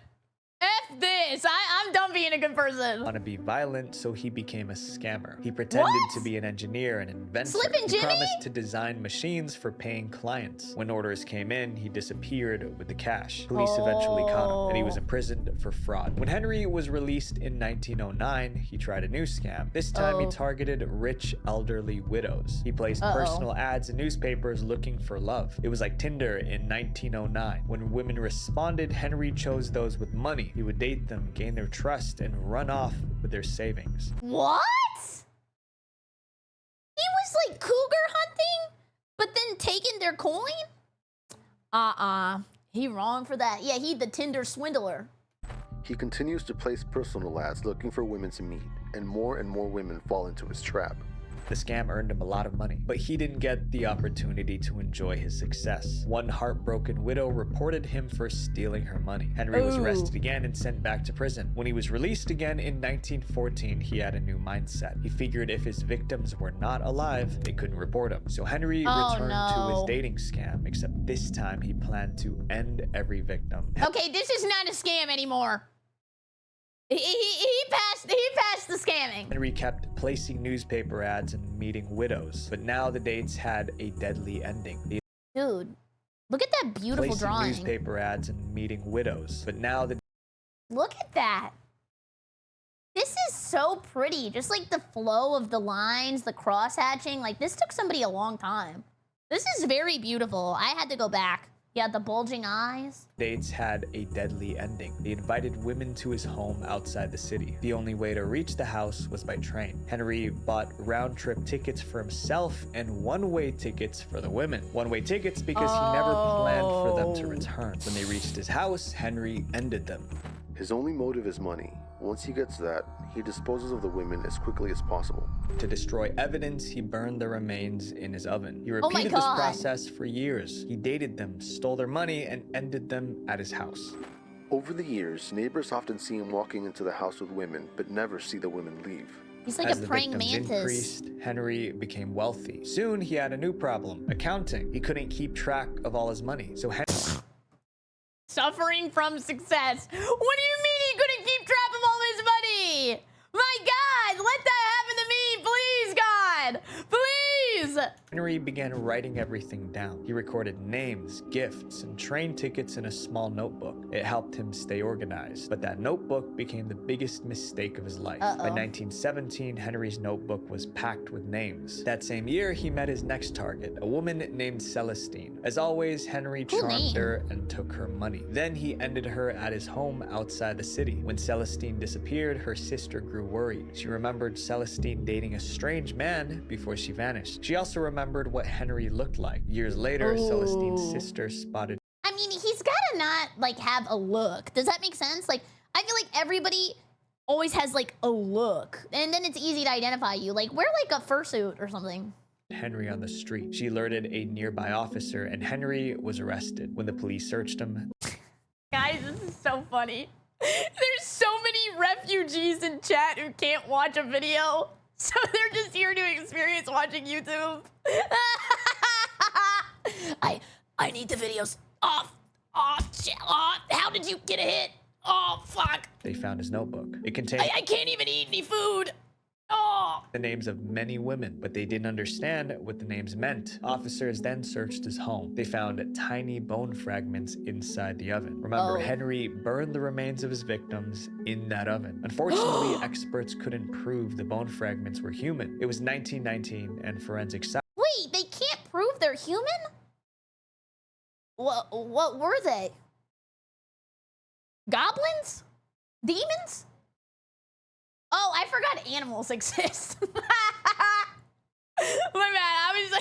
F this. I'm done being a good person. Want to be violent, so he became a scammer. He pretended to be an engineer and inventor. Slippin' Jimmy? He promised to design machines for paying clients. When orders came in, he disappeared with the cash. Police eventually caught him, and he was imprisoned for fraud. When Henry was released in 1909, he tried a new scam. This time, he targeted rich, elderly widows. He placed personal ads in newspapers looking for love. It was like Tinder in 1909. When women responded, Henry chose those with money. He would date them, gain their trust, and run off with their savings. What? He was like cougar hunting, but then taking their coin? He wrong for that. Yeah, he the Tinder swindler. He continues to place personal ads looking for women to meet, and more women fall into his trap. The scam earned him a lot of money, but he didn't get the opportunity to enjoy his success. One heartbroken widow reported him for stealing her money. Henry was arrested again and sent back to prison. When he was released again in 1914, he had a new mindset. He figured if his victims were not alive, they couldn't report him. So Henry returned to his dating scam, except this time he planned to end every victim. Okay, this is not a scam anymore. He passed the scamming. Henry kept placing newspaper ads and meeting widows, but now the dates had a deadly ending. Dude, look at that beautiful drawing. Newspaper ads and meeting widows, but now the... Look at that. This is so pretty. Just like the flow of the lines, the cross hatching. Like this took somebody a long time. This is very beautiful. I had to go back. He had the bulging eyes. Dates had a deadly ending. He invited women to his home outside the city. The only way to reach the house was by train. Henry bought round-trip tickets for himself and one-way tickets for the women. One-way tickets because he never planned for them to return. When they reached his house, Henry ended them. His only motive is money. Once he gets that, he disposes of the women as quickly as possible. To destroy evidence, he burned their remains in his oven. He repeated this process for years. He dated them, stole their money, and ended them at his house. Over the years, neighbors often see him walking into the house with women, but never see the women leave. He's like As a the praying victims mantis. increased, Henry became wealthy. Soon, he had a new problem: accounting. He couldn't keep track of all his money, so Henry... Suffering from success. What do you mean he couldn't keep track of all his money? My God, let that happen to me, please, God. Please. Henry began writing everything down. He recorded names, gifts, and train tickets in a small notebook. It helped him stay organized, but that notebook became the biggest mistake of his life. By 1917, Henry's notebook was packed with names. That same year, he met his next target, a woman named Celestine. As always, Henry charmed her and took her money. Then he ended her at his home outside the city. When Celestine disappeared, her sister grew worried. She remembered Celestine dating a strange man before she vanished. She also remembered what Henry looked like. Years later, Celestine's sister spotted... I mean, he's gotta not, like, have a look. Does that make sense? Like, I feel like everybody always has, like, a look. And then it's easy to identify you. Like, wear, like, a fursuit or something. Henry on the street. She alerted a nearby officer, and Henry was arrested. When the police searched him... Guys, this is so funny. There's so many refugees in chat who can't watch a video. So they're just here to experience watching YouTube. I need the videos off. How did you get a hit? Oh, fuck. They found his notebook. It contained... I can't even eat any food. Oh. The names of many women, but they didn't understand what the names meant. Officers then searched his home. They found tiny bone fragments inside the oven. Remember, Henry burned the remains of his victims in that oven. Unfortunately, experts couldn't prove the bone fragments were human. It was 1919, and forensic science... Wait, they can't prove they're human? What were they? Goblins? Demons? Oh, I forgot animals exist. My bad, I was...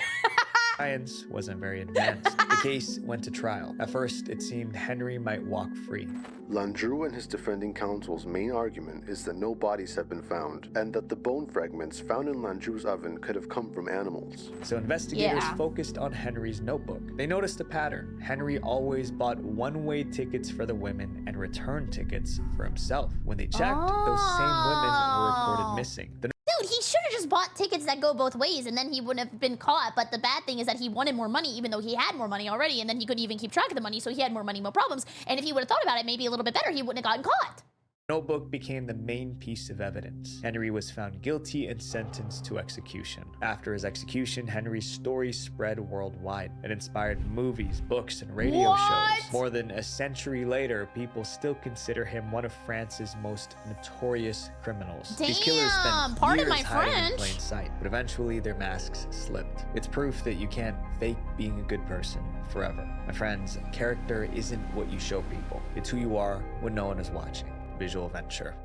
Science wasn't very advanced. The case went to trial. At first, it seemed Henry might walk free. Landru and his defending counsel's main argument is that no bodies have been found, and that the bone fragments found in Landru's oven could have come from animals. So investigators focused on Henry's notebook. They noticed a pattern. Henry always bought one-way tickets for the women and return tickets for himself. When they checked, those same women were reported missing. Dude, he should have just bought tickets that go both ways and then he wouldn't have been caught. But the bad thing is that he wanted more money even though he had more money already, and then he couldn't even keep track of the money, so he had more money, more problems. And if he would have thought about it maybe a little bit better, he wouldn't have gotten caught. Notebook became the main piece of evidence. Henry was found guilty and sentenced to execution. After his execution, Henry's story spread worldwide. It inspired movies, books, and radio shows. More than a century later, people still consider him one of France's most notorious criminals. These killers spent years hiding in plain sight, but eventually their masks slipped. It's proof that you can't fake being a good person forever. My friends, character isn't what you show people. It's who you are when no one is watching. Visual Venture.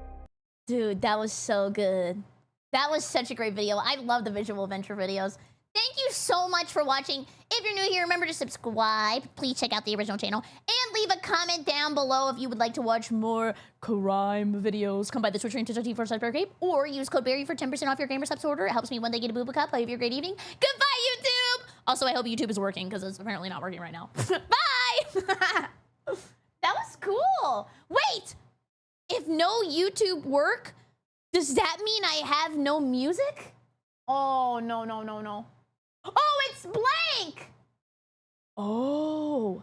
Dude, that was so good. That was such a great video. I love the Visual Venture videos. Thank you so much for watching. If you're new here, remember to subscribe. Please check out the original channel. And leave a comment down below if you would like to watch more crime videos. Come by the Twitch link for BerryCrepe, or use code Berry for 10% off your Gamer Subs order. It helps me one day get a booba cup. I hope you have a great evening. Goodbye, YouTube! Also, I hope YouTube is working, because it's apparently not working right now. Bye! That was cool. Wait! If no YouTube work, does that mean I have no music? Oh, no, no, no, no. Oh, it's blank! Oh.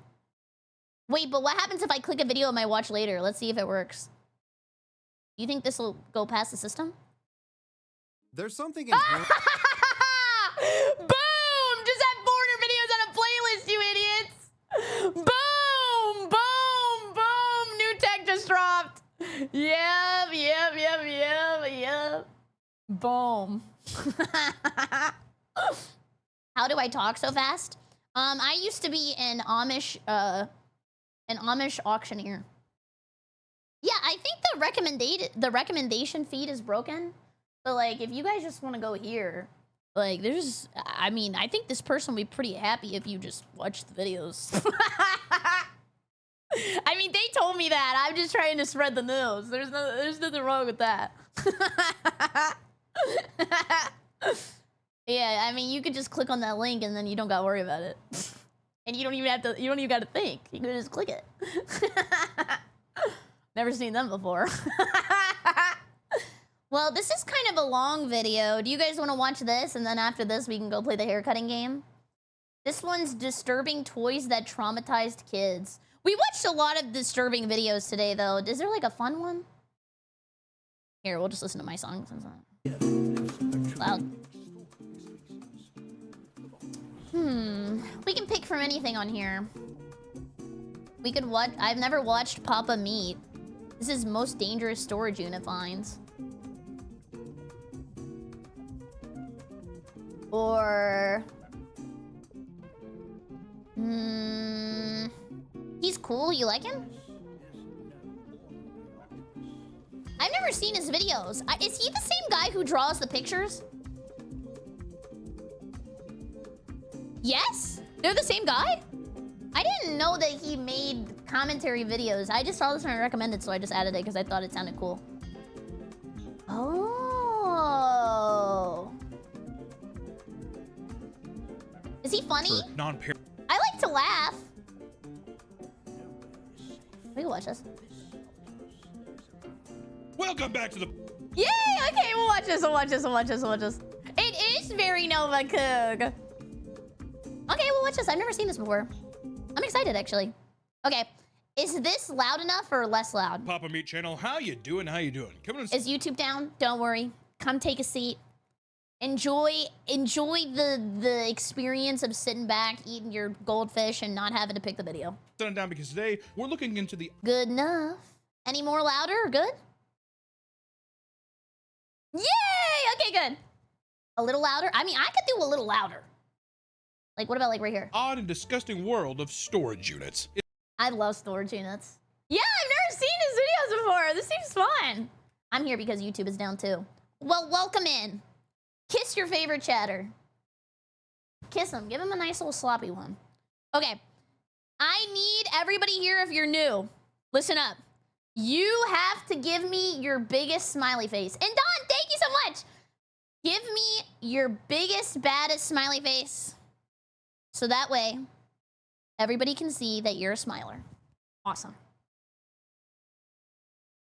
Wait, but what happens if I click a video on my watch later? Let's see if it works. You think this will go past the system? There's something in Boom! Just have 400 videos on a playlist, you idiots! Boom! Boom! Boom! New tech just dropped. Yep. Boom. How do I talk so fast? I used to be an Amish auctioneer. Yeah, I think the recommendation feed is broken. But like, if you guys just want to go here, like, there's, I mean, I think this person will be pretty happy if you just watch the videos. I mean, they told me that. I'm just trying to spread the news. There's nothing wrong with that. Yeah, I mean, you could just click on that link and then you don't gotta worry about it. And you don't even gotta think. You can just click it. Never seen them before. Well, this is kind of a long video. Do you guys want to watch this? And then after this, we can go play the haircutting game. This one's disturbing toys that traumatized kids. We watched a lot of disturbing videos today, though. Is there like a fun one? Here, we'll just listen to my song. Loud. We can pick from anything on here. We could watch. I've never watched Papa Meat. This is most dangerous storage unit finds. Or... he's cool. You like him? I've never seen his videos. Is he the same guy who draws the pictures? Yes? They're the same guy? I didn't know that he made commentary videos. I just saw this one recommended, so I just added it because I thought it sounded cool. Oh. Is he funny? I like to laugh. We can watch this. Welcome back to the... Yay! Okay, we'll watch this, we'll watch this, we'll watch this, we'll watch this. It is very Nova Coog. Okay, we'll watch this. I've never seen this before. I'm excited, actually. Okay, is this loud enough or less loud? Papa Meat channel, how you doing? How you doing? Come on. Is YouTube down? Don't worry. Come take a seat. Enjoy the experience of sitting back, eating your goldfish, and not having to pick the video. Sit down because today we're looking into the... Good enough. Any more louder or good? Yay! Okay, good. A little louder? I mean, I could do a little louder. Like, what about like right here? Odd and disgusting world of storage units. I love storage units. Yeah, I've never seen his videos before. This seems fun. I'm here because YouTube is down too. Well, welcome in. Kiss your favorite chatter. Kiss him. Give him a nice little sloppy one. Okay. I need everybody here, if you're new, listen up. You have to give me your biggest smiley face. And Don, thank you so much. Give me your biggest, baddest smiley face. So that way, everybody can see that you're a smiler. Awesome.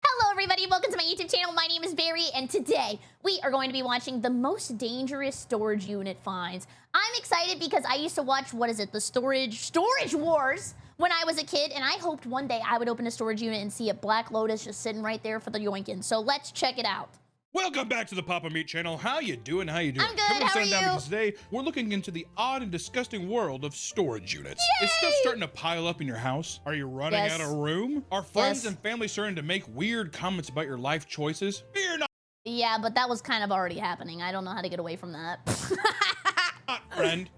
Hello, everybody. Welcome to my YouTube channel. My name is Barry, and today we are going to be watching the most dangerous storage unit finds. I'm excited because I used to watch, what is it, the Storage Wars when I was a kid, and I hoped one day I would open a storage unit and see a Black Lotus just sitting right there for the yoinkin'. So let's check it out. Welcome back to the Papa Meat channel. How you doing? How you doing? I'm good. How are you? Because today we're looking into the odd and disgusting world of storage units. Yay! Is stuff starting to pile up in your house? Are you running out of room? Are friends and family starting to make weird comments about your life choices? Fear not. Yeah, but that was kind of already happening. I don't know how to get away from that. Friend,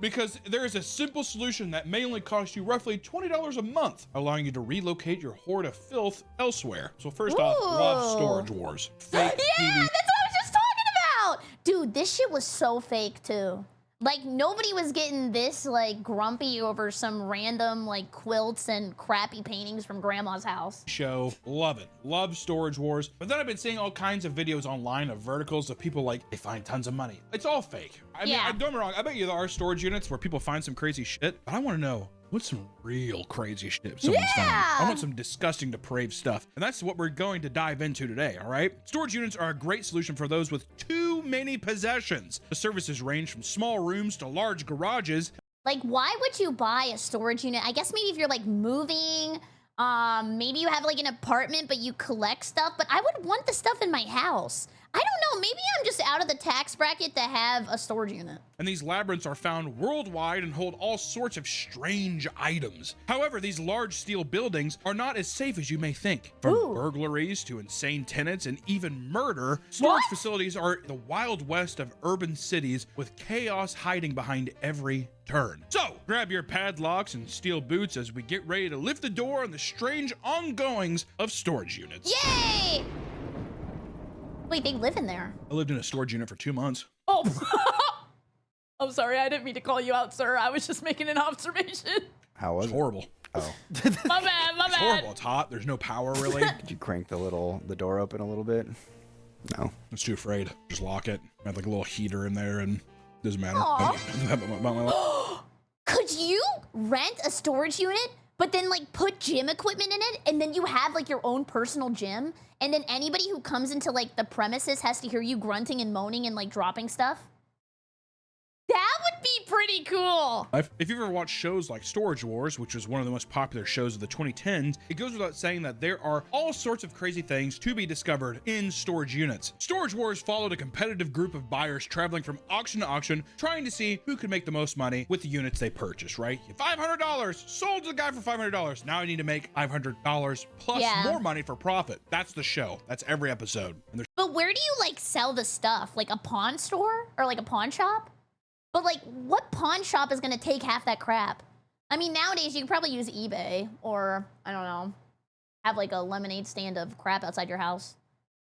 because there is a simple solution that may only cost you roughly $20 a month, allowing you to relocate your hoard of filth elsewhere. So first off, love Storage Wars. Fake yeah, TV. that's what I was just talking about. Dude, this shit was so fake too. Like, nobody was getting this, like, grumpy over some random, like, quilts and crappy paintings from grandma's house. Show, love it. Love Storage Wars. But then I've been seeing all kinds of videos online of verticals of people like, they find tons of money. It's all fake. I mean, don't get me wrong, I bet you there are storage units where people find some crazy shit, but I want to know, what's some real crazy shit someone's found? I want some disgusting, depraved stuff. And that's what we're going to dive into today, all right? Storage units are a great solution for those with too many possessions. The services range from small rooms to large garages. Like, why would you buy a storage unit? I guess maybe if you're like moving, maybe you have like an apartment, but you collect stuff, but I would want the stuff in my house. I don't know. Maybe I'm just out of the tax bracket to have a storage unit. And these labyrinths are found worldwide and hold all sorts of strange items. However, these large steel buildings are not as safe as you may think. From burglaries to insane tenants and even murder, storage facilities are the Wild West of urban cities with chaos hiding behind every turn. So, grab your padlocks and steel boots as we get ready to lift the door on the strange ongoings of storage units. Yay! Wait, they live in there? I lived in a storage unit for 2 months. Oh. I'm sorry, I didn't mean to call you out, sir. I was just making an observation. How was it? Horrible. Oh. My bad, my It's bad. horrible. It's hot. There's no power, really. Did you crank the door open a little bit? No. I was too afraid. Just lock it. I had like a little heater in there and doesn't matter. Could you rent a storage unit, but then like put gym equipment in it, and then you have like your own personal gym, and then anybody who comes into like the premises has to hear you grunting and moaning and like dropping stuff? That would be pretty cool. If you've ever watched shows like Storage Wars, which was one of the most popular shows of the 2010s, it goes without saying that there are all sorts of crazy things to be discovered in storage units. Storage Wars followed a competitive group of buyers traveling from auction to auction, trying to see who could make the most money with the units they purchased, right? $500, sold to the guy for $500. Now I need to make $500 plus more money for profit. That's the show. That's every episode. And but where do you like sell the stuff? Like a pawn store or like a pawn shop? But like, what pawn shop is gonna take half that crap? I mean, nowadays you can probably use eBay or, I don't know, have like a lemonade stand of crap outside your house.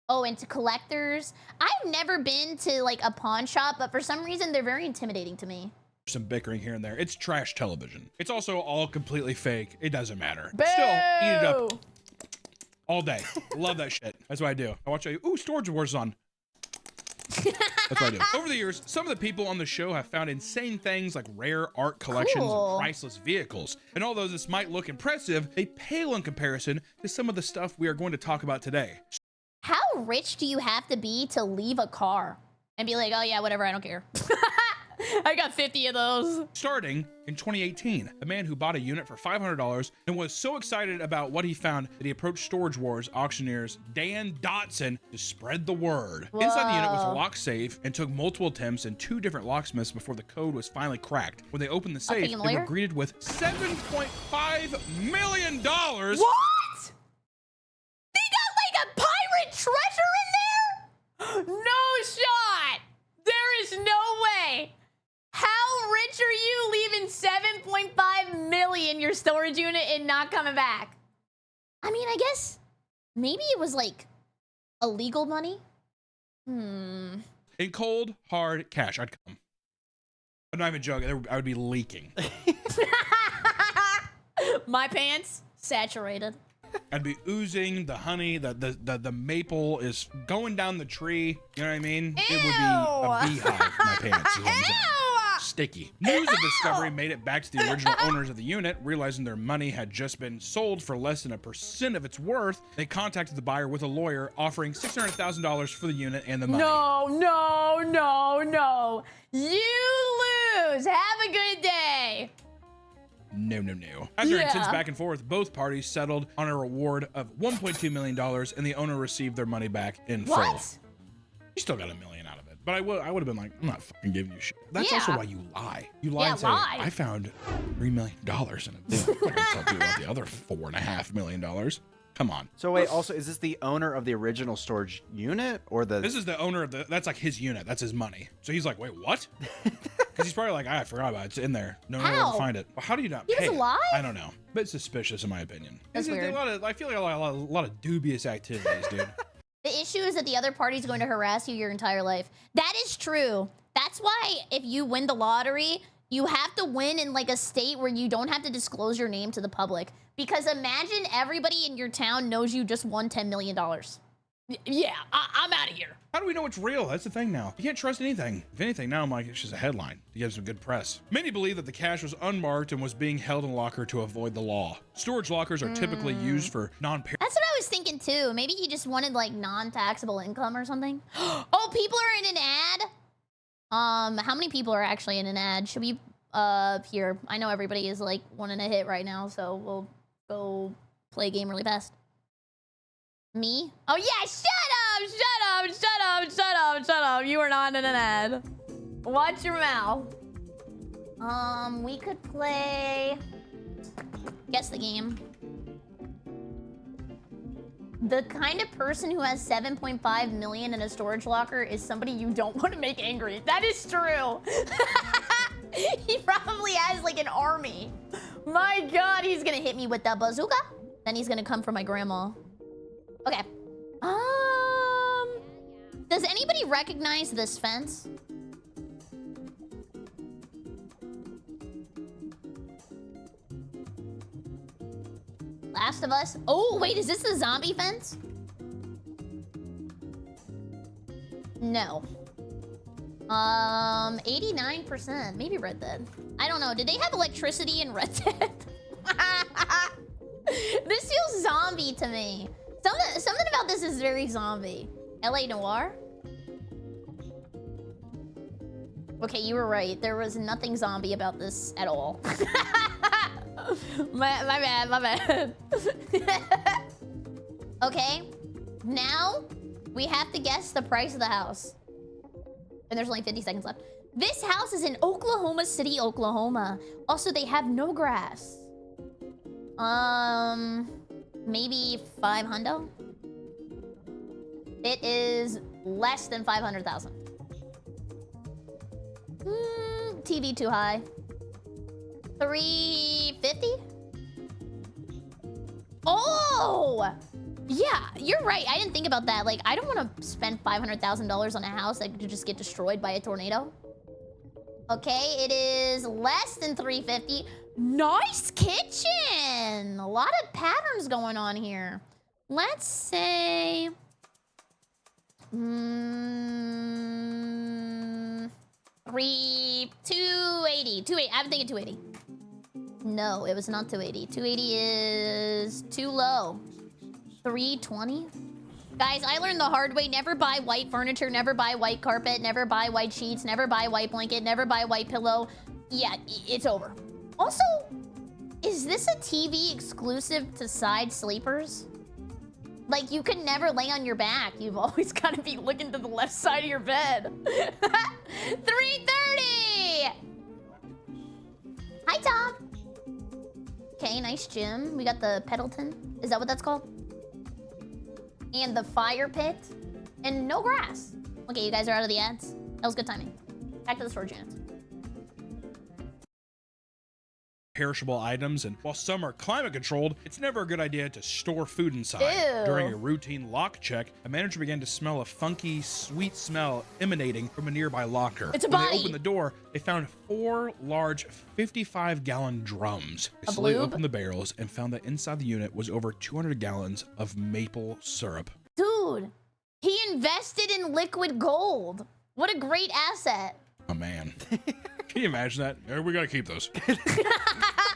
Oh, and to collectors. I've never been to like a pawn shop, but for some reason they're very intimidating to me. some bickering here and there. It's trash television. It's also all completely fake. It doesn't matter. Boo! Still, eat it up all day. Love that shit. That's what I do. I watch, Storage Wars on. That's what I do. Over the years, some of the people on the show have found insane things like rare art collections and priceless vehicles. And although this might look impressive, they pale in comparison to some of the stuff we are going to talk about today. How rich do you have to be to leave a car and be like, oh yeah, whatever, I don't care. I got 50 of those. Starting in 2018, a man who bought a unit for $500 and was so excited about what he found that he approached Storage Wars auctioneers Dan Dotson to spread the word. Whoa. Inside the unit was a lock safe and took multiple attempts and 2 different locksmiths before the code was finally cracked. When they opened the safe, they were greeted with $7.5 million. What? They got like a pirate treasure in there? No shot. There is no way. How rich are you leaving 7.5 million your storage unit and not coming back? I mean, I guess maybe it was like illegal money. In cold, hard cash, I'd come. I'm not even joking. I would be leaking. My pants saturated. I'd be oozing the honey. The maple is going down the tree. You know what I mean? Ew. It would be a beehive. My pants. Is what I'm saying. Sticky. News of the discovery made it back to the original owners of the unit. Realizing their money had just been sold for less than 1% of its worth, they contacted the buyer with a lawyer offering $600,000 for the unit and the money. No. You lose. Have a good day. No. After intense back and forth, both parties settled on a reward of $1.2 million, and the owner received their money back in full. You still got $1 million out of it, but I would have been like, I'm not fucking giving you shit. That's also why you lie. You lie and say, I found $3 million in a bill. I'm not gonna tell you about the other $4.5 million. Come on. So wait, also, is this the owner of the original storage unit or the? This is the owner of that's like his unit. That's his money. So he's like, wait, what? Because he's probably like, I forgot about it. It's in there. No one will find it. Well, how do you not pay it? Lie? I don't know. But it's suspicious in my opinion. That's weird. I feel like a lot of dubious activities, dude. The issue is that the other party's going to harass you your entire life. That is true. That's why if you win the lottery, you have to win in like a state where you don't have to disclose your name to the public. Because imagine everybody in your town knows you just won $10 million. Yeah, I'm out of here. How do we know it's real? That's the thing now. You can't trust anything. If anything, now I'm like, it's just a headline to get some good press. Many believe that the cash was unmarked and was being held in a locker to avoid the law. Storage lockers are typically used for non-parent. That's what I was thinking too. Maybe he just wanted like non-taxable income or something. Oh, people are in an ad? How many people are actually in an ad? Should we, here? I know everybody is like wanting a hit right now, so we'll go play a game really fast. Me? Oh yeah, shut up. You are not in an ad. Watch your mouth. We could play... Guess the game. The kind of person who has 7.5 million in a storage locker is somebody you don't want to make angry. That is true. He probably has like an army. My God, he's gonna hit me with that bazooka. Then he's gonna come for my grandma. Okay. Does anybody recognize this fence? Last of Us. Oh, wait, is this the zombie fence? No. 89%. Maybe Red Dead. I don't know. Did they have electricity in Red Dead? This feels zombie to me. Something about this is very zombie. LA Noire? Okay, you were right. There was nothing zombie about this at all. my bad. Okay, now we have to guess the price of the house. And there's only 50 seconds left. This house is in Oklahoma City, Oklahoma. Also, they have no grass. Maybe 500? It is less than 500,000. TV too high. 350? Oh! Yeah, you're right. I didn't think about that. Like, I don't want to spend $500,000 on a house that could just get destroyed by a tornado. Okay, it is less than 350. Nice kitchen! A lot of patterns going on here. Let's say... 280. 280. I'm thinking 280. No, it was not 280. 280 is too low. 320? Guys, I learned the hard way. Never buy white furniture. Never buy white carpet. Never buy white sheets. Never buy white blanket. Never buy white pillow. Yeah, it's over. Also, is this a TV exclusive to side sleepers? Like, you could never lay on your back. You've always got to be looking to the left side of your bed. 330! Hi, Tom. Okay, nice gym. We got the Pendleton. Is that what that's called? And the fire pit. And no grass. Okay, you guys are out of the ads. That was good timing. Back to the storage units. Perishable items, and while some are climate controlled, it's never a good idea to store food inside. Ew. During a routine lock check, a manager began to smell a funky, sweet smell emanating from a nearby locker. It's a when body. they opened the door, they found 4 large 55-gallon drums. They slowly opened the barrels and found that inside the unit was over 200 gallons of maple syrup. Dude, he invested in liquid gold. What a great asset. Oh man. Can you imagine that? We gotta keep those.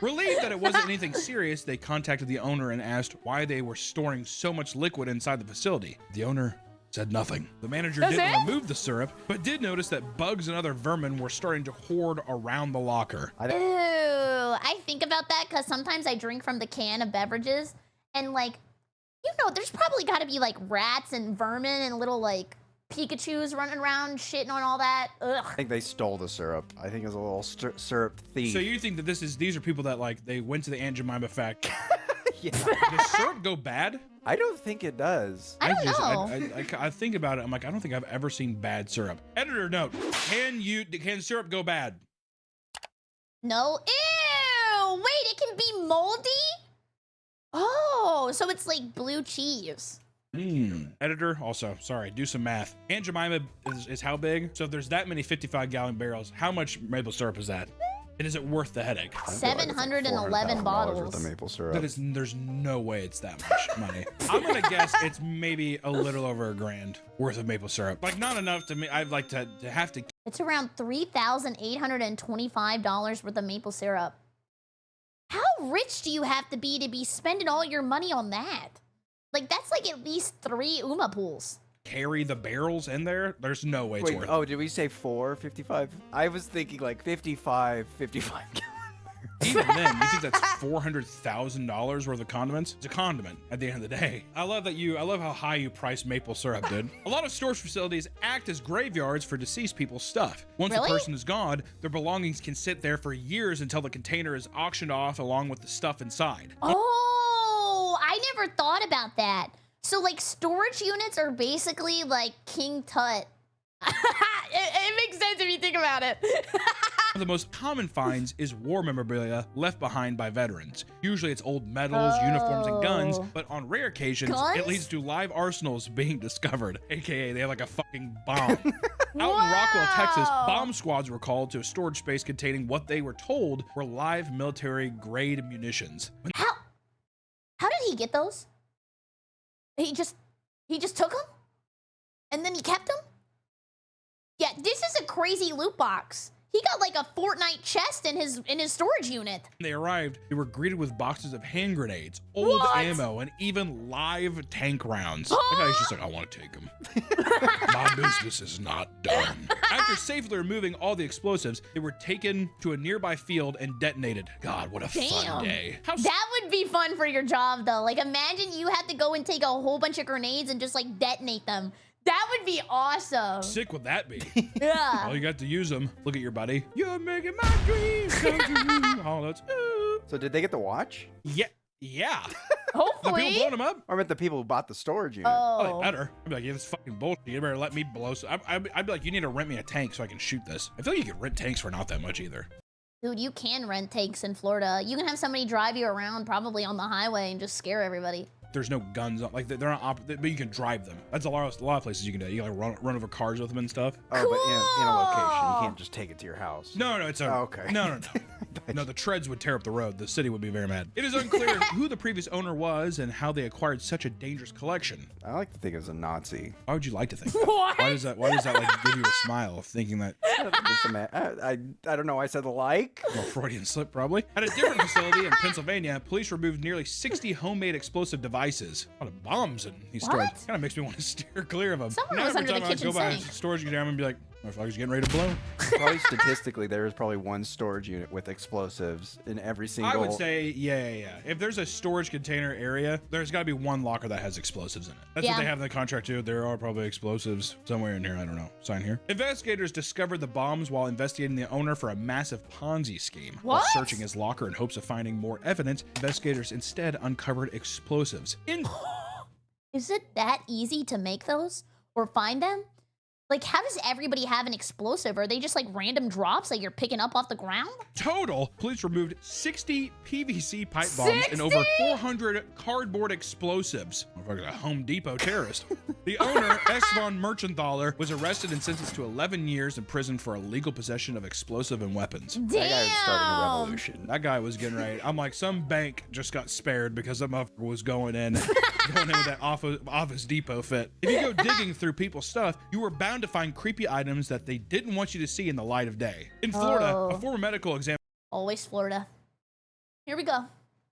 Relieved that it wasn't anything serious, they contacted the owner and asked why they were storing so much liquid inside the facility. The owner said nothing. The manager didn't remove the syrup, but did notice that bugs and other vermin were starting to hoard around the locker. Ew, I think about that because sometimes I drink from the can of beverages and like, you know, there's probably got to be like rats and vermin and little like Pikachus running around shitting on all that. Ugh. I think they stole the syrup. I think it's a little syrup thief. So you think that these are people that like they went to the Aunt Jemima fact? Yeah. Does syrup go bad? I don't think it does. I don't know. I think about it. I'm like, I don't think I've ever seen bad syrup. Editor note: can syrup go bad? No. Ew. Wait, it can be moldy. Oh, so it's like blue cheese. Editor, also, sorry, do some math. Aunt Jemima is how big? So if there's that many 55-gallon barrels, how much maple syrup is that? And is it worth the headache? 711 bottles. Worth of maple syrup. There's no way it's that much money. I'm gonna guess it's maybe a little over $1,000 worth of maple syrup. Like not enough to me. I'd like to have to. It's around $3,825 worth of maple syrup. How rich do you have to be spending all your money on that? Like, that's like at least 3 Uma pools. Carry the barrels in there? There's no way it's worth it. Oh, did we say 4 55? I was thinking like 55 gallon Even then, you think that's $400,000 worth of condiments? It's a condiment at the end of the day. I love how high you price maple syrup, dude. A lot of storage facilities act as graveyards for deceased people's stuff. Once the person is gone, their belongings can sit there for years until the container is auctioned off along with the stuff inside. Oh, I never thought about that. So like storage units are basically like King Tut. it makes sense if you think about it. One of the most common finds is war memorabilia left behind by veterans. Usually it's old medals, uniforms, and guns, but on rare occasions, it leads to live arsenals being discovered, aka they have like a fucking bomb. Out in Rockwell, Texas, bomb squads were called to a storage space containing what they were told were live military-grade munitions. How did he get those? He just took them? And then he kept them? Yeah, this is a crazy loot box. He got like a Fortnite chest in his storage unit. When they arrived, they were greeted with boxes of hand grenades, old ammo, and even live tank rounds. The guy's just like, I want to take them. My business is not done. After safely removing all the explosives, they were taken to a nearby field and detonated. God, what a fun day. That would be fun for your job, though. Like, imagine you had to go and take a whole bunch of grenades and just like detonate them. That would be awesome. Sick would that be? Yeah. Well, you got to use them. Look at your buddy. You're making my dreams come true. Oh, that's So did they get the watch? Yeah. Hopefully. The people blowing them up? Or I meant the people who bought the storage unit. Oh, they better. I'd be like, yeah, this is fucking bullshit. You better let me blow. I'd be like, you need to rent me a tank so I can shoot this. I feel like you could rent tanks for not that much either. Dude, you can rent tanks in Florida. You can have somebody drive you around probably on the highway and just scare everybody. There's no guns, like they're not, but you can drive them. That's a lot of places you can do. You can like run over cars with them and stuff. Oh, but in a location, you can't just take it to your house. No, it's a, okay. No. No, the treads would tear up the road. The city would be very mad. It is unclear who the previous owner was and how they acquired such a dangerous collection. I like to think it was a Nazi. Why would you like to think that? What? Why does that like give you a smile thinking that? I don't know. I said like. Well, Freudian slip probably. At a different facility in Pennsylvania, police removed nearly 60 homemade explosive devices. A lot of bombs in these stores. Kind of makes me want to steer clear of them. Someone was under the kitchen go by a sink. storage unit and be like, motherfucker's getting ready to blow. Probably statistically, there is probably one storage unit with explosives in every single. I would say, yeah. If there's a storage container area, there's got to be one locker that has explosives in it. That's what they have in the contract too. There are probably explosives somewhere in here. I don't know. Sign here. Investigators discovered the bombs while investigating the owner for a massive Ponzi scheme. While searching his locker in hopes of finding more evidence, investigators instead uncovered explosives. Is it that easy to make those or find them? Like, how does everybody have an explosive? Are they just like random drops that you're picking up off the ground? Total, police removed 60 PVC pipe bombs and over 400 cardboard explosives. Motherfucker, a Home Depot terrorist. The owner, S. von Merchenthaler, was arrested and sentenced to 11 years in prison for illegal possession of explosive and weapons. Damn. That guy was starting a revolution. That guy was getting ready. I'm like, some bank just got spared because that motherfucker was going in with that Office Depot fit. If you go digging through people's stuff, you were bound to find creepy items that they didn't want you to see in the light of day. In Florida, a former medical examiner. Always Florida. Here we go.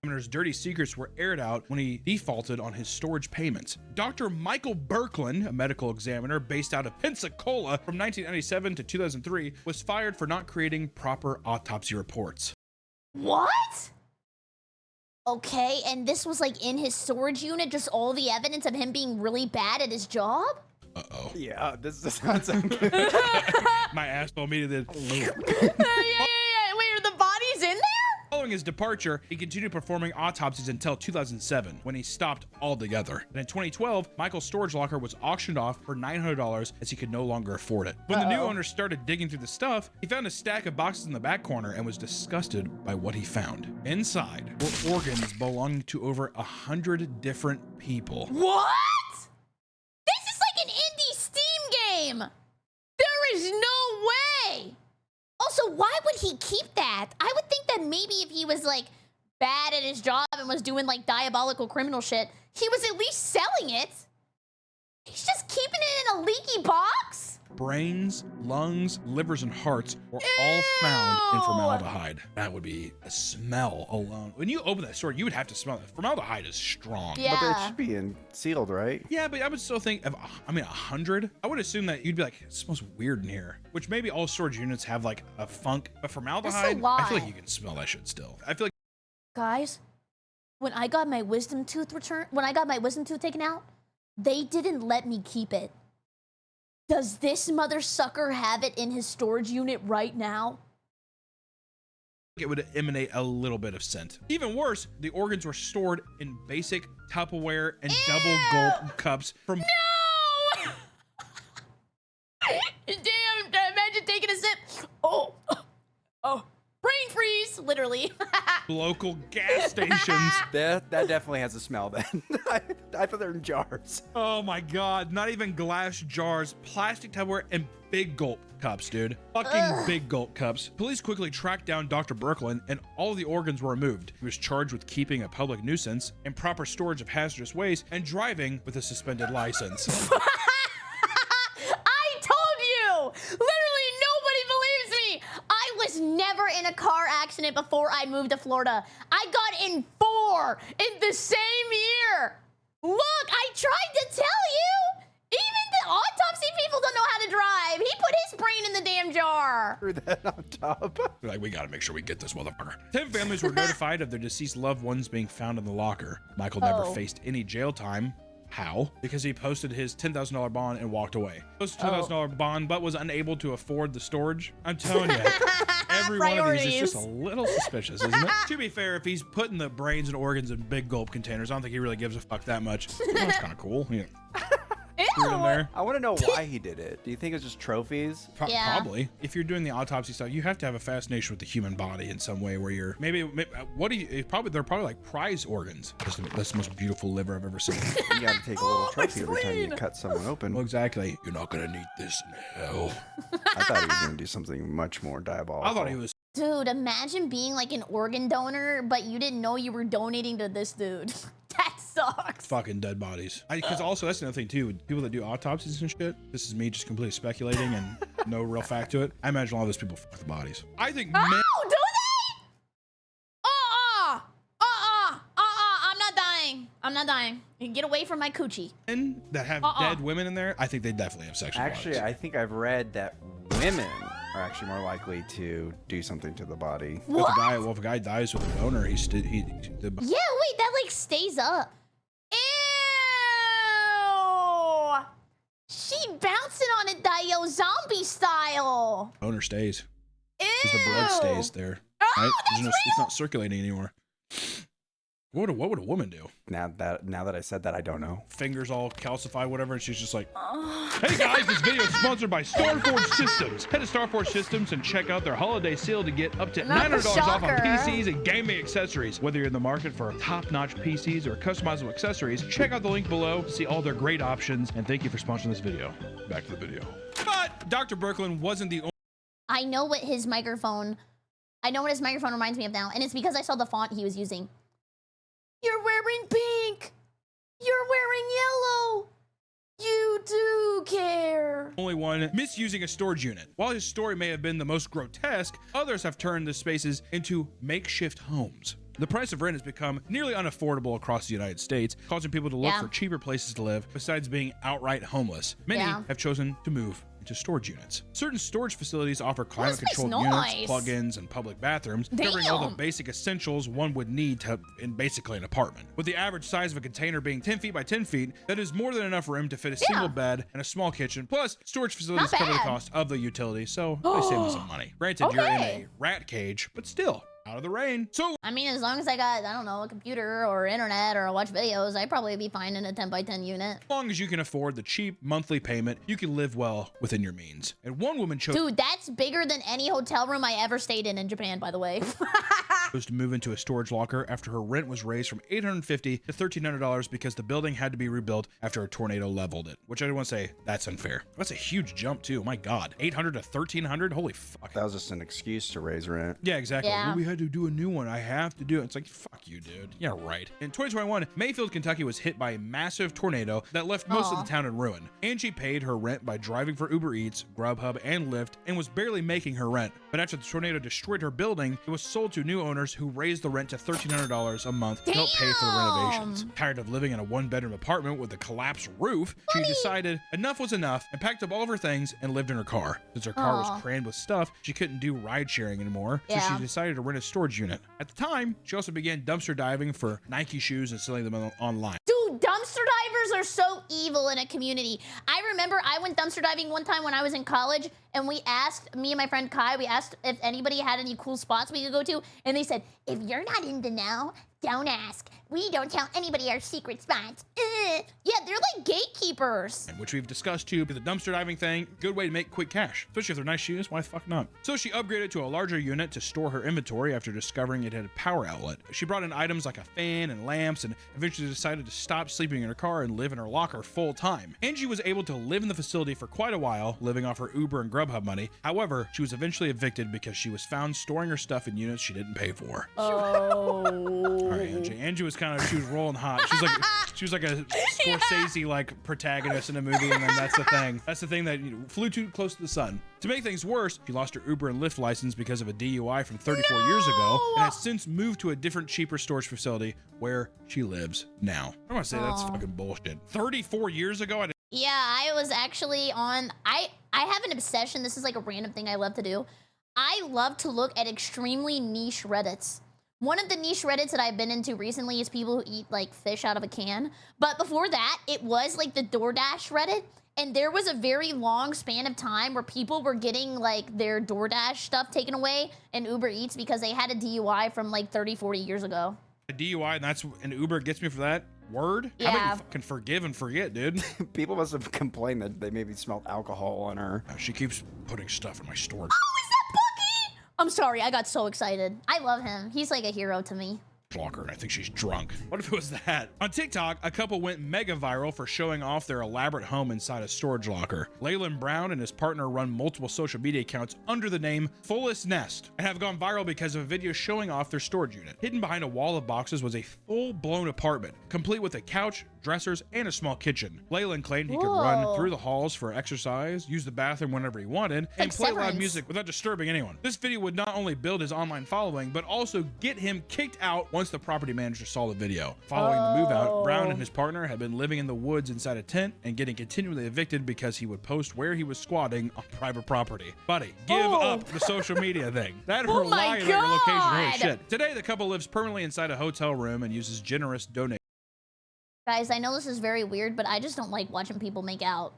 Examiner's dirty secrets were aired out when he defaulted on his storage payments. Dr. Michael Birkland, a medical examiner based out of Pensacola from 1997 to 2003, was fired for not creating proper autopsy reports. What? Okay, and this was like in his storage unit, just all the evidence of him being really bad at his job? Uh-oh. Yeah, this does not sound good. My asshole immediately. Yeah. Wait, are the bodies in there? Following his departure, he continued performing autopsies until 2007, when he stopped altogether. And in 2012, Michael's storage locker was auctioned off for $900 as he could no longer afford it. When the new owner started digging through the stuff, he found a stack of boxes in the back corner and was disgusted by what he found. Inside were organs belonging to over 100 different people. What? This is like an indie Steam game. There is no way. Also, why would he keep that? I would think that maybe if he was like bad at his job and was doing like diabolical criminal shit, he was at least selling it. He's just keeping it in a leaky box? brains, lungs, livers, and hearts were all found in formaldehyde. That would be a smell alone. When you open that store, you would have to smell it. Formaldehyde is strong. Yeah. But it should be sealed, right? Yeah, but I would still think of, 100. I would assume that you'd be like, it smells weird in here. Which maybe all storage units have like a funk, but formaldehyde, I feel like you can smell that shit still. I feel like. Guys, when I got my wisdom tooth taken out, they didn't let me keep it. Does this mother sucker have it in his storage unit right now? It would emanate a little bit of scent. Even worse, the organs were stored in basic Tupperware and double gulp cups from. No! Damn, imagine taking a sip. Oh. Brain freeze, literally. Local gas stations. That definitely has a smell then. I thought they're in jars. Oh my God, not even glass jars, plastic Tupperware and big gulp cups, dude. Fucking big gulp cups. Police quickly tracked down Dr. Berkland and all of the organs were removed. He was charged with keeping a public nuisance, improper storage of hazardous waste, and driving with a suspended license. I told you! Literally nobody believes me! I was never in a car accident before I moved to Florida. I got in 4 in the same year. Look, I tried to tell you! Even the autopsy people don't know how to drive. He put his brain in the damn jar. Threw that on top. They're like, we gotta make sure we get this motherfucker. 10 families were notified of their deceased loved ones being found in the locker. Michael never faced any jail time. How? Because he posted his $10,000 bond and walked away. Posted $10,000 bond, but was unable to afford the storage. I'm telling you, every one of these is just a little suspicious, isn't it? To be fair, if he's putting the brains and organs in big gulp containers, I don't think he really gives a fuck that much. That's kind of cool. Yeah. I want to know why he did it. Do you think it's just trophies? Probably. If you're doing the autopsy stuff, you have to have a fascination with the human body in some way where you're maybe they're probably like prize organs. That's the most beautiful liver I've ever seen. You got to take a little trophy every time you cut someone open. Well, exactly. You're not going to need this in hell. I thought he was going to do something much more diabolical. I thought he was. Dude, imagine being like an organ donor, but you didn't know you were donating to this dude. That sucks. Fucking dead bodies. Because also, that's another thing too. People that do autopsies and shit, this is me just completely speculating and no real fact to it. I imagine all those people fuck the bodies. I think men. Do they? I'm not dying. I'm not dying. You can get away from my coochie. Men that have dead women in there, I think they definitely have sexual Actually, bodies. I think I've read that women are actually more likely to do something to the body. What? If a guy dies with a boner, Yeah, wait, that like stays up. Ew! She bouncing on it, Dio, zombie style. boner stays. Ew! Because the blood stays there. Oh, right? that's real? It's not circulating anymore. What would a woman do? Now that I said that, I don't know. Fingers all calcified, whatever, and she's just like, hey guys, this video is sponsored by Starforge Systems. Head to Starforge Systems and check out their holiday sale to get up to $900 off on PCs and gaming accessories. Whether you're in the market for top-notch PCs or customizable accessories, check out the link below to see all their great options. And thank you for sponsoring this video. Back to the video. But Dr. Berkland wasn't the only. I know what his microphone reminds me of now, and it's because I saw the font he was using. You're wearing pink. You're wearing yellow. You do care. Only one misusing a storage unit. While his story may have been the most grotesque, others have turned the spaces into makeshift homes. The price of rent has become nearly unaffordable across the United States, causing people to look for cheaper places to live besides being outright homeless. Many have chosen to move into storage units. Certain storage facilities offer climate-controlled units, plug-ins, and public bathrooms, covering all the basic essentials one would need in basically an apartment. With the average size of a container being 10 feet by 10 feet, that is more than enough room to fit a single bed and a small kitchen. Plus, storage facilities cover the cost of the utilities, so they save you some money. Granted, you're in a rat cage, but still, out of the rain. So I mean, as long as I got, I don't know, a computer or internet or watch videos, I'd probably be fine in a 10 by 10 unit. As long as you can afford the cheap monthly payment, you can live well within your means. And one woman chose— Dude, that's bigger than any hotel room I ever stayed in Japan, by the way. Was to move into a storage locker after her rent was raised from $850 to $1,300 because the building had to be rebuilt after a tornado leveled it. Which I want to say, that's unfair. That's a huge jump too. My God, $800 to $1,300. Holy fuck. That was just an excuse to raise rent. Yeah, exactly. Yeah. Well, we had to do a new one. I have to do it. It's like, fuck you, dude. Yeah, right. In 2021, Mayfield, Kentucky was hit by a massive tornado that left most of the town in ruin. Angie paid her rent by driving for Uber Eats, Grubhub, and Lyft, and was barely making her rent. But after the tornado destroyed her building, it was sold to new owners who raised the rent to $1,300 a month to help pay for the renovations. Tired of living in a one-bedroom apartment with a collapsed roof, she decided enough was enough and packed up all of her things and lived in her car. Since her car was crammed with stuff, she couldn't do ride sharing anymore, so she decided to rent a storage unit. At the time, she also began dumpster diving for Nike shoes and selling them online. Dude, dumpster divers are so evil in a community. I remember I went dumpster diving one time when I was in college, and we asked, me and my friend Kai, we asked if anybody had any cool spots we could go to, and they said, if you're not into now, don't ask. We don't tell anybody our secret spots. Yeah, they're like gatekeepers. Which we've discussed too. The dumpster diving thing, good way to make quick cash. Especially if they're nice shoes, why the fuck not? So she upgraded to a larger unit to store her inventory after discovering it had a power outlet. She brought in items like a fan and lamps and eventually decided to stop sleeping in her car and live in her locker full time. Angie was able to live in the facility for quite a while, living off her Uber and Grubhub money. However, she was eventually evicted because she was found storing her stuff in units she didn't pay for. All right, Angie. Angie was she was rolling hot. She was like a Scorsese like protagonist in a movie, and then that's the thing. That's the thing that flew too close to the sun. To make things worse, she lost her Uber and Lyft license because of a DUI from 34 years ago, and has since moved to a different, cheaper storage facility where she lives now. I want to say that's fucking bullshit. 34 years ago, Yeah, I was actually on. I have an obsession. This is like a random thing I love to do. I love to look at extremely niche Reddits. One of the niche Reddits that I've been into recently is people who eat like fish out of a can. But before that, it was like the DoorDash Reddit. And there was a very long span of time where people were getting like their DoorDash stuff taken away and Uber Eats because they had a DUI from like 30, 40 years ago. A DUI, and that's an Uber gets me for that? Word? Yeah. How about you fucking forgive and forget, dude? People must have complained that they maybe smelled alcohol on her. She keeps putting stuff in my storage. Oh, is that Bucky? I'm sorry, I got so excited. I love him. He's like a hero to me. Locker, and I think she's drunk. What if it was that? On TikTok, a couple went mega viral for showing off their elaborate home inside a storage locker. Leyland Brown and his partner run multiple social media accounts under the name Fullest Nest and have gone viral because of a video showing off their storage unit. Hidden behind a wall of boxes was a full-blown apartment, complete with a couch, dressers, and a small kitchen. Leyland claimed he could run through the halls for exercise, use the bathroom whenever he wanted, and play loud music without disturbing anyone. This video would not only build his online following, but also get him kicked out once the property manager saw the video. Following the move out, Brown and his partner had been living in the woods inside a tent and getting continually evicted because he would post where he was squatting on private property. Buddy, give up the social media thing. That or lying on your location. Holy shit. Today, the couple lives permanently inside a hotel room and uses generous donations. Guys, I know this is very weird, but I just don't like watching people make out.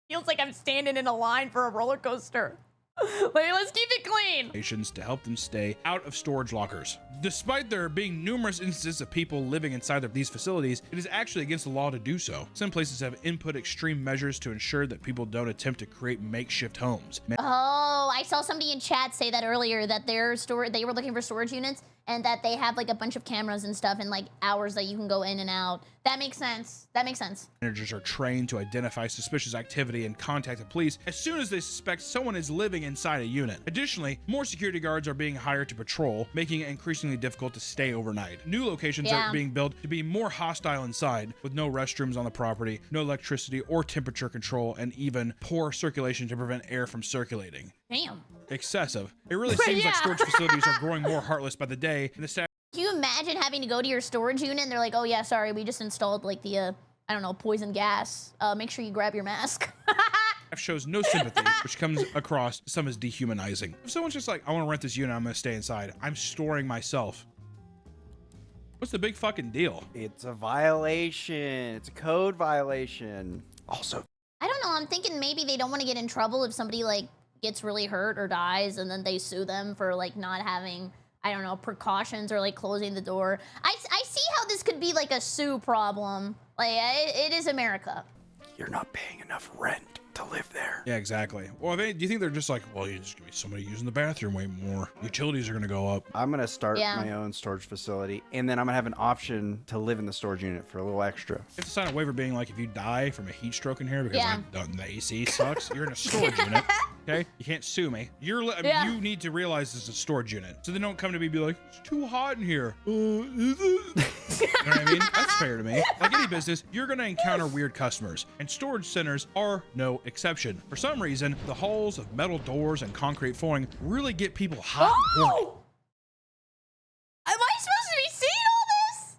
Feels like I'm standing in a line for a roller coaster. Like, let's keep it clean. To help them stay out of storage lockers. Despite there being numerous instances of people living inside of these facilities, it is actually against the law to do so. Some places have input extreme measures to ensure that people don't attempt to create makeshift homes. Oh, I saw somebody in chat say that earlier, that they were looking for storage units and that they have like a bunch of cameras and stuff and like hours that you can go in and out. That makes sense. That makes sense. Managers are trained to identify suspicious activity and contact the police as soon as they suspect someone is living inside a unit. Additionally, more security guards are being hired to patrol, making it increasingly difficult to stay overnight. New locations are being built to be more hostile inside, with no restrooms on the property, no electricity or temperature control, and even poor circulation to prevent air from circulating. Damn. Excessive. It really seems like storage facilities are growing more heartless by the day, and the staff. Can you imagine having to go to your storage unit and they're like, oh yeah, sorry, we just installed like the, I don't know, poison gas. Make sure you grab your mask. Shows no sympathy, which comes across some as dehumanizing. If someone's just like, I want to rent this unit, I'm going to stay inside. I'm storing myself. What's the big fucking deal? It's a violation. It's a code violation. Also, I don't know. I'm thinking maybe they don't want to get in trouble if somebody like gets really hurt or dies and then they sue them for like not having, I don't know, precautions or like closing the door. I see how this could be like a sue problem. Like it is America. You're not paying enough rent. to live there. Yeah, exactly. Well, do you think they're just like, well, you just give me somebody using the bathroom way more. Utilities are going to go up. I'm going to start my own storage facility, and then I'm going to have an option to live in the storage unit for a little extra. You have to sign a waiver being like, if you die from a heat stroke in here because the AC sucks, you're in a storage unit. Okay? You can't sue me. You need to realize this is a storage unit. So they don't come to me and be like, it's too hot in here. Is it? You know what I mean? That's fair to me. Like any business, you're going to encounter weird customers, and storage centers are no exception. For some reason, the halls of metal doors and concrete flooring really get people hot and horny. Am I supposed to be seeing all this?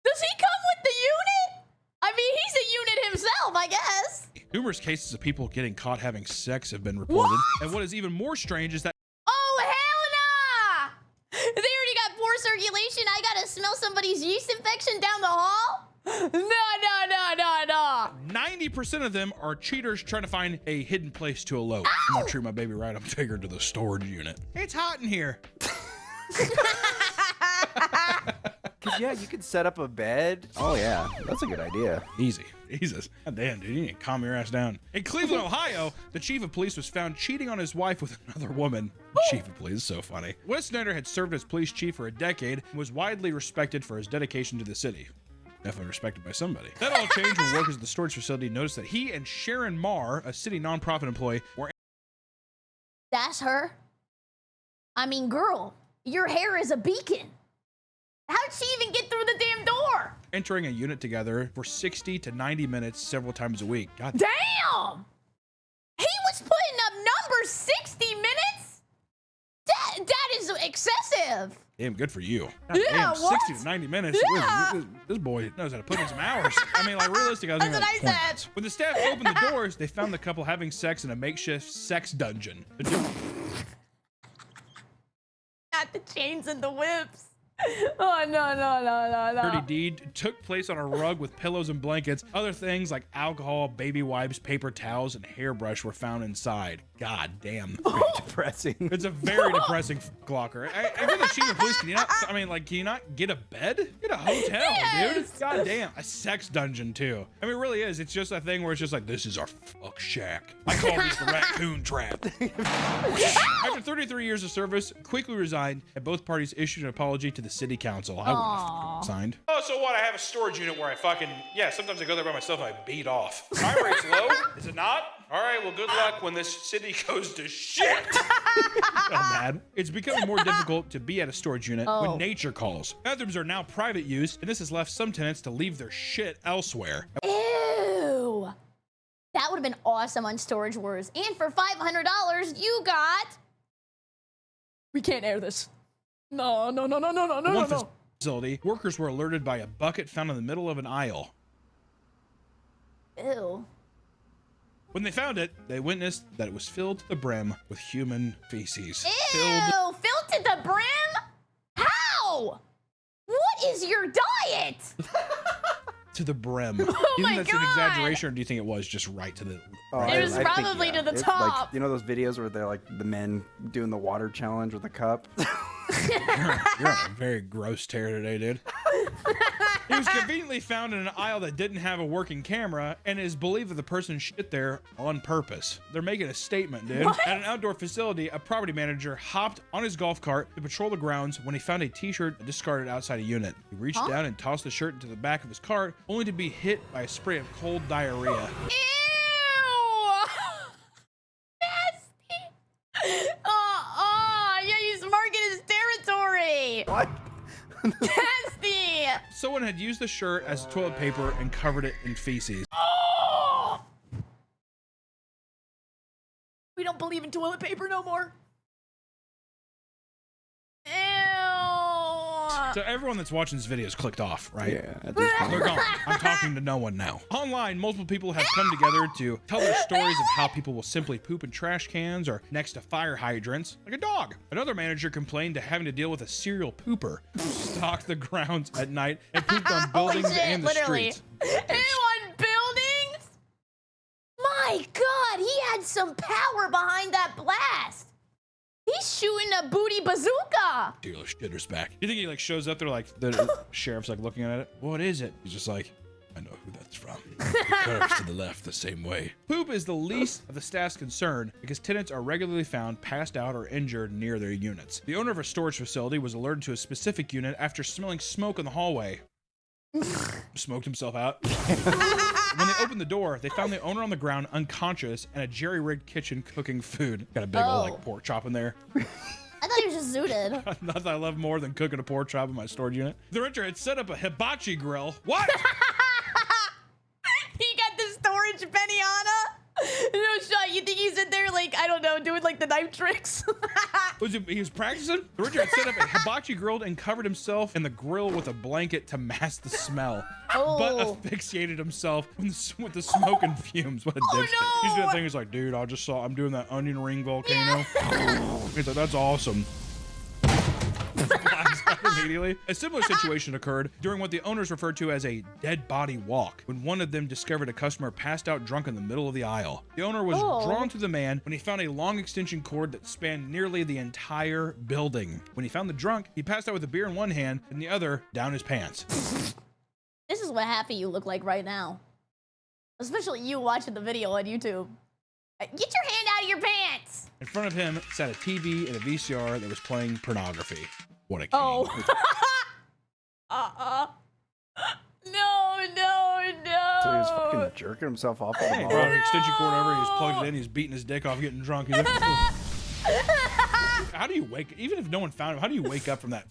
Does he come with the unit? I mean, he's a unit himself, I guess. Numerous cases of people getting caught having sex have been reported. What? And what is even more strange is that oh, hell nah! They already got poor circulation. I gotta smell somebody's yeast infection down the hall? No. 90% of them are cheaters trying to find a hidden place to elope. I'm gonna treat my baby right. I'm taking her to the storage unit. It's hot in here. Cause yeah, you could set up a bed. Oh yeah, that's a good idea. Easy. Jesus. God damn, dude, you need to calm your ass down. In Cleveland, Ohio, the chief of police was found cheating on his wife with another woman. Chief of police is so funny. Wes Snyder had served as police chief for a decade and was widely respected for his dedication to the city. Definitely respected by somebody. That all changed when workers at the storage facility noticed that he and Sharon Marr, a city nonprofit employee, were... That's her? I mean, girl, your hair is a beacon. How'd she even get through the damn door? Entering a unit together for 60 to 90 minutes several times a week. God damn! He was putting up numbers 60 minutes? That is excessive. Damn, good for you. God damn, 60 to 90 minutes. Yeah. This boy knows how to put in some hours. I mean, like, realistically, That's what I said. When the staff opened the doors, they found the couple having sex in a makeshift sex dungeon. Not the chains and the whips. Oh, no. Dirty deed took place on a rug with pillows and blankets. Other things like alcohol, baby wipes, paper towels, and hairbrush were found inside. God damn. Very depressing. It's a very depressing locker. I feel the chief of police, can you not get a bed? Get a hotel, dude. God damn. A sex dungeon, too. I mean, it really is. It's just a thing where it's just like, this is our fuck shack. I call this the raccoon trap. After 33 years of service, quickly resigned, and both parties issued an apology to the city council. I would have signed. Oh, so what? I have a storage unit where I sometimes I go there by myself and I beat off. Crime rate's low. Is it not? All right, well, good luck when this city goes to shit. Oh, man. It's becoming more difficult to be at a storage unit when nature calls. Bathrooms are now private use, and this has left some tenants to leave their shit elsewhere. Ew. That would have been awesome on Storage Wars. And for $500, you got... We can't air this. No. One facility, workers were alerted by a bucket found in the middle of an aisle. Ew. When they found it, they witnessed that it was filled to the brim with human feces. Ew, filled to the brim? How? What is your diet? To the brim. Do you think that's an exaggeration, or do you think it was just right to the... It was probably to the top. Like, you know those videos where they're like the men doing the water challenge with a cup? You're on a very gross tear today, dude. He was conveniently found in an aisle that didn't have a working camera, and it is believed that the person shit there on purpose. They're making a statement, dude. What? At an outdoor facility, a property manager hopped on his golf cart to patrol the grounds when he found a t-shirt discarded outside a unit. He reached down and tossed the shirt into the back of his cart, only to be hit by a spray of cold diarrhea. Ew! Nasty! Yeah, he's marking his territory! What? Nasty! Someone had used the shirt as toilet paper and covered it in feces. Oh! We don't believe in toilet paper no more. Ew! So everyone that's watching this video is clicked off, right? Yeah, at this point. They're gone. I'm talking to no one now. Online, multiple people have come together to tell their stories of how people will simply poop in trash cans or next to fire hydrants, like a dog. Another manager complained to having to deal with a serial pooper who stalked the grounds at night and pooped on buildings and the streets. Ew, on buildings? My God, he had some power behind that blast. He's shooting a booty bazooka. Dude, shitter's back. You think he like shows up there like the sheriff's like looking at it? What is it? He's just like, I know who that from. Curves to the left the same way. Poop is the least of the staff's concern because tenants are regularly found passed out or injured near their units. The owner of a storage facility was alerted to a specific unit after smelling smoke in the hallway. Smoked himself out. When they opened the door, they found the owner on the ground unconscious and a jerry-rigged kitchen cooking food. Got a big old like pork chop in there. I thought he was just zooted. Nothing I love more than cooking a pork chop in my storage unit. The renter had set up a hibachi grill. What? He got the storage Benihana. No shot. You think he's in there like, I don't know, doing like the knife tricks? He was practicing? The renter had set up a hibachi grill and covered himself in the grill with a blanket to mask the smell. But asphyxiated himself with the smoke and fumes. What a dipshit. No. He's doing the thing. He's like, dude, I'm doing that onion ring volcano. He's like, that's awesome. Immediately. A similar situation occurred during what the owners referred to as a dead body walk, when one of them discovered a customer passed out drunk in the middle of the aisle. The owner was drawn to the man when he found a long extension cord that spanned nearly the entire building. When he found the drunk, he passed out with a beer in one hand and the other down his pants. This is what half of you look like right now. Especially you watching the video on YouTube. Get your hand out of your pants! In front of him sat a TV and a VCR that was playing pornography. What a king. No, no. So he was fucking jerking himself off. He brought an extension cord over, he's plugged it in, he's beating his dick off, getting drunk. He's like, how do you wake, even if no one found him, how do you wake up from that?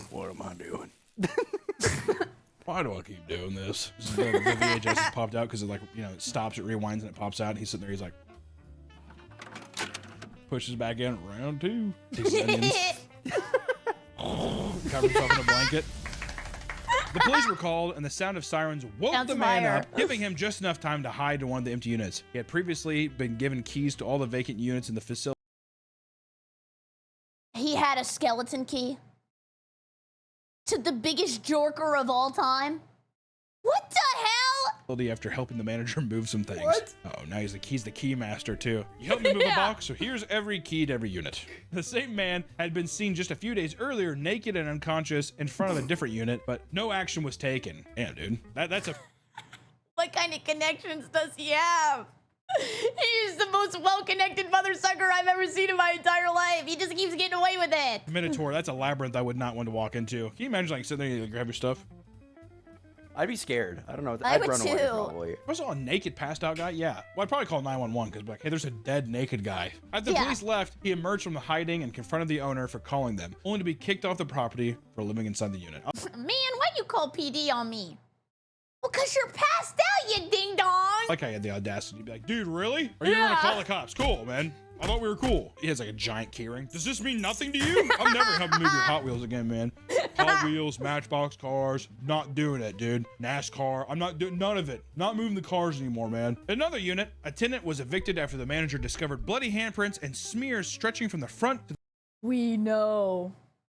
What am I doing? Why do I keep doing this? The VHS has popped out because it, like, you know, it stops, it rewinds, and it pops out. And he's sitting there, he's like, pushes back in, round two. Takes his onions. Covers himself in a blanket. The police were called, and the sound of sirens woke the man up, giving him just enough time to hide in one of the empty units. He had previously been given keys to all the vacant units in the facility. He had a skeleton key to the biggest jorker of all time. What the hell? After helping the manager move some things. What? Oh, now he's the key master too. You helped me move a box, so here's every key to every unit. The same man had been seen just a few days earlier, naked and unconscious in front of a different unit, but no action was taken. Damn, dude. That's a... What kind of connections does he have? He's the most well-connected mother sucker I've ever seen in my entire life. He just keeps getting away with it. Minotaur, that's a labyrinth I would not want to walk into. Can you imagine like sitting there and grab your stuff? I'd be scared. I don't know. I I'd would run away too. probably. If I saw a naked passed out guy, yeah. Well, I'd probably call 911 because like, hey, there's a dead naked guy. As the police left, he emerged from the hiding and confronted the owner for calling them, only to be kicked off the property for living inside the unit. Man, why you call PD on me? Well, cause you're passed out, you ding dong. Like I had the audacity to be like, dude, really? Are you gonna call the cops? Cool, man. I thought we were cool. He has like a giant keyring. Does this mean nothing to you? I'm never helping move your Hot Wheels again, man. Hot Wheels, Matchbox cars, not doing it, dude. NASCAR, I'm not doing none of it. Not moving the cars anymore, man. In another unit, a tenant was evicted after the manager discovered bloody handprints and smears stretching from the front to the... We know.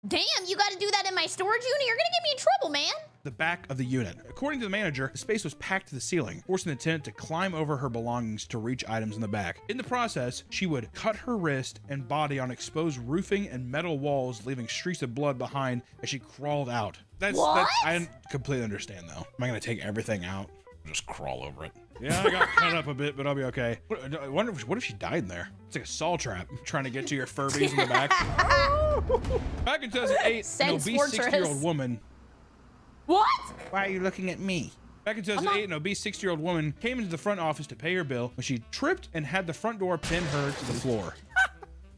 Damn, you gotta do that in my storage unit? You're gonna get me in trouble, man. The back of the unit. According to the manager, the space was packed to the ceiling, forcing the tenant to climb over her belongings to reach items in the back. In the process, she would cut her wrist and body on exposed roofing and metal walls, leaving streaks of blood behind as she crawled out. That's I completely understand though. Am I gonna take everything out? Just crawl over it. Yeah, I got cut up a bit, but I'll be okay. I wonder what if she died in there? It's like a saw trap trying to get to your Furbies in the back. Back in 2008, an obese 60-year-old woman. What? Why are you looking at me? Back in 2008, an obese 60-year-old woman came into the front office to pay her bill when she tripped and had the front door pin her to the floor.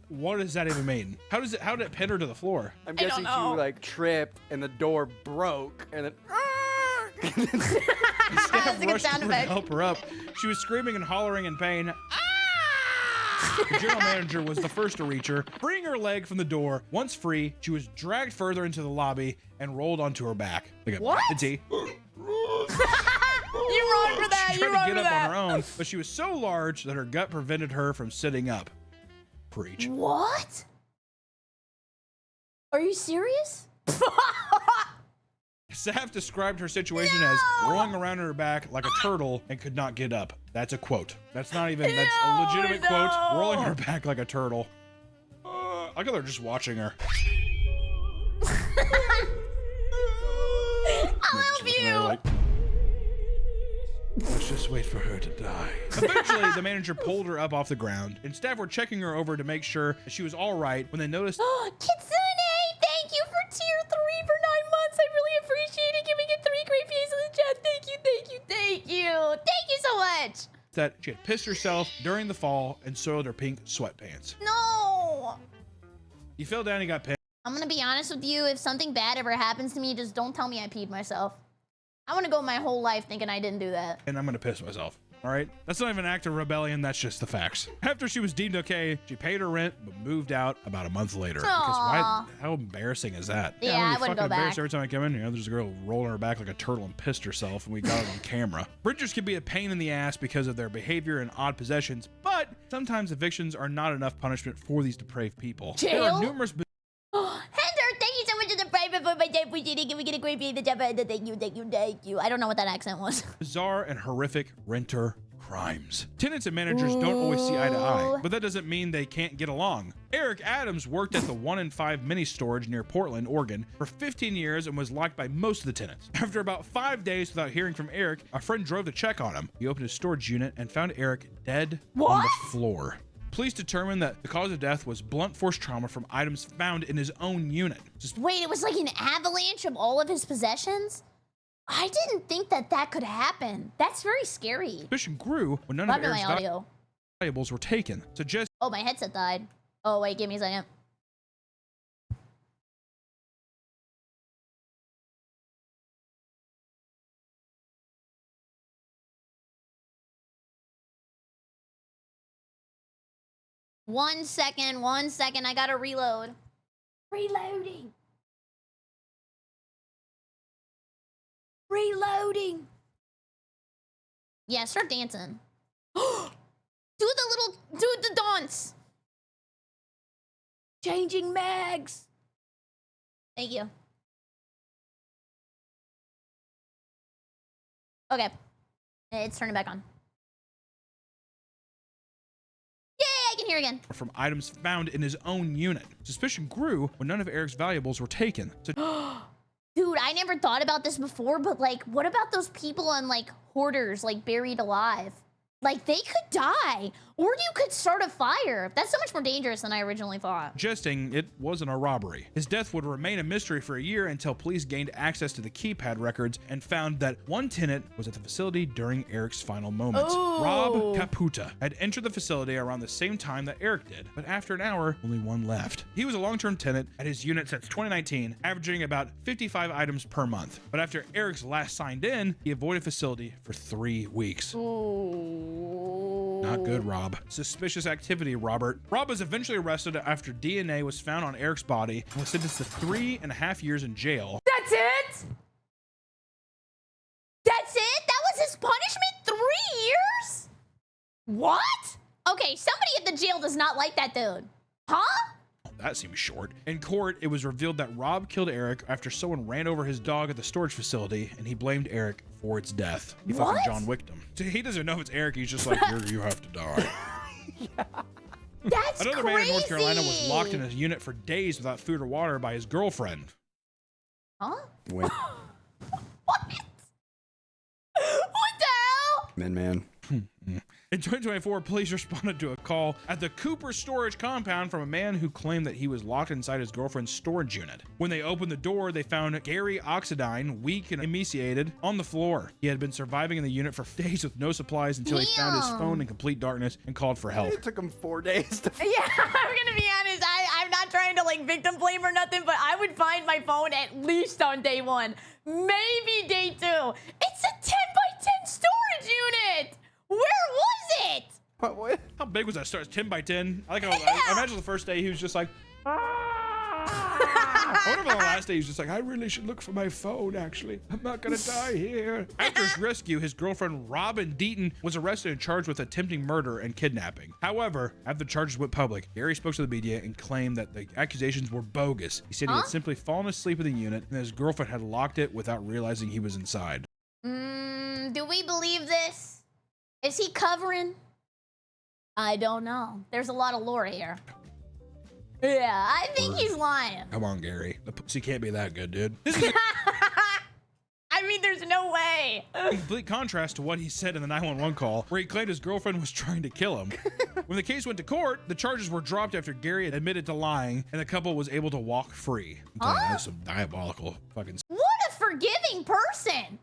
What does that even mean? How did it pin her to the floor? I'm guessing she like tripped and the door broke and then. Staff rushed to help her up. She was screaming and hollering in pain. The general manager was the first to reach her, freeing her leg from the door. Once free, she was dragged further into the lobby and rolled onto her back. Like a what? You wrong for that. She tried to get up on her own, but she was so large that her gut prevented her from sitting up. Preach. What? Are you serious? Staff described her situation as rolling around on her back like a turtle and could not get up. That's a quote. That's not even, that's a legitimate quote. Rolling on her back like a turtle. I thought they're just watching her. I'll help you. Let's just wait for her to die. Eventually, the manager pulled her up off the ground, and staff were checking her over to make sure that she was all right when they noticed. Kitsune, thank you for tier 3 for 9 months. I really appreciate it. Giving it 3 great views in the chat. Thank you, thank you, thank you. Thank you so much. That she had pissed herself during the fall and soiled her pink sweatpants. No. He fell down and got pissed. I'm gonna be honest with you. If something bad ever happens to me, just don't tell me I peed myself. I want to go my whole life thinking I didn't do that. And I'm gonna piss myself. All right, that's not even an act of rebellion. That's just the facts. After she was deemed okay, she paid her rent but moved out about a month later. Because why? How embarrassing is that? Yeah, I wouldn't go back. Every time I come in here, there's a girl rolling her back like a turtle and pissed herself, and we got it on camera. Bridgers can be a pain in the ass because of their behavior and odd possessions, but sometimes evictions are not enough punishment for these depraved people. Jail? There are numerous. Heather, thank you so much to the private for my day. Can we get a great view? Thank you. I don't know what that accent was. Bizarre and horrific renter crimes. Tenants and managers don't always see eye to eye, but that doesn't mean they can't get along. Eric Adams worked at the 1 in 5 mini storage near Portland, Oregon for 15 years and was liked by most of the tenants. After about 5 days without hearing from Eric, a friend drove to check on him. He opened his storage unit and found Eric dead on the floor. Police determined that the cause of death was blunt force trauma from items found in his own unit. Wait, it was like an avalanche of all of his possessions? I didn't think that could happen. That's very scary. Suspicion grew when none of Eric's valuables were taken. Oh, my headset died. Oh, wait, give me a second. One second. I gotta reload. Reloading. Yeah, start dancing. Do the dance. Changing mags. Thank you. Okay. It's turning back on. Yay, I can hear again. From items found in his own unit. Suspicion grew when none of Eric's valuables were taken. Dude, I never thought about this before, but like, what about those people on like hoarders, like buried alive? Like, they could die, or you could start a fire. That's so much more dangerous than I originally thought. Suggesting it wasn't a robbery. His death would remain a mystery for a year until police gained access to the keypad records and found that one tenant was at the facility during Eric's final moments. Ooh. Rob Caputa had entered the facility around the same time that Eric did, but after an hour, only one left. He was a long-term tenant at his unit since 2019, averaging about 55 items per month. But after Eric's last signed in, he avoided facility for 3 weeks. Ooh. Not good, Rob. Suspicious activity, Robert. Rob was eventually arrested after DNA was found on Eric's body and was sentenced to 3.5 years in jail. That's it? That's it? That was his punishment? 3 years? What? Okay, somebody at the jail does not like that dude. Huh? That seems short. In court, it was revealed that Rob killed Eric after someone ran over his dog at the storage facility, and he blamed Eric for its death. He fucking John Wicked him. So he doesn't know if it's Eric. He's just like, you have to die. Yeah. That's Another man in North Carolina was locked in his unit for days without food or water by his girlfriend. Huh? When? What? What the hell? Man. In 2024, police responded to a call at the Cooper storage compound from a man who claimed that he was locked inside his girlfriend's storage unit. When they opened the door, they found Gary Oxidine, weak and emaciated, on the floor. He had been surviving in the unit for days with no supplies until he found his phone in complete darkness and called for help. It took him 4 days to Yeah, I'm gonna be honest. I'm not trying to like victim blame or nothing, but I would find my phone at least on day 1, maybe day 2. It's a 10x10 storage unit. Where was it? What? How big was that storage? 10 by 10? I imagine the first day he was just like, I wonder if on the last day he was just like, I really should look for my phone, actually. I'm not gonna die here. After his rescue, his girlfriend, Robin Deaton, was arrested and charged with attempting murder and kidnapping. However, after the charges went public, Gary spoke to the media and claimed that the accusations were bogus. He said he had simply fallen asleep in the unit and his girlfriend had locked it without realizing he was inside. Do we believe this? Is he covering? I don't know. There's a lot of lore here. Yeah, I think he's lying. Come on, Gary. The pussy can't be that good, dude. I I mean, there's no way. In complete contrast to what he said in the 911 call, where he claimed his girlfriend was trying to kill him. When the case went to court, the charges were dropped after Gary admitted to lying, and the couple was able to walk free. I'm telling you, that's some diabolical fucking. What a forgiving person.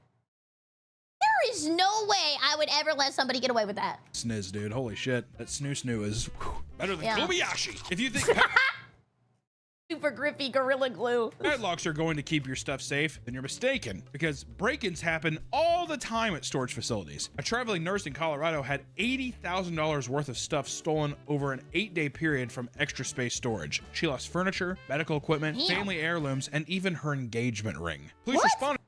There is no way I would ever let somebody get away with that. Sniz, dude. Holy shit. That snoo is better than Yeah. Kobayashi. If you think super grippy Gorilla Glue. padlocks are going to keep your stuff safe, then you're mistaken, because break-ins happen all the time at storage facilities. A traveling nurse in Colorado had $80,000 worth of stuff stolen over an 8-day period from Extra Space Storage. She lost furniture, medical equipment, family heirlooms, and even her engagement ring. Police responded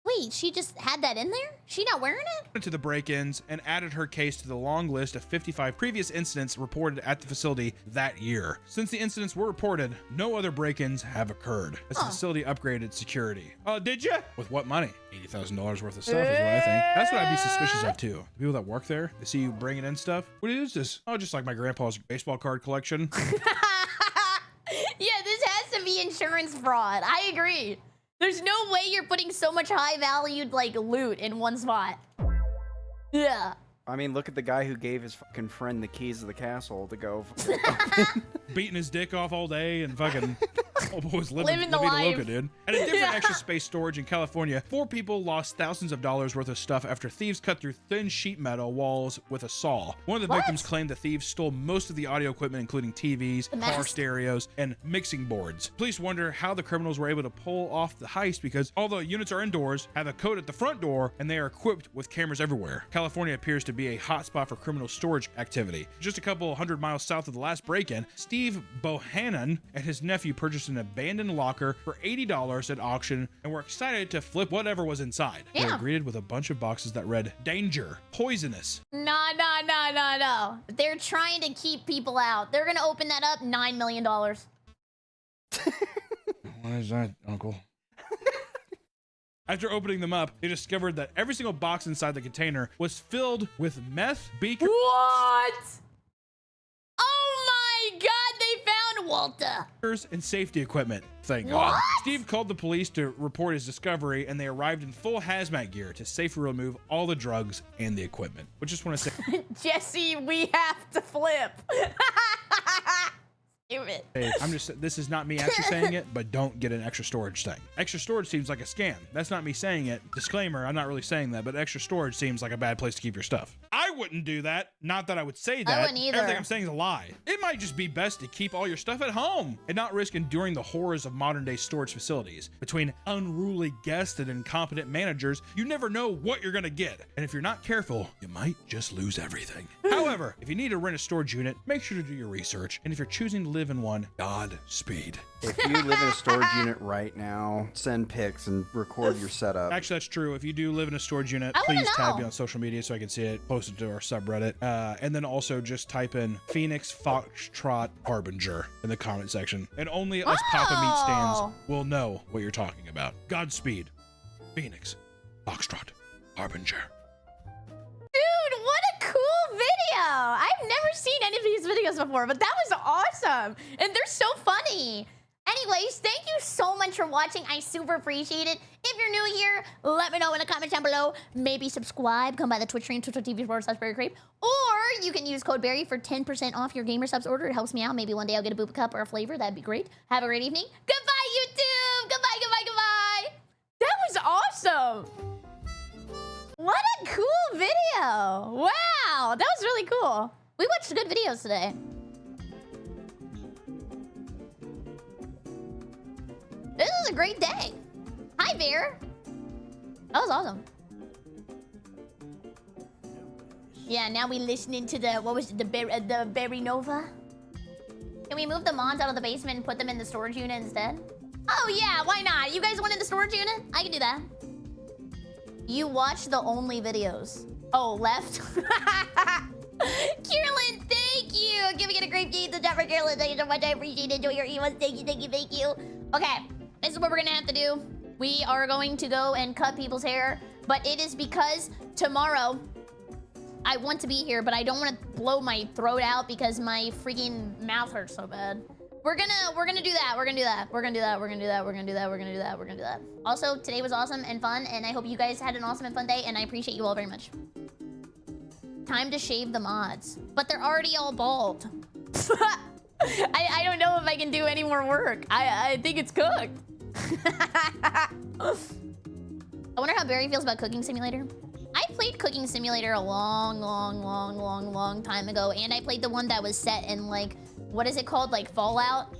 Wait, she just had that in there? She not wearing it? to the break-ins and added her case to the long list of 55 previous incidents reported at the facility that year. Since the incidents were reported, no other break-ins have occurred as the facility upgraded security. Oh, did you? With what money? $80,000 worth of stuff is what I think. That's what I'd be suspicious of too. The people that work there, they see you bringing in stuff. What is this? Oh, just like my grandpa's baseball card collection. Yeah, this has to be insurance fraud. I agree. There's no way you're putting so much high valued like loot in one spot. Yeah. I mean, look at the guy who gave his fucking friend the keys to the castle to go. Beating his dick off all day and fucking was living the La Vida life. Loca, dude. At a different Extra Space Storage in California, 4 people lost thousands of dollars worth of stuff after thieves cut through thin sheet metal walls with a saw. One of the victims claimed the thieves stole most of the audio equipment, including TVs, car stereos, and mixing boards. Police wonder how the criminals were able to pull off the heist because all the units are indoors, have a code at the front door, and they are equipped with cameras everywhere. California appears to be a hotspot for criminal storage activity. Just a couple 100 miles south of the last break-in, Steve Bohannon and his nephew purchased an abandoned locker for $80 at auction and were excited to flip whatever was inside. They were greeted with a bunch of boxes that read, "Danger, poisonous." No. They're trying to keep people out. They're gonna open that up, $9 million. What is that, Uncle? After opening them up, they discovered that every single box inside the container was filled with meth, beakers. What? Oh my God, they found Walter. And safety equipment. Thank What? God. Steve called the police to report his discovery, and they arrived in full hazmat gear to safely remove all the drugs and the equipment. But just want to say, Jesse, we have to flip. Stupid. hey, this is not me actually saying it, but don't get an extra storage thing. Extra storage seems like a scam. That's not me saying it. Disclaimer, I'm not really saying that, but extra storage seems like a bad place to keep your stuff. I wouldn't do that. Not that I would say that. I wouldn't either. Everything I'm saying is a lie. It might just be best to keep all your stuff at home and not risk enduring the horrors of modern day storage facilities. Between unruly guests and incompetent managers, you never know what you're gonna get. And if you're not careful, you might just lose everything. However, if you need to rent a storage unit, make sure to do your research. And if you're choosing to live in one, Godspeed. If you live in a storage unit right now, send pics and record your setup. Actually, that's true. If you do live in a storage unit, I wanna please tag know. me on social media so I can see it. Post it to our subreddit. And then also just type in Phoenix Foxtrot Harbinger in the comment section. And only us Papa Meat stands will know what you're talking about. Godspeed. Phoenix Foxtrot Harbinger. Dude, what a cool video. I've never seen any of these videos before, but that was awesome. And they're so funny. Anyways, thank you so much for watching. I super appreciate it. If you're new here, let me know in the comments down below. Maybe subscribe. Come by the Twitch stream, twitch.tv/BerryCrepe. Or you can use code Berry for 10% off your Gamer Subs order. It helps me out. Maybe one day I'll get a boop cup or a flavor. That'd be great. Have a great evening. Goodbye, YouTube. Goodbye. That was awesome. What a cool video. Wow, that was really cool. We watched good videos today. This is a great day. Hi, Bear. That was awesome. Yeah, now we listening to the, what was it, the Berry Nova? Can we move the mons out of the basement and put them in the storage unit instead? Oh yeah, why not? You guys want in the storage unit? I can do that. You watch the only videos. Oh, left? Carolyn, thank you. Giving it a great game to Jennifer Carolyn. Thank you so much. I appreciate it. Enjoy your emails. Thank you. Okay, this is what we're gonna have to do. We are going to go and cut people's hair, but it is because tomorrow I want to be here, but I don't want to blow my throat out because my freaking mouth hurts so bad. We're gonna do that. We're gonna do that. We're gonna do that. We're gonna do that. We're gonna do that. We're gonna do that. We're gonna do that. Also, today was awesome and fun, and I hope you guys had an awesome and fun day, and I appreciate you all very much. Time to shave the mods, but they're already all bald. I don't know if I can do any more work. I think it's cooked. I wonder how Barry feels about Cooking Simulator. I played Cooking Simulator a long time ago, and I played the one that was set in like, what is it called? Like Fallout?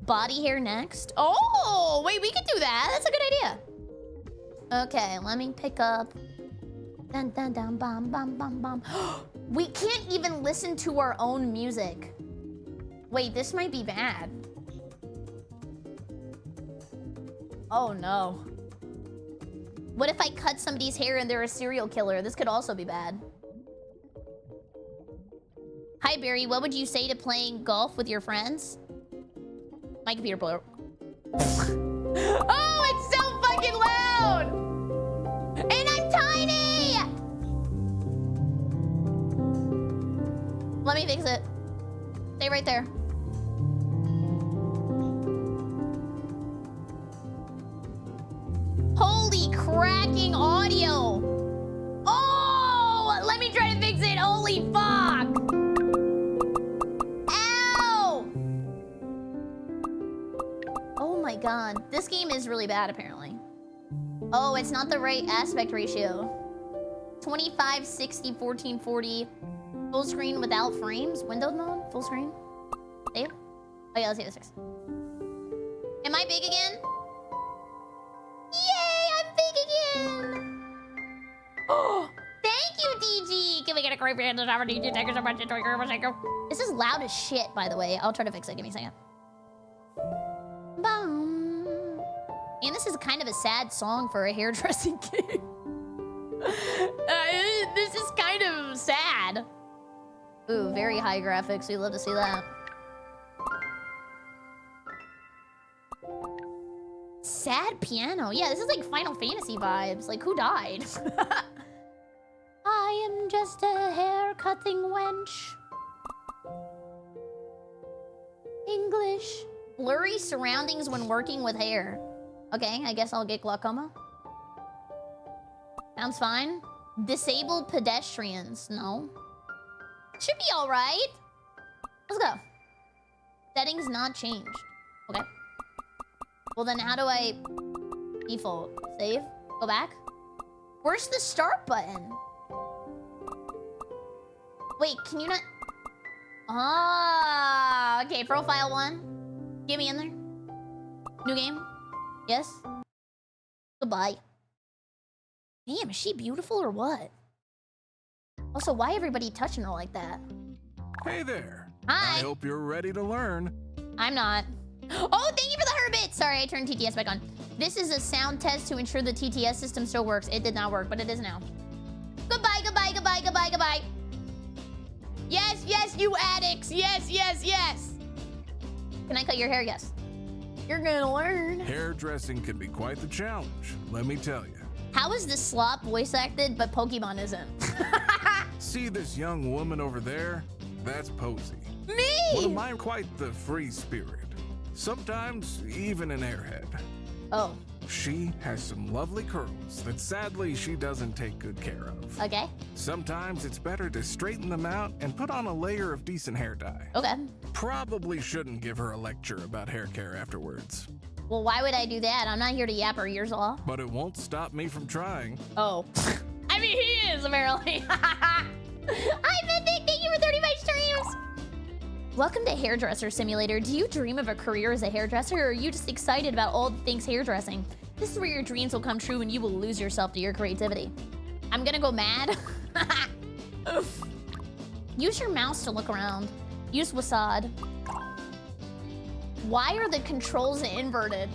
Body hair next? Oh, wait, we could do that. That's a good idea. Okay, let me pick up. Dun dun dun bum bum bum bum. We can't even listen to our own music. Wait, this might be bad. Oh no. What if I cut somebody's hair and they're a serial killer? This could also be bad. Hi, Barry. What would you say to playing golf with your friends? My computer blew. Oh, it's so fucking loud! And I'm tiny! Let me fix it. Stay right there. Holy cracking audio! Oh! Let me try to fix it. Holy fuck! Ow! Oh my god. This game is really bad, apparently. Oh, it's not the right aspect ratio. 25, 60, 14, 40. Full screen without frames. Windowed mode? Full screen? Save? Oh yeah, let's see this fix. Am I big again? Yay, I'm big again! Oh, thank you, DG! Can we get a great brand of our DG? Thank you so much. Enjoy your cycle. This is loud as shit, by the way. I'll try to fix it. Give me a second. Boom. And this is kind of a sad song for a hairdressing game. This is kind of sad. Ooh, very high graphics. We love to see that. Sad piano. Yeah, this is like Final Fantasy vibes. Like, who died? I am just a hair-cutting wench. English. Blurry surroundings when working with hair. Okay, I guess I'll get glaucoma. Sounds fine. Disabled pedestrians. No. Should be all right. Let's go. Settings not changed. Okay. Well, then how do I default? Save? Go back? Where's the start button? Wait, can you not? Ah, okay, profile 1. Get me in there. New game? Yes? Goodbye. Damn, is she beautiful or what? Also, why everybody touching her like that? Hey there. Hi. I hope you're ready to learn. I'm not. Oh, thank you for the herbit! Sorry, I turned TTS back on. This is a sound test to ensure the TTS system still works. It did not work, but it is now. Goodbye, goodbye, goodbye, goodbye, goodbye. Yes, yes, you addicts. Yes, yes, yes. Can I cut your hair? Yes. You're gonna learn. Hairdressing can be quite the challenge, let me tell you. How is this slop voice acted, but Pokemon isn't? See this young woman over there? That's Posey. Me! One of mine, quite the free spirit. Sometimes even an airhead. Oh. She has some lovely curls that sadly she doesn't take good care of. Okay. Sometimes it's better to straighten them out and put on a layer of decent hair dye. Okay. Probably shouldn't give her a lecture about hair care afterwards. Well, why would I do that? I'm not here to yap her ears off. But it won't stop me from trying. Oh. I mean, he is, apparently. Hi, Mythic! Thank you for 35 streams! Welcome to Hairdresser Simulator. Do you dream of a career as a hairdresser, or are you just excited about all things hairdressing? This is where your dreams will come true and you will lose yourself to your creativity. I'm gonna go mad. Use your mouse to look around. Use Wasad. Why are the controls inverted?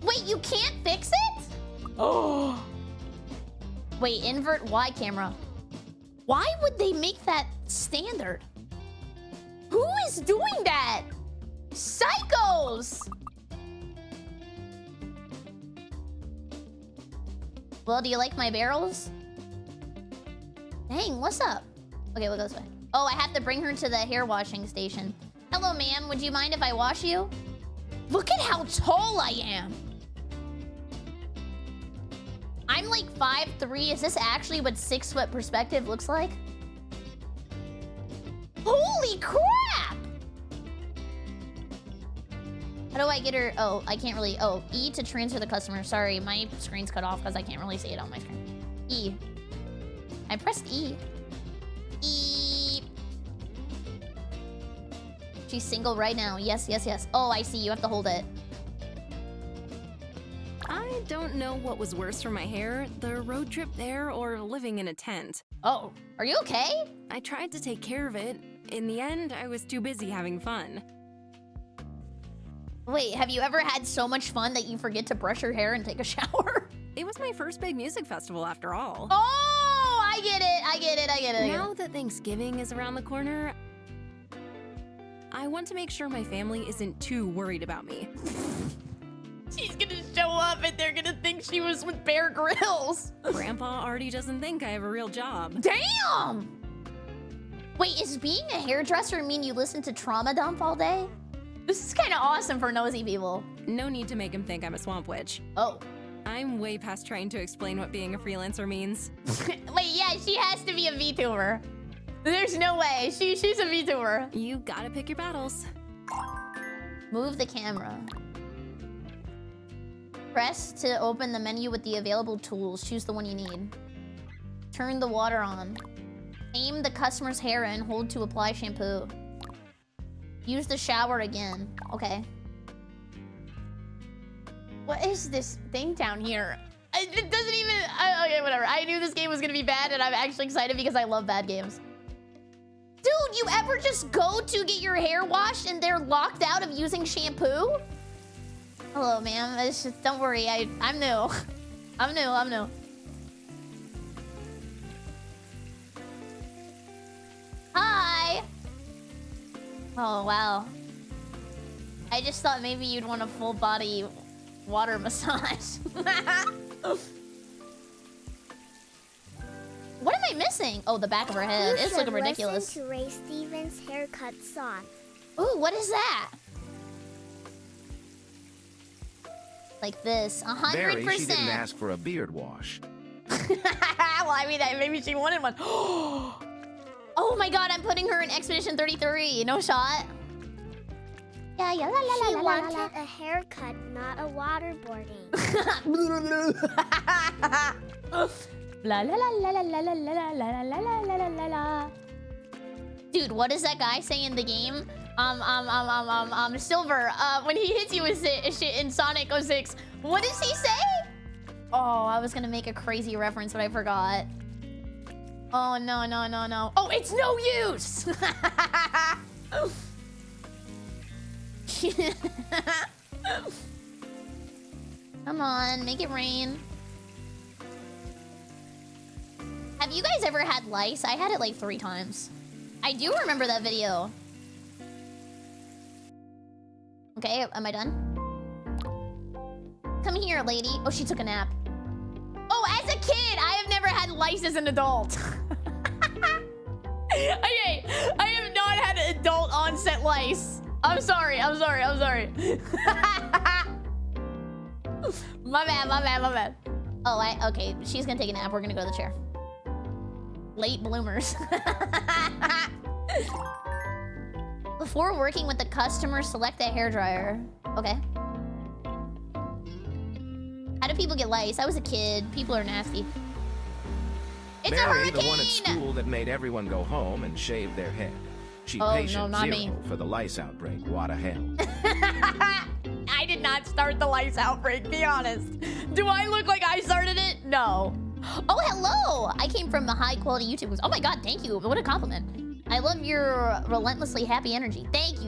Wait, you can't fix it? Oh. Wait, invert Y camera. Why would they make that standard? Who is doing that? Psychos! Well, do you like my barrels? Dang, what's up? Okay, we'll go this way. Oh, I have to bring her to the hair washing station. Hello, ma'am. Would you mind if I wash you? Look at how tall I am. I'm like 5'3". Is this actually what 6 foot perspective looks like? Holy crap! How do I get her? Oh, I can't really. Oh, E to transfer the customer. Sorry, my screen's cut off because I can't really see it on my screen. E. I pressed E. E. She's single right now. Yes, yes, yes. Oh, I see. You have to hold it. I don't know what was worse for my hair, the road trip there or living in a tent. Oh, are you okay? I tried to take care of it. In the end, I was too busy having fun. Wait, have you ever had so much fun that you forget to brush your hair and take a shower? It was my first big music festival after all. Oh, I get it. I get it. I get it. Now that Thanksgiving is around the corner, I want to make sure my family isn't too worried about me. She's gonna show up and they're gonna think she was with Bear Grylls. Grandpa already doesn't think I have a real job. Damn! Wait, is being a hairdresser mean you listen to Trauma Dump all day? This is kind of awesome for nosy people. No need to make him think I'm a swamp witch. Oh. I'm way past trying to explain what being a freelancer means. Wait, yeah, she has to be a VTuber. There's no way. She's a VTuber. You gotta pick your battles. Move the camera. Press to open the menu with the available tools. Choose the one you need. Turn the water on. Aim the customer's hair in. Hold to apply shampoo. Use the shower again. Okay. What is this thing down here? It doesn't even... okay, whatever. I knew this game was gonna be bad, and I'm actually excited because I love bad games. Dude, you ever just go to get your hair washed and they're locked out of using shampoo? Hello, ma'am. It's just, don't worry. I'm new. I'm new. Hi. Oh, wow. I just thought maybe you'd want a full body water massage. What am I missing? Oh, the back of her head. It's looking ridiculous. Listen to Ray Stevens' haircut song. Ooh, what is that? Like this, 100%. Barry, she didn't ask for a beard wash. Well, I mean, maybe she wanted one. Oh my god, I'm putting her in Expedition 33. No shot. Yeah, la la la She la wanted la. a haircut, not a waterboarding. La la la la la la la la la la la la la la. Dude, what does that guy say in the game? Silver, when he hits you with shit in Sonic 06, what does he say? Oh, I was gonna make a crazy reference, but I forgot. Oh, no. Oh, it's no use! Come on, make it rain. Have you guys ever had lice? I had it like 3 times. I do remember that video. Okay, am I done? Come here, lady. Oh, she took a nap. Oh, as a kid, I have never had lice as an adult. Okay, I have not had adult onset lice. I'm sorry. My bad. Oh, okay, she's gonna take a nap. We're gonna go to the chair. Late bloomers. Before working with the customer, select a hairdryer. Okay. How do people get lice? I was a kid. People are nasty. It's a Mary, hurricane! the one at school that made everyone go home and shave their head. She patient not 0 me. for the lice outbreak. What a hell. I did not start the lice outbreak, be honest. Do I look like I started it? No. Oh, hello! I came from a high-quality YouTube. Oh my god, thank you. What a compliment. I love your relentlessly happy energy. Thank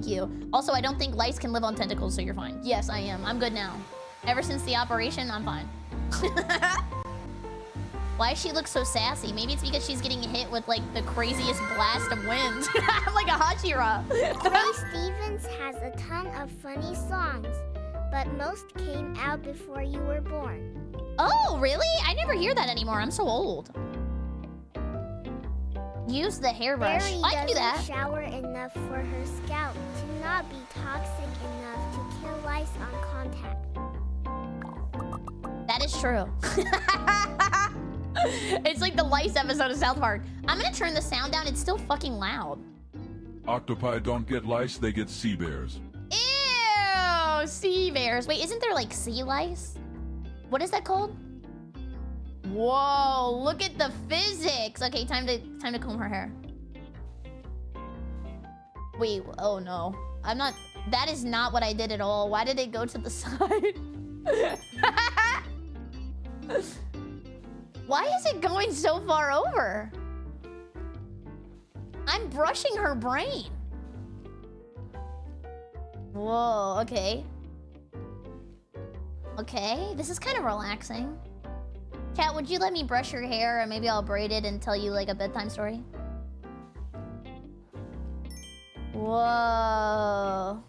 you. Also, I don't think lice can live on tentacles, so you're fine. Yes, I am. I'm good now. Ever since the operation, I'm fine. Why does she look so sassy? Maybe it's because she's getting hit with, like, the craziest blast of wind. Like a Hachira. Ray Stevens has a ton of funny songs, but most came out before you were born. Oh, really? I never hear that anymore. I'm so old. Use the hairbrush. Berry I can do that. doesn't shower enough for her scalp to not be toxic enough to kill lice on contact. That is true. It's like the lice episode of South Park. I'm gonna turn the sound down. It's still fucking loud. Octopi don't get lice, they get sea bears. Ew, sea bears. Wait, isn't there like sea lice? What is that called? Whoa, look at the physics. Okay, time to comb her hair. Wait, oh no. I'm not, that is not what I did at all. Why did it go to the side? Why is it going so far over? I'm brushing her brain. Whoa, okay. Okay, this is kind of relaxing. Kat, would you let me brush your hair and maybe I'll braid it and tell you like a bedtime story? Whoa.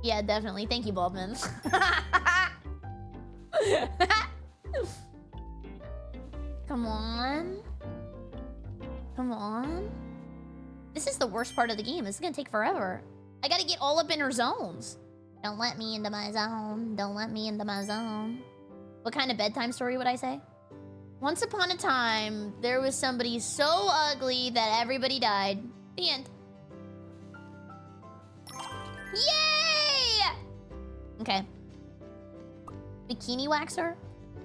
Yeah, definitely. Thank you, Baldwin. Come on. Come on. This is the worst part of the game. This is gonna take forever. I gotta get all up in her zones. Don't let me into my zone. Don't let me into my zone. What kind of bedtime story would I say? Once upon a time, there was somebody so ugly that everybody died. The end. Yay! Okay. Bikini waxer?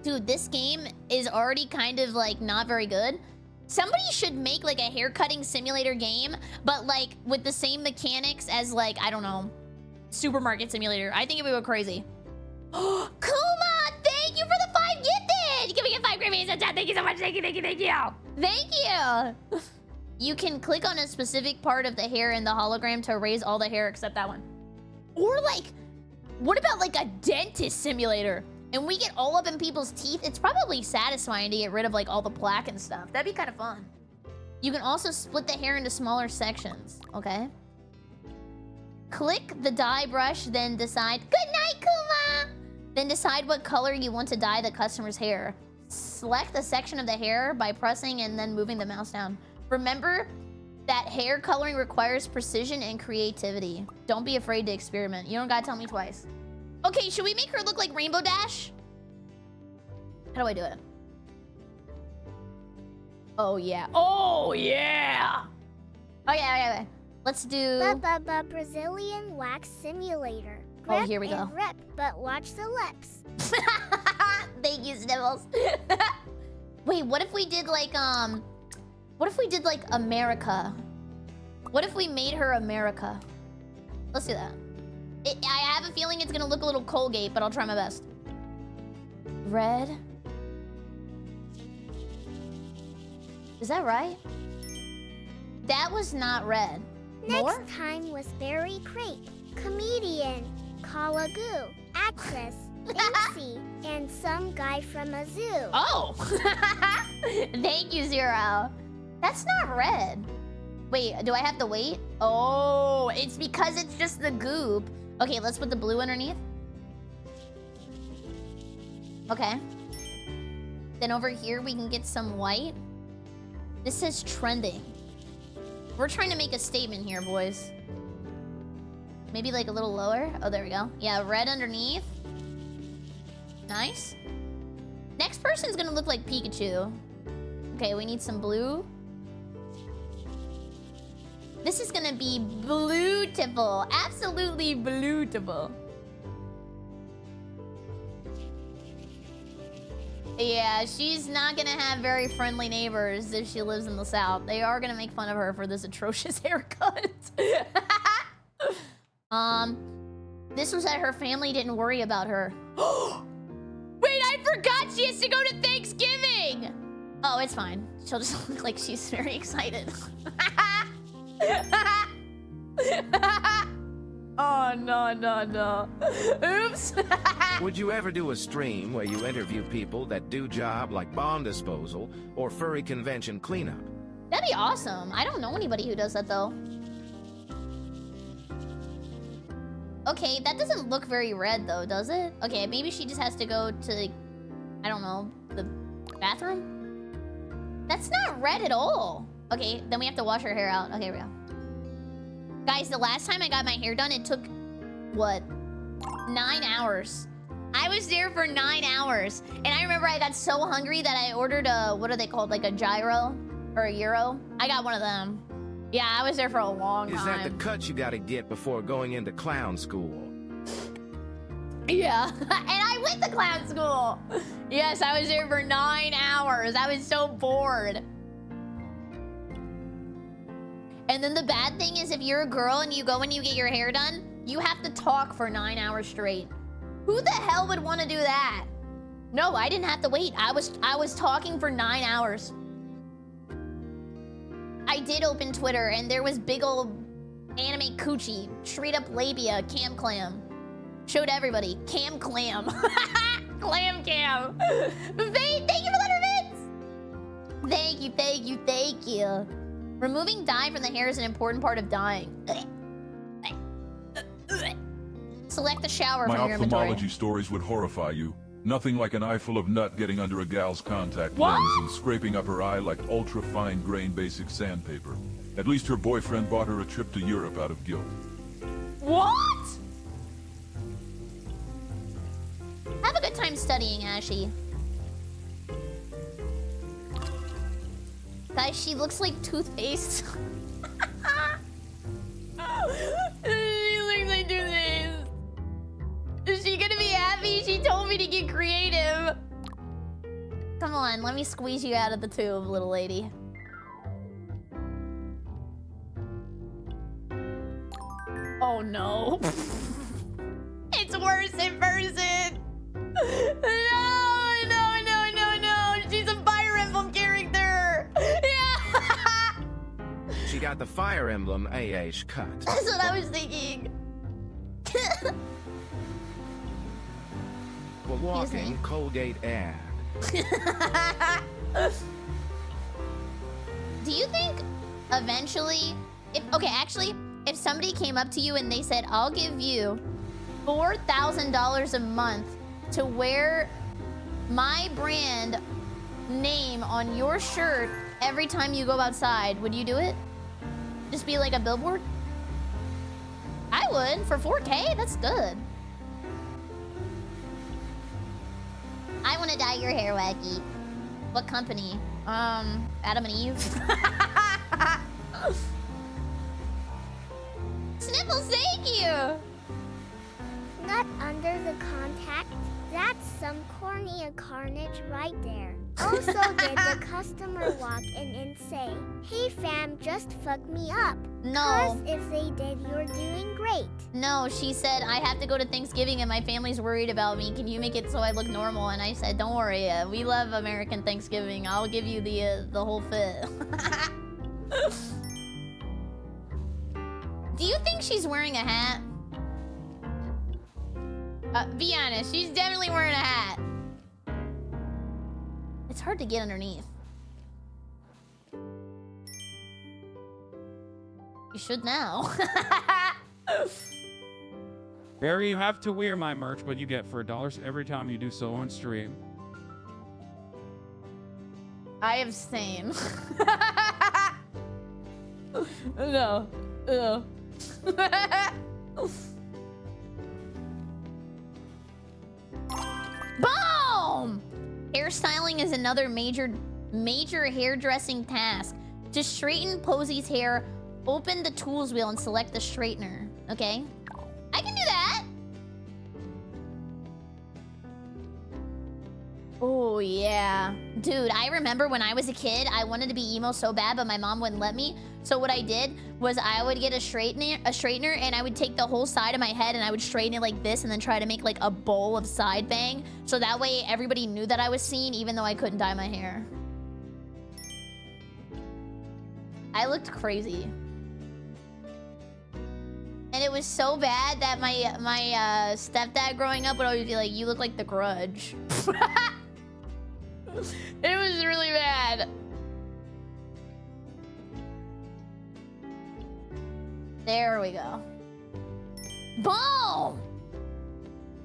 Dude, this game is already kind of like not very good. Somebody should make like a hair cutting simulator game, but like with the same mechanics as like, I don't know, Supermarket Simulator. I think it would go crazy. Kuma, thank you for the 5 gifted! Can we get 5 Grammys in chat? Thank you so much. Thank you, thank you, thank you. Thank you. You can click on a specific part of the hair in the hologram to erase all the hair except that one. Or like, what about like a dentist simulator? And we get all up in people's teeth. It's probably satisfying to get rid of like all the plaque and stuff. That'd be kind of fun. You can also split the hair into smaller sections, okay? Click the dye brush, then decide, good night, Kuma! Then decide what color you want to dye the customer's hair. Select a section of the hair by pressing and then moving the mouse down. Remember that hair coloring requires precision and creativity. Don't be afraid to experiment. You don't gotta tell me twice. Okay, should we make her look like Rainbow Dash? How do I do it? Oh, yeah. Oh, yeah! Okay. Let's do... Brazilian wax simulator. Oh, here we go. Rip, but watch the lips. Thank you, Snibbles. Wait, what if we did like, what if we did like America? What if we made her America? Let's do that. I have a feeling it's gonna look a little Colgate, but I'll try my best. Red. Is that right? That was not red. Next time was BerryCrepe, comedian, Kalagoo, actress, Inksy, and some guy from a zoo. Oh! Thank you, Zero. That's not red. Wait, do I have to wait? Oh, it's because it's just the goop. Okay, let's put the blue underneath. Okay. Then over here, we can get some white. This says trending. We're trying to make a statement here, boys. Maybe like a little lower. Oh, there we go. Yeah, red underneath. Nice. Next person's gonna look like Pikachu. Okay, we need some blue. This is gonna be beautiful. Absolutely beautiful. Yeah, she's not gonna have very friendly neighbors if she lives in the South. They are gonna make fun of her for this atrocious haircut. This was that her family didn't worry about her. Wait, I forgot she has to go to Thanksgiving! Oh, it's fine. She'll just look like she's very excited. Oh, no. Oops. Would you ever do a stream where you interview people that do job like bomb disposal or furry convention cleanup? That'd be awesome. I don't know anybody who does that, though. Okay, that doesn't look very red, though, does it? Okay, maybe she just has to go to, I don't know, the bathroom? That's not red at all. Okay, then we have to wash her hair out. Okay, here we go. Guys, the last time I got my hair done, it took, what, 9 hours. I was there for 9 hours. And I remember I got so hungry that I ordered a, what are they called? Like a gyro or a gyro? I got one of them. Yeah, I was there for a long time. Is that the cut you gotta get before going into clown school? Yeah, and I went to clown school. Yes, I was there for 9 hours. I was so bored. And then the bad thing is if you're a girl and you go and you get your hair done, you have to talk for 9 hours straight. Who the hell would want to do that? No, I didn't have to wait. I was talking for 9 hours. I did open Twitter and there was big old anime coochie, straight up labia, cam clam. Showed everybody. Cam clam. Clam cam. Thank you for that, Vince. Thank you, thank you, thank you. Removing dye from the hair is an important part of dyeing. Select the shower My from your inventory. ophthalmology stories would horrify you. Nothing like an eye full of nut getting under a gal's contact What? lens and scraping up her eye like ultra-fine grain basic sandpaper. At least her boyfriend bought her a trip to Europe out of guilt. What? Have a good time studying, Ashy. Guys, she looks like toothpaste. She looks like toothpaste. Is she gonna be happy? She told me to get creative. Come on, let me squeeze you out of the tube, little lady. Oh no. It's worse in person. No. She's a Fire Emblem character. Yeah. She got the Fire Emblem AH cut. That's what I was thinking. For walking, Colgate ad. Do you think eventually, if somebody came up to you and they said, I'll give you $4,000 a month to wear my brand name on your shirt every time you go outside, would you do it? Just be like a billboard? I would, for 4K, that's good. I want to dye your hair, Wacky. What company? Adam and Eve? Sniffles, thank you! Not under the contact. That's some cornea carnage right there. Also did the customer walk in and say, hey fam, just fuck me up. No. 'Cause if they did, you're doing great. No, she said, I have to go to Thanksgiving and my family's worried about me. Can you make it so I look normal? And I said, don't worry, we love American Thanksgiving. I'll give you the whole fit. Do you think she's wearing a hat? Be honest, she's definitely wearing a hat. It's hard to get underneath. You should now. Barry, you have to wear my merch, but you get $4 every time you do so on stream. I abstain. No. Boom! Hairstyling is another major hairdressing task. To straighten Posy's hair, open the tools wheel and select the straightener. Okay? I can do that! Oh, yeah. Dude, I remember when I was a kid, I wanted to be emo so bad, but my mom wouldn't let me. So what I did was I would get a straightener, and I would take the whole side of my head and I would straighten it like this and then try to make like a bowl of side bang. So that way everybody knew that I was seen, even though I couldn't dye my hair. I looked crazy. And it was so bad that my stepdad growing up would always be like, you look like The Grudge. It was really bad. There we go. Boom!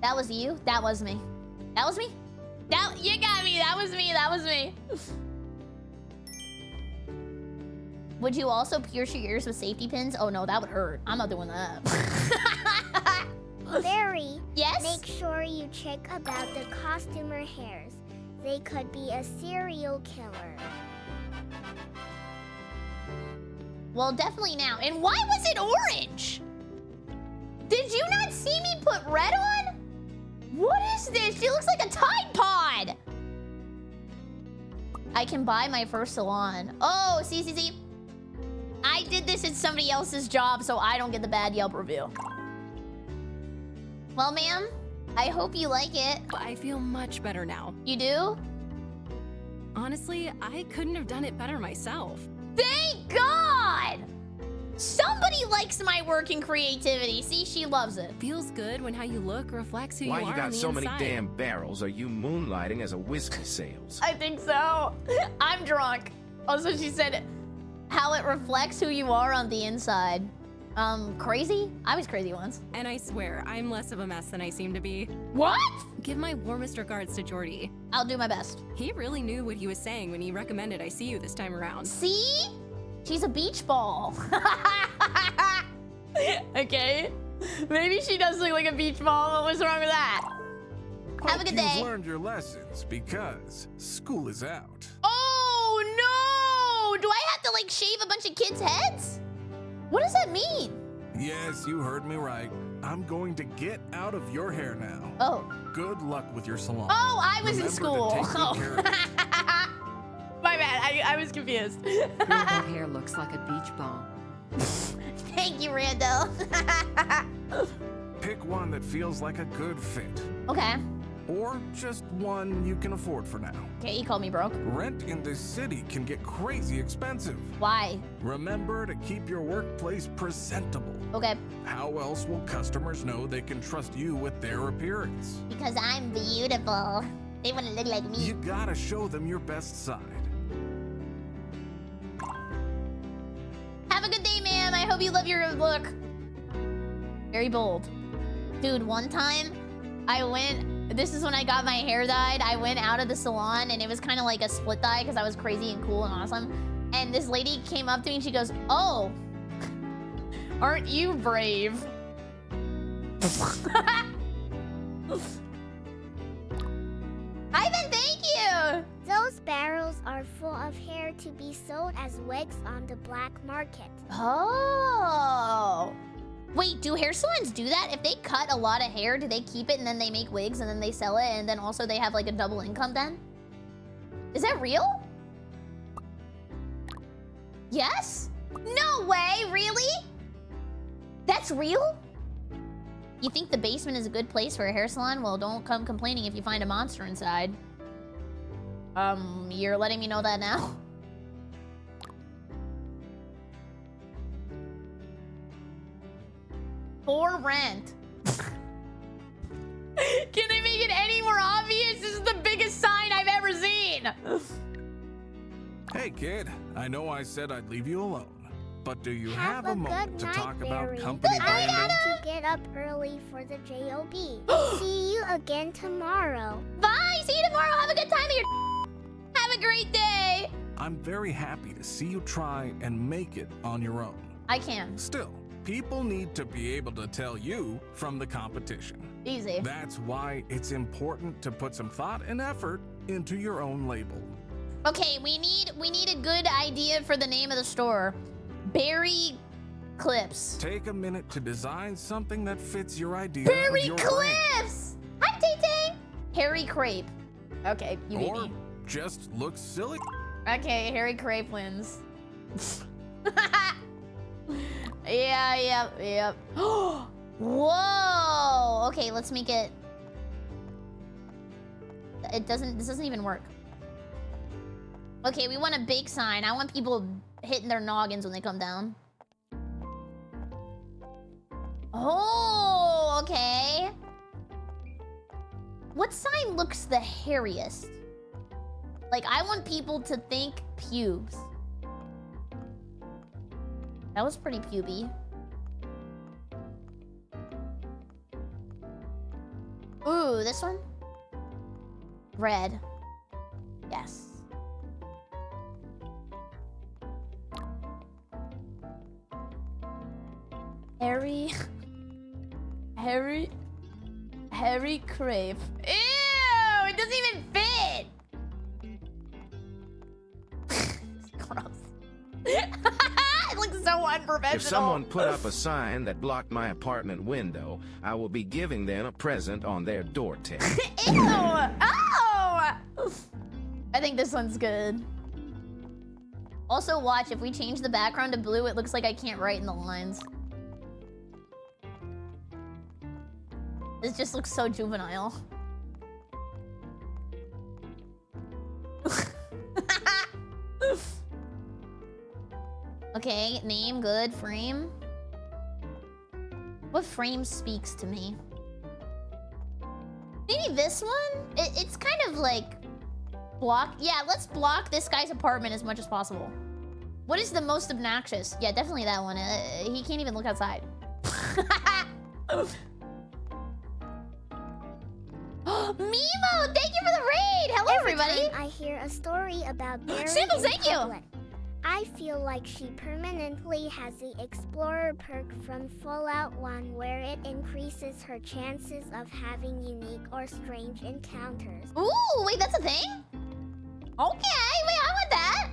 That was you? That was me. That was me? You got me. That was me. That was me. Would you also pierce your ears with safety pins? Oh no, that would hurt. I'm not doing that. Barry, yes? Make sure you check about the costumer hairs. They could be a serial killer. Well, definitely now. And why was it orange? Did you not see me put red on? What is this? She looks like a Tide Pod. I can buy my first salon. Oh, see. I did this at somebody else's job, so I don't get the bad Yelp review. Well, ma'am, I hope you like it. I feel much better now. You do? Honestly, I couldn't have done it better myself. Thank God! Somebody likes my work and creativity. See, she loves it. Feels good when how you look reflects who Why you are you on got the so many inside. damn barrels? Are you moonlighting as a whiskey sales? I think so. I'm drunk. Also, she said how it reflects who you are on the inside. Crazy? I was crazy once. And I swear, I'm less of a mess than I seem to be. What? Give my warmest regards to Jordy. I'll do my best. He really knew what he was saying when he recommended I see you this time around. See? She's a beach ball. Okay. Maybe she does look like a beach ball. What's wrong with that? Have a good day. You've learned your lessons because school is out. Oh no! Do I have to like shave a bunch of kids' heads? What does that mean? Yes, you heard me right. I'm going to get out of your hair now. Oh. Good luck with your salon. Oh, I was in Remember to school. take good care of My bad. I was confused. That hair looks like a beach ball. Thank you, Randall. Pick one that feels like a good fit. Okay. Or just one you can afford for now. Okay, you called me broke. Rent in this city can get crazy expensive. Why? Remember to keep your workplace presentable. Okay. How else will customers know they can trust you with their appearance? Because I'm beautiful. They want to look like me. You gotta show them your best side. Have a good day, ma'am. I hope you love your look. Very bold. Dude, one time I went... This is when I got my hair dyed. I went out of the salon and it was kind of like a split dye because I was crazy and cool and awesome. And this lady came up to me and she goes, "Oh, aren't you brave?" Ivan, thank you! Those barrels are full of hair to be sold as wigs on the black market. Oh. Wait, do hair salons do that? If they cut a lot of hair, do they keep it and then they make wigs and then they sell it and then also they have like a double income then? Is that real? Yes? No way, really? That's real? You think the basement is a good place for a hair salon? Well, don't come complaining if you find a monster inside. You're letting me know that now? For rent. Can they make it any more obvious? This is the biggest sign I've ever seen. Hey kid, I know I said I'd leave you alone, but do you have a good moment to night, talk Barry. about company I branding? have to get up early for the job. See you again tomorrow. Bye. See you tomorrow. Have a good time of your. Have a great day. I'm very happy to see you try and make it on your own. I can. Still, people need to be able to tell you from the competition. Easy. That's why it's important to put some thought and effort into your own label. Okay, we need a good idea for the name of the store. Berry Clips. Take a minute to design something that fits your idea Berry of your brand. Clips. Hi, Tay-Tay. Harry Crepe. Okay, you beat Or me. just look silly. Okay, Harry Crepe wins. Yeah. Whoa. Okay, let's make it. This doesn't even work. Okay, we want a big sign. I want people hitting their noggins when they come down. Oh, okay. What sign looks the hairiest? Like, I want people to think pubes. That was pretty puby. Ooh, this one? Red. Yes. BerryCrepe. Ew! It doesn't even fit. Gross. It looks so unprofessional. If someone put up a sign that blocked my apartment window, I will be giving them a present on their door tab. Ew! Oh! I think this one's good. Also, watch, if we change the background to blue, it looks like I can't write in the lines. This just looks so juvenile. Okay, name, good, frame. What frame speaks to me? Maybe this one? It's kind of like block. Yeah, let's block this guy's apartment as much as possible. What is the most obnoxious? Yeah, definitely that one. He can't even look outside. Mimo, thank you for the raid. Hello, everybody. Every time I hear a story about Berry Samples, in thank you. public, I feel like she permanently has the Explorer perk from Fallout 1 where it increases her chances of having unique or strange encounters. Ooh, wait, that's a thing? Okay, wait, I want that.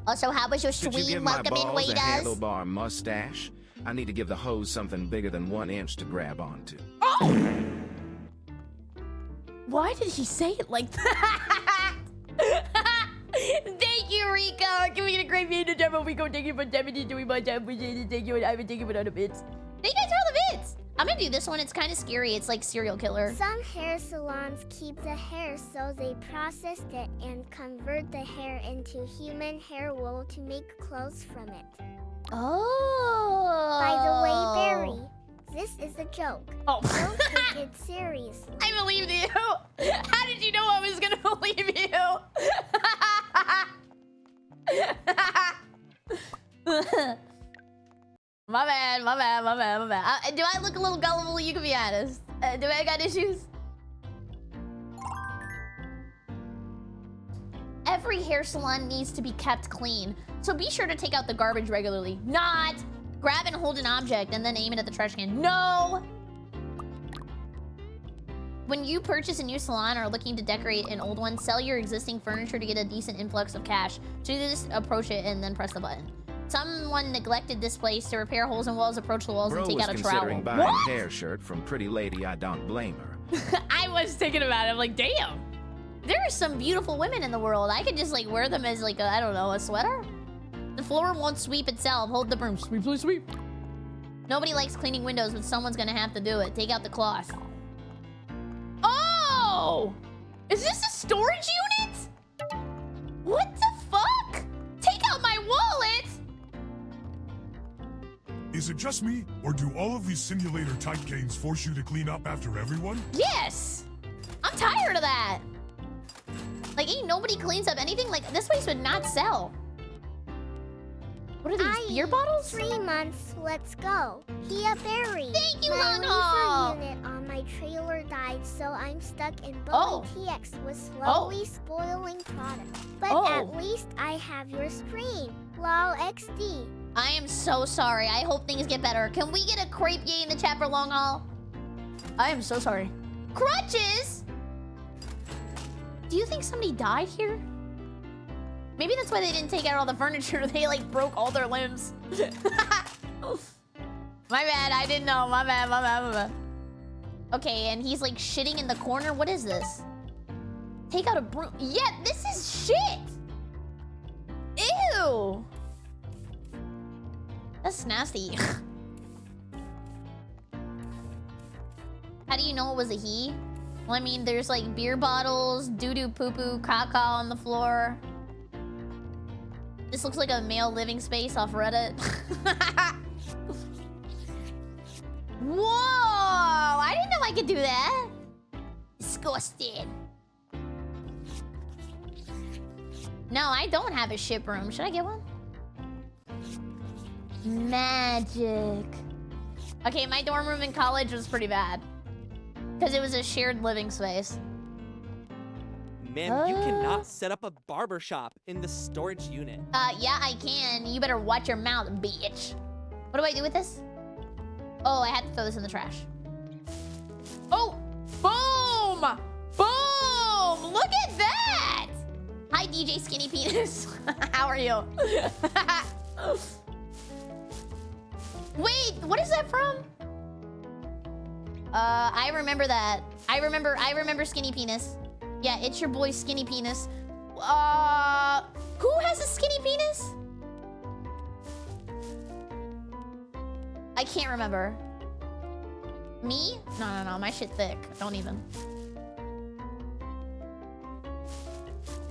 Also, how was your Could you sweet give my welcoming balls a waiters? handlebar mustache? I need to give the hose something bigger than 1 inch to grab onto. Why did he say it like that? Thank you, Rico. Can we get a great video to demo? We go thank you for 70 doing my time. Thank you, and Ivan, thank you for all the bits. Thank you guys for all the bits. I'm gonna do this one. It's kind of scary. It's like serial killer. Some hair salons keep the hair, so they processed it and convert the hair into human hair wool to make clothes from it. Oh. By the way, Berry, this is a joke. Oh. Don't take it seriously. I believed you. How did you know I was gonna believe you? My bad. Do I look a little gullible? You can be honest. Do I got issues? Every hair salon needs to be kept clean, so be sure to take out the garbage regularly. Not grab and hold an object and then aim it at the trash can. No! When you purchase a new salon or are looking to decorate an old one, sell your existing furniture to get a decent influx of cash. So you just approach it and then press the button. Someone neglected this place to repair holes in walls, approach the walls, Bro and take was out a considering trowel. buying What? a hair shirt from Pretty Lady. I don't blame her. I was thinking about it. I'm like, damn. There are some beautiful women in the world. I could just like wear them as like a, I don't know, a sweater. The floor won't sweep itself. Hold the broom. Sweep, please sweep. Nobody likes cleaning windows, but someone's gonna have to do it. Take out the cloth. Oh! Is this a storage unit? What the fuck? Take out my wallet! Is it just me, or do all of these simulator type games force you to clean up after everyone? Yes! I'm tired of that. Like, ain't nobody cleans up anything. Like, this place would not sell. What are these, beer bottles? 3 months, let's go. Here, Berry. Thank you, My Long Haul. reefer unit on my trailer died, so I'm stuck in Oh. Bully TX with slowly spoiling product. But at least I have your screen. LOL XD. I am so sorry. I hope things get better. Can we get a crepe yay in the chat for Long Haul? I am so sorry. Crutches? Do you think somebody died here? Maybe that's why they didn't take out all the furniture. They like broke all their limbs. My bad, I didn't know. My bad. Okay, and he's like shitting in the corner. What is this? Take out a broom. Yeah, this is shit. Ew. That's nasty. How do you know it was a he? Well, I mean, there's like beer bottles, doo-doo, poo-poo, caca on the floor. This looks like a male living space off Reddit. Whoa! I didn't know I could do that. Disgusting. No, I don't have a ship room. Should I get one? Magic. Okay, my dorm room in college was pretty bad. Because it was a shared living space. Ma'am, you cannot set up a barber shop in the storage unit. Yeah, I can. You better watch your mouth, bitch. What do I do with this? Oh, I had to throw this in the trash. Oh, boom! Boom! Look at that! Hi, DJ Skinny Penis. How are you? Wait, what is that from? I remember that. I remember Skinny Penis. Yeah, it's your boy Skinny Penis. Who has a skinny penis? I can't remember. Me? No, my shit thick. Don't even.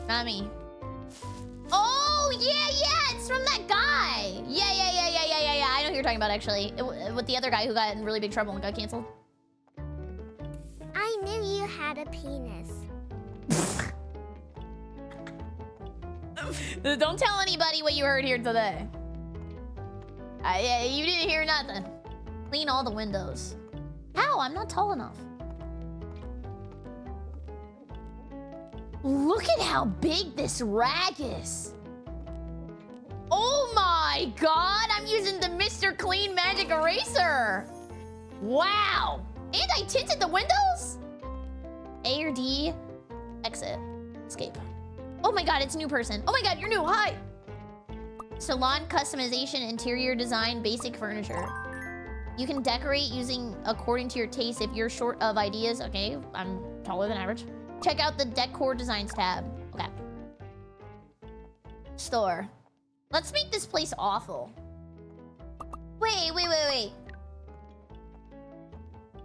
Not me. Oh, yeah, it's from that guy. Yeah. I know who you're talking about, actually. With the other guy who got in really big trouble and got canceled. I knew you had a penis. Don't tell anybody what you heard here today. Yeah, you didn't hear nothing. Clean all the windows. How? I'm not tall enough. Look at how big this rag is. Oh my god, I'm using the Mr. Clean Magic Eraser. Wow. And I tinted the windows? A or D, exit, escape. Oh my god, it's a new person. Oh my god, you're new, hi. Salon customization, interior design, basic furniture. You can decorate using according to your taste. If you're short of ideas, okay, I'm taller than average. Check out the decor designs tab. Okay. Store. Let's make this place awful. Wait.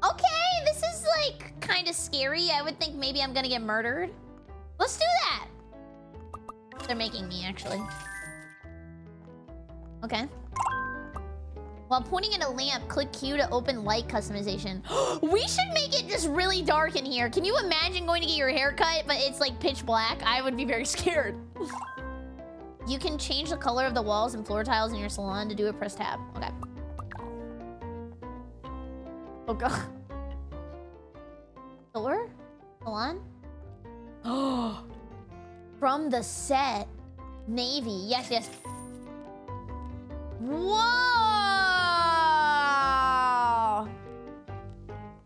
Okay, this is like kind of scary. I would think maybe I'm gonna get murdered. Let's do that. They're making me, actually. Okay. While pointing at a lamp, click Q to open light customization. We should make it just really dark in here. Can you imagine going to get your hair cut, but it's like pitch black? I would be very scared. You can change the color of the walls and floor tiles in your salon. To do it, press tab. Okay. Oh god. Door? Salon? Oh. From the set. Navy. Yes. Whoa!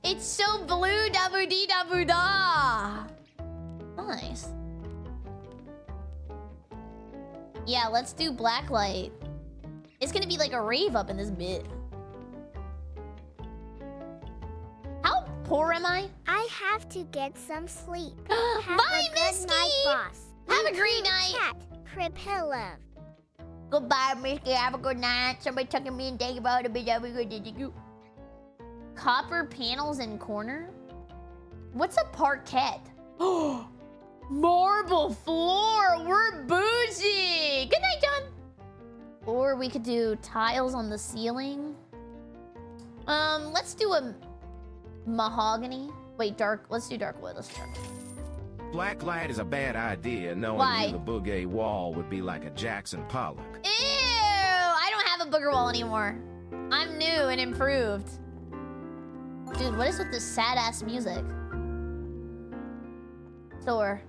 It's so blue, da-boo-dee-da-boo-da. Nice. Yeah, let's do black light. It's gonna be like a rave up in this bit. How poor am I? I have to get some sleep. Bye, Misty! Night, boss. Have a great night. Cat, Crip love. Goodbye, Misty. Have a good night. Somebody tucking me and thank you about it. Copper panels in corner? What's a parquet? Marble floor. We're bougie. Good night, John. Or we could do tiles on the ceiling. Let's do a mahogany. Wait, dark. Let's do dark wood. Black light is a bad idea, knowing Why? the bougie wall would be like a Jackson Pollock. Ew! I don't have a booger wall anymore. I'm new and improved. Dude, what is with this sad-ass music? Store.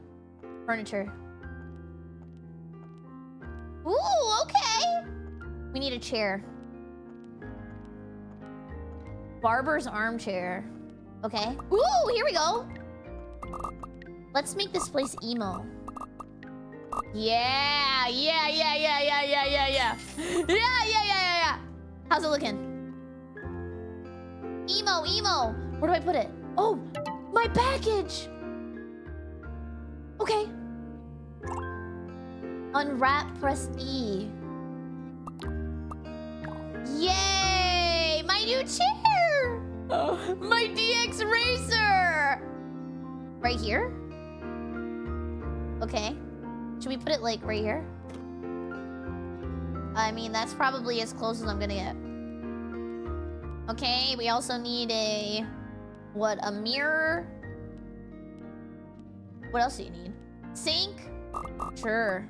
Furniture. Ooh, okay! We need a chair. Barber's armchair. Okay. Ooh, here we go! Let's make this place emo. Yeah. Yeah. How's it looking? Emo. Where do I put it? Oh, my package. Okay. Unwrap, press E. Yay! My new chair! My DX Racer! Right here? Okay. Should we put it like right here? I mean, that's probably as close as I'm gonna get. Okay, we also need a mirror. What else do you need? Sink? Sure.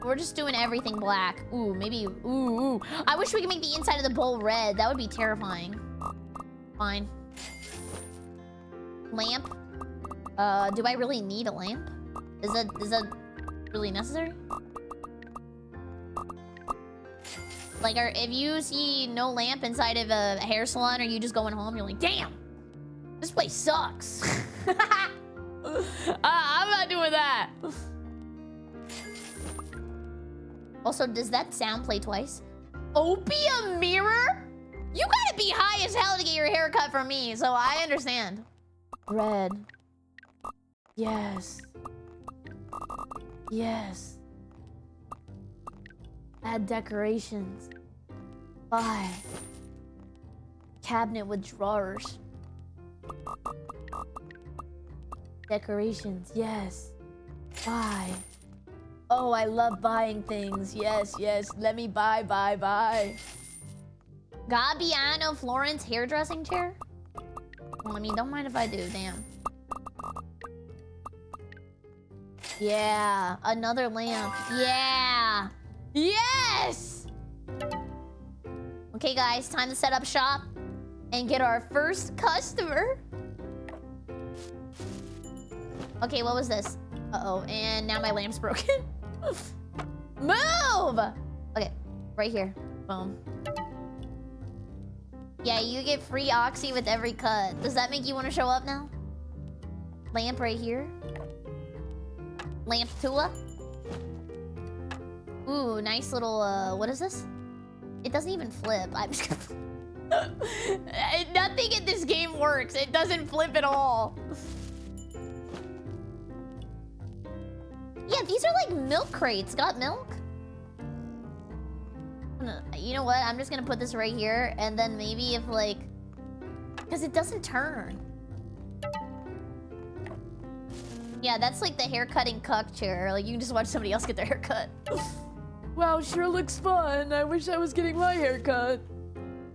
We're just doing everything black. Ooh, maybe, ooh. I wish we could make the inside of the bowl red. That would be terrifying. Fine. Lamp? Do I really need a lamp? Is that really necessary? Like, if you see no lamp inside of a hair salon, or you just going home, you're like, damn, this place sucks. I'm not doing that. Also, does that sound play twice? Opium mirror? You gotta be high as hell to get your hair cut from me, so I understand. Red. Yes. Yes. Add decorations. Buy. Cabinet with drawers. Decorations, yes. Buy. Oh, I love buying things. Yes, yes. Let me buy. Gabbiano Florence hairdressing chair? Well, I mean, don't mind if I do, damn. Yeah, another lamp. Yeah. Yes! Okay, guys, time to set up shop and get our first customer. Okay, what was this? Uh-oh, and now my lamp's broken. Move! Okay, right here. Boom. Yeah, you get free oxy with every cut. Does that make you want to show up now? Lamp right here. Lamp Tua. Ooh, nice little, what is this? It doesn't even flip. I'm just gonna... Nothing in this game works. It doesn't flip at all. Yeah, these are like milk crates. Got milk? You know what? I'm just gonna put this right here, and then maybe if like... Because it doesn't turn. Yeah, that's like the haircutting cuck chair. Like, you can just watch somebody else get their hair cut. Wow, sure looks fun. I wish I was getting my hair cut.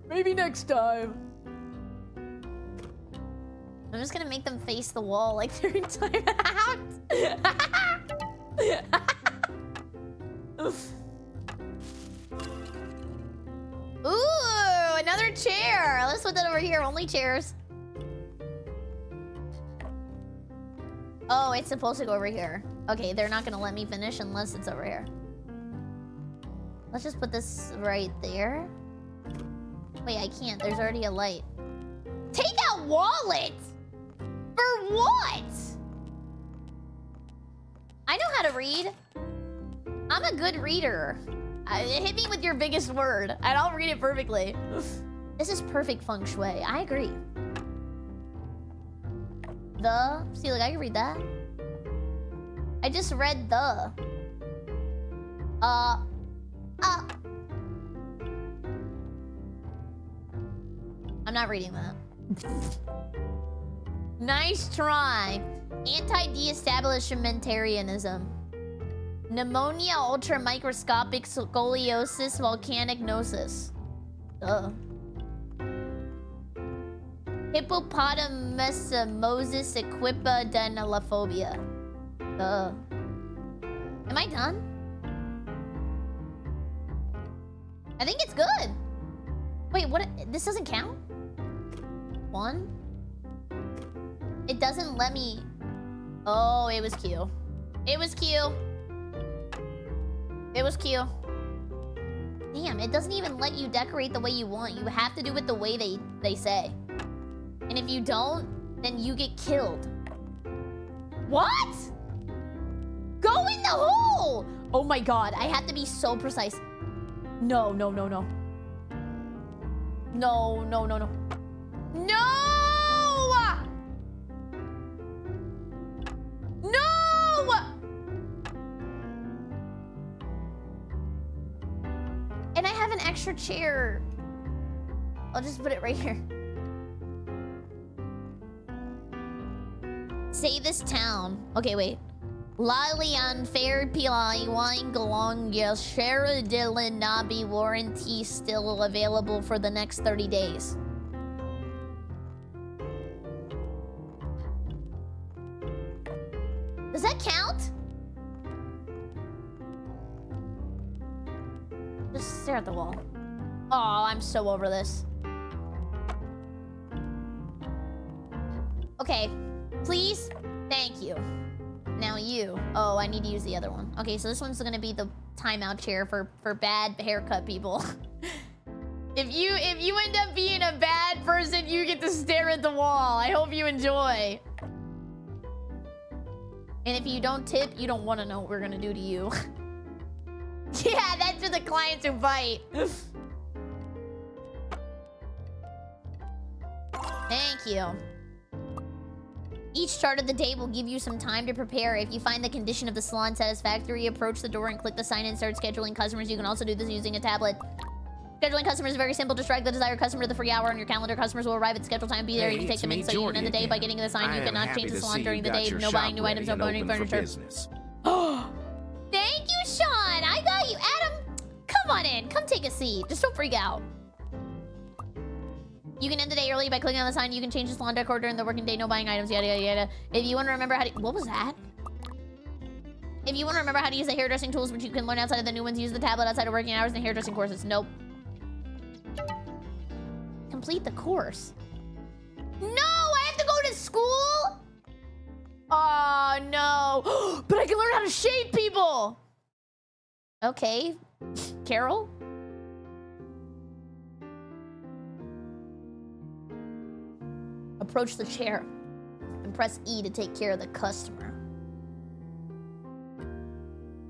Maybe next time. I'm just gonna make them face the wall like they're in time out. Ooh, another chair. Let's put that over here. Only chairs. Oh, it's supposed to go over here. Okay, they're not gonna let me finish unless it's over here. Let's just put this right there. Wait, I can't. There's already a light. Take out wallet? For what? I know how to read. I'm a good reader. Hit me with your biggest word, and I'll read it perfectly. This is perfect feng shui. I agree. See, look, I can read that. I just read the. I'm not reading that. Nice try. Anti-de-establishmentarianism. Pneumonia, ultra-microscopic scoliosis, volcanic gnosis. Hippopotamus equipa denalophobia. Am I done? I think it's good. Wait, what? This doesn't count? 1? It doesn't let me... Oh, it was Q. It was Q. It was Q. Damn, it doesn't even let you decorate the way you want. You have to do it the way they say. And if you don't, then you get killed. What? Go in the hole! Oh my god, I have to be so precise. No, no, no, no. No, no, no, no. No! No! And I have an extra chair. I'll just put it right here. Say this town. Okay, wait. Lalian fair pilai wine galong share Dylan Nabi warranty still available for the next 30 days. Does that count? Just stare at the wall. Oh, I'm so over this. Okay, please. Thank you. Now you. Oh, I need to use the other one. Okay, so this one's gonna be the timeout chair for bad haircut people. If you end up being a bad person, you get to stare at the wall. I hope you enjoy. And if you don't tip, you don't want to know what we're gonna do to you. Yeah, that's for the clients who bite. Thank you. Each chart of the day will give you some time to prepare. If you find the condition of the salon satisfactory, approach the door and click the sign and start scheduling customers. You can also do this using a tablet. Scheduling customers is very simple. Just drag the desired customer to the free hour on your calendar. Customers will arrive at scheduled time. Be there. You can take them in. So you can end the day by getting the sign. You cannot change the salon during the day. No buying new items. No buying furniture. Oh, thank you, Sean. I got you. Adam, come on in. Come take a seat. Just don't freak out. You can end the day early by clicking on the sign. You can change the salon decor during the working day. No buying items. Yada, yada, yada. If you want to remember how to... What was that? If you want to remember how to use the hairdressing tools, which you can learn outside of the new ones, use the tablet outside of working hours and hairdressing courses. Nope. Complete the course. No, I have to go to school? Oh, no. But I can learn how to shave people. Okay. Carol? Approach the chair and press E to take care of the customer.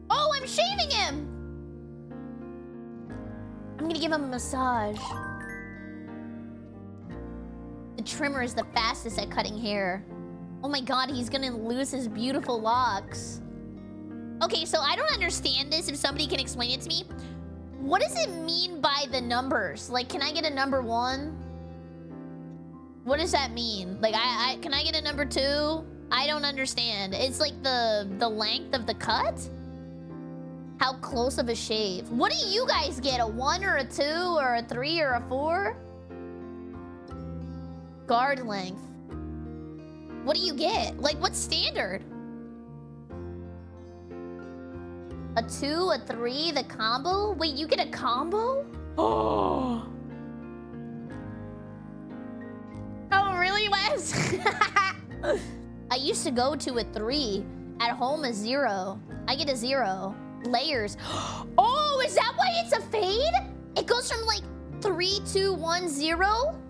Oh, I'm shaving him! I'm gonna give him a massage. The trimmer is the fastest at cutting hair. Oh my god, he's gonna lose his beautiful locks. Okay, so I don't understand this. If somebody can explain it to me. What does it mean by the numbers? Like, can I get a number 1? What does that mean? Like, can I get a number 2? I don't understand. It's like the length of the cut? How close of a shave? What do you guys get? A 1 or a 2 or a 3 or a 4? Guard length. What do you get? Like, what's standard? A 2, a 3, the combo? Wait, you get a combo? Oh. Oh, really, Wes? I used to go to a 3. At home, a 0. I get a 0. Layers. Oh, is that why it's a fade? It goes from like 3, 2, 1, 0?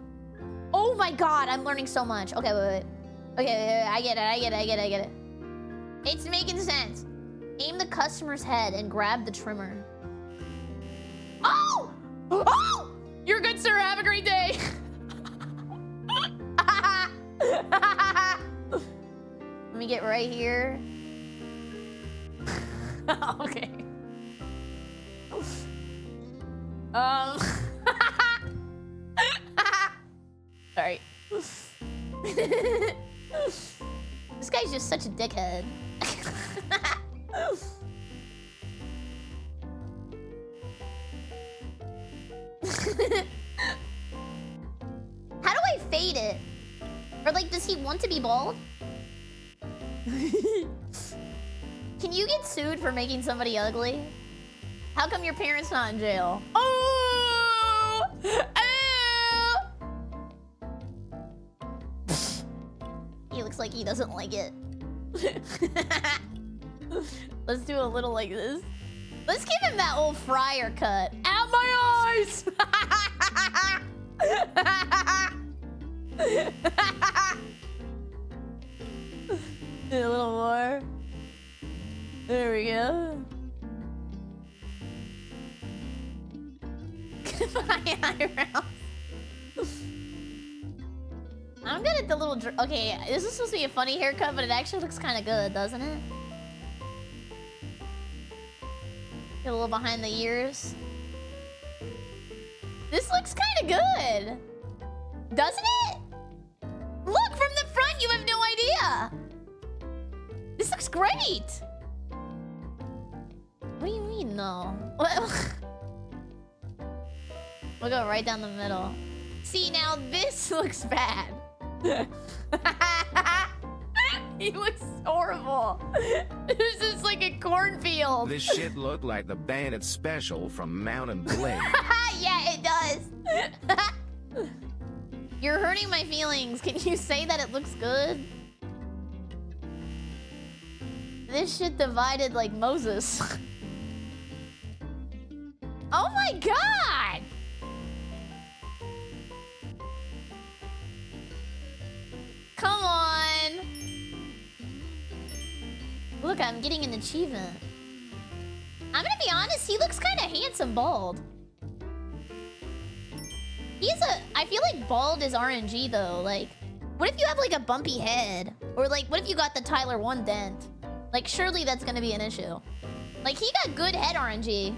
Oh my god, I'm learning so much. Okay, wait. Okay, I get it. It's making sense. Aim the customer's head and grab the trimmer. Oh! Oh! You're good, sir. Have a great day. Let me get right here. Okay. Sorry. This guy's just such a dickhead. How do I fade it? Or like, does he want to be bald? Can you get sued for making somebody ugly? How come your parents not in jail? Oh! Oh! He looks like he doesn't like it. Let's do a little like this. Let's give him that old fryer cut. Out my eyes! A little more. There we go. My eyebrows. I'm good at the little... Okay, this is supposed to be a funny haircut, but it actually looks kind of good, doesn't it? Get a little behind the ears. This looks kind of good. Doesn't it? Look, from the front, you have no idea. This looks great. What do you mean, no? We'll go right down the middle. See, now this looks bad. He looks horrible. This is like a cornfield. This shit looked like the Bandit special from Mountain Blade. Yeah, it does. You're hurting my feelings. Can you say that it looks good? This shit divided like Moses. Oh my god! Look, I'm getting an achievement. I'm gonna be honest, he looks kind of handsome bald. I feel like bald is RNG though. Like, what if you have like a bumpy head? Or like, what if you got the Tyler 1 dent? Like, surely that's gonna be an issue. Like, he got good head RNG.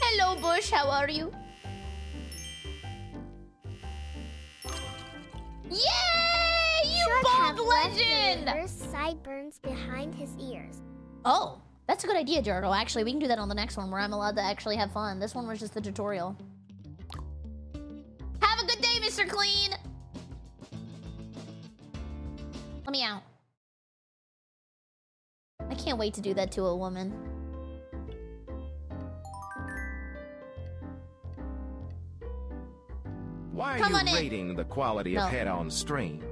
Hello, Bush, how are you? Yay! You bald legend! Sideburns behind his ears. Oh, that's a good idea, Jardo. Actually, we can do that on the next one where I'm allowed to actually have fun. This one was just the tutorial. Have a good day, Mr. Clean! Let me out. I can't wait to do that to a woman. Why are Come you on in. rating the quality of head on stream?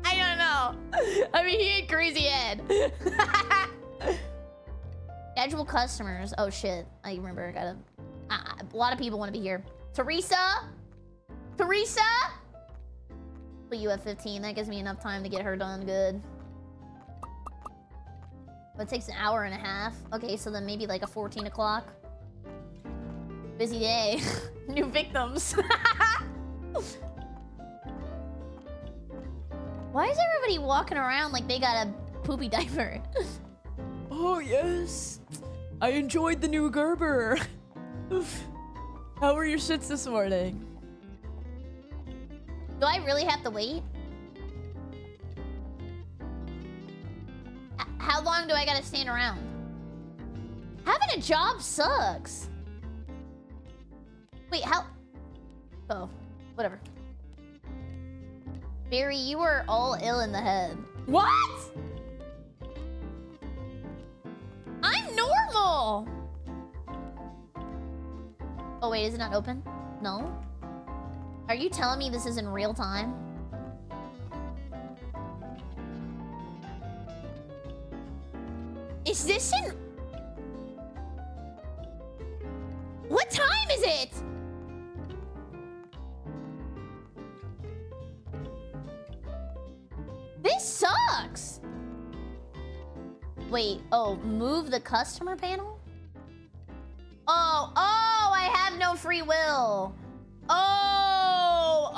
I don't know. I mean, he had crazy head. Schedule customers. Oh shit. I remember. I gotta. A lot of people want to be here. Teresa. Teresa. Put you at 15. That gives me enough time to get her done good. But it takes an hour and a half. Okay, so then maybe like a 14 o'clock. Busy day. New victims. Why is everybody walking around like they got a poopy diaper? Oh, yes. I enjoyed the new Gerber. How were your shits this morning? Do I really have to wait? How long do I gotta stand around? Having a job sucks. Wait, how? Oh, whatever. Barry, you are all ill in the head. What? I'm normal. Oh, wait, is it not open? No? Are you telling me this is in real time? Is this in... What time is it? This sucks. Wait, oh, move the customer panel? Oh, I have no free will. Oh,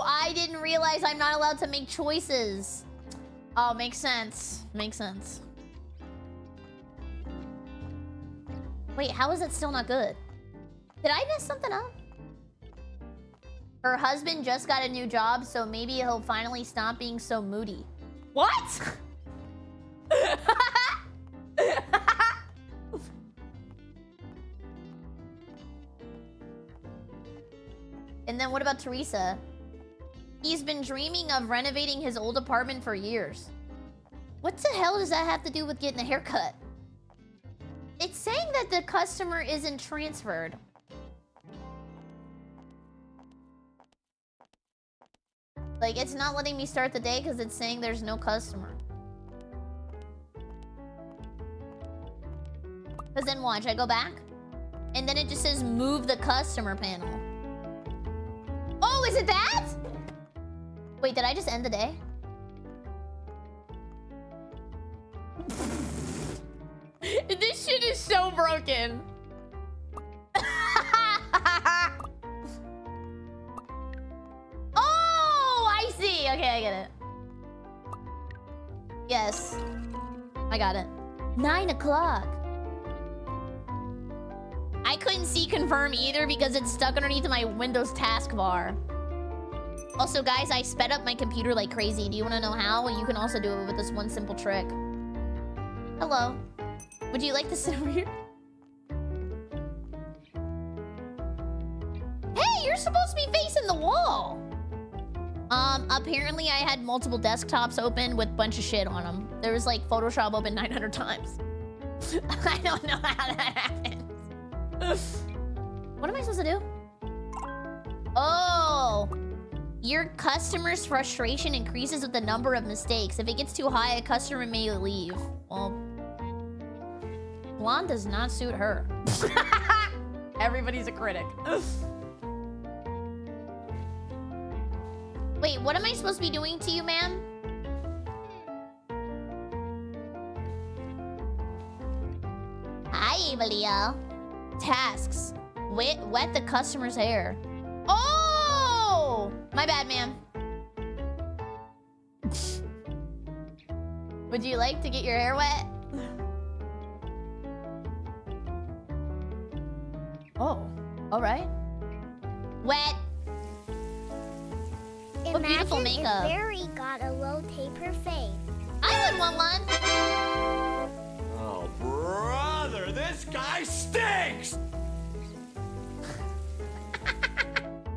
I didn't realize I'm not allowed to make choices. Oh, makes sense. Makes sense. Wait, how is that still not good? Did I mess something up? Her husband just got a new job, so maybe he'll finally stop being so moody. What? And then what about Teresa? He's been dreaming of renovating his old apartment for years. What the hell does that have to do with getting a haircut? It's saying that the customer isn't transferred. Like, it's not letting me start the day because it's saying there's no customer. Because then watch, I go back. And then it just says move the customer panel. Oh, is it that? Wait, did I just end the day? This shit is so broken. Oh, I see. Okay, I get it. Yes. I got it. 9 o'clock. I couldn't see confirm either because it's stuck underneath my Windows taskbar. Also, guys, I sped up my computer like crazy. Do you want to know how? Well, you can also do it with this one simple trick. Hello. Would you like to sit over here? Hey, you're supposed to be facing the wall. Apparently I had multiple desktops open with a bunch of shit on them. There was like Photoshop open 900 times. I don't know how that happened. What am I supposed to do? Oh, your customer's frustration increases with the number of mistakes. If it gets too high, a customer may leave. Well, blonde does not suit her. Everybody's a critic. what am I supposed to be doing to you, ma'am? Hi, Evelio. Tasks. Wet the customer's hair. Oh! My bad, ma'am. Would you like to get your hair wet? Oh, all right. Wet. What beautiful Imagine makeup. if Barry got a low taper fade. I would want one. Oh, brother, this guy stinks!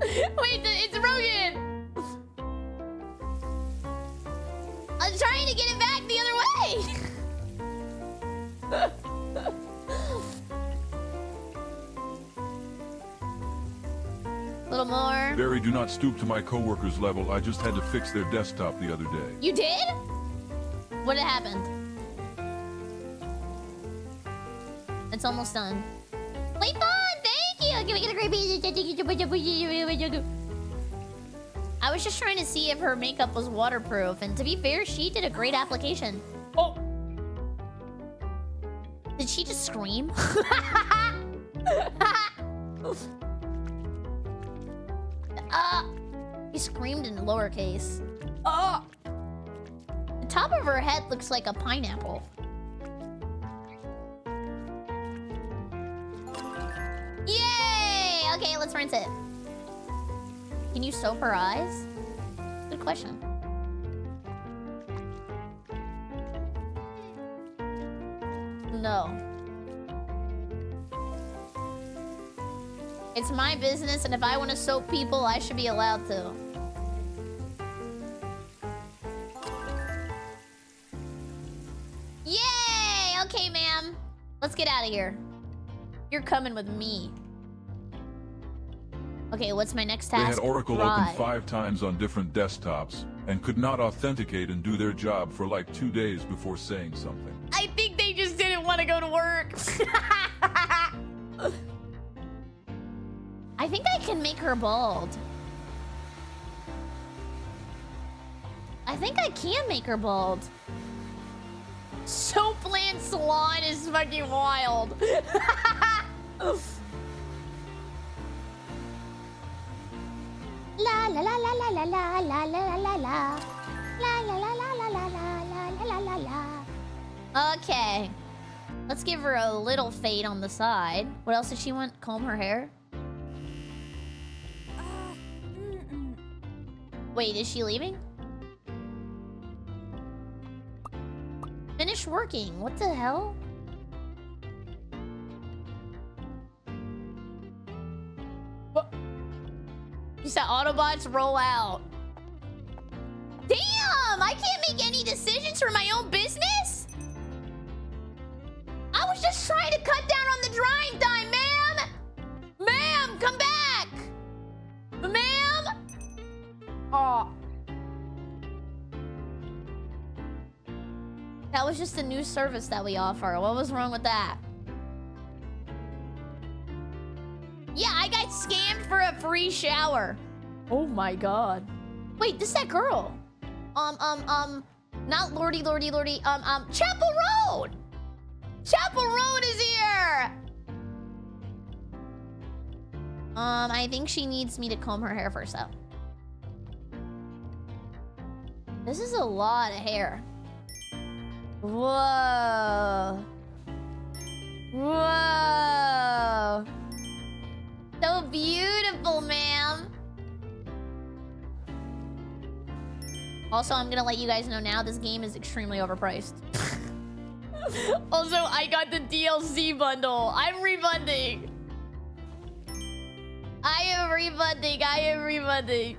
Wait, it's Rogan. I'm trying to get it back the other way. A little more. Barry, do not stoop to my coworker's level. I just had to fix their desktop the other day. You did? What had happened? It's almost done. Play fun! Thank you! Can we get a great piece? I was just trying to see if her makeup was waterproof, and to be fair, she did a great application. Oh! Did she just scream? He screamed in lowercase. The top of her head looks like a pineapple. Yay! Okay, let's rinse it. Can you soap her eyes? Good question. No. It's my business, and if I want to soap people, I should be allowed to. Yay! Okay, ma'am. Let's get out of here. You're coming with me. Okay, what's my next They task? had Oracle Dry. open 5 times on different desktops and could not authenticate and do their job for like 2 days before saying something. I think they just didn't want to go to work. I think I can make her bald. I think I can make her bald. Soapland Salon is fucking wild. La la la la la la la la la la la la. La la la la la la la la la la la. Okay. Let's give her a little fade on the side. What else did she want? Comb her hair? Wait, is she leaving? Finish working. What the hell? What? You said Autobots roll out. Damn! I can't make any decisions for my own business? I was just trying to cut down on the drying time, ma'am! Ma'am, come back! Ma'am? Oh. That was just a new service that we offer. What was wrong with that? Yeah, I got scammed for a free shower. Oh my god. Wait, this is that girl. Not Lordy. Chapel Road! Chapel Road is here! I think she needs me to comb her hair first, though. This is a lot of hair. Whoa. Whoa. So beautiful, ma'am. Also, I'm gonna let you guys know now, this game is extremely overpriced. Also, I got the DLC bundle. I'm refunding. I am refunding.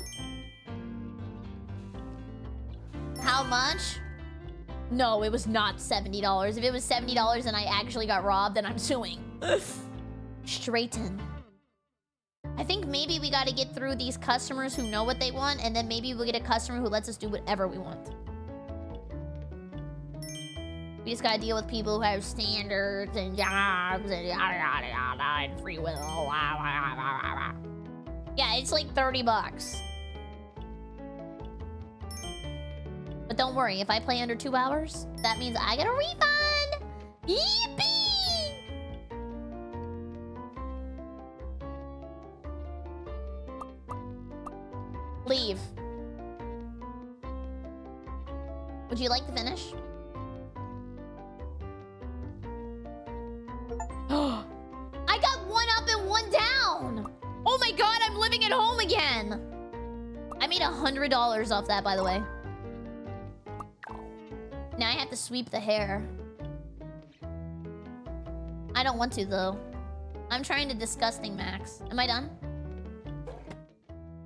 How much? No, it was not $70. If it was $70 and I actually got robbed, then I'm suing. Straighten. I think maybe we gotta get through these customers who know what they want, and then maybe we'll get a customer who lets us do whatever we want. We just gotta deal with people who have standards and jobs and yada yada yada and free will. Yeah, it's like $30. But don't worry, if I play under 2 hours, that means I get a refund. Yippee! Leave. Would you like to finish? I got 1 up and 1 down. Oh my god, I'm living at home again. I made $100 off that, by the way. Now I have to sweep the hair. I don't want to, though. I'm trying to disgusting max. Am I done?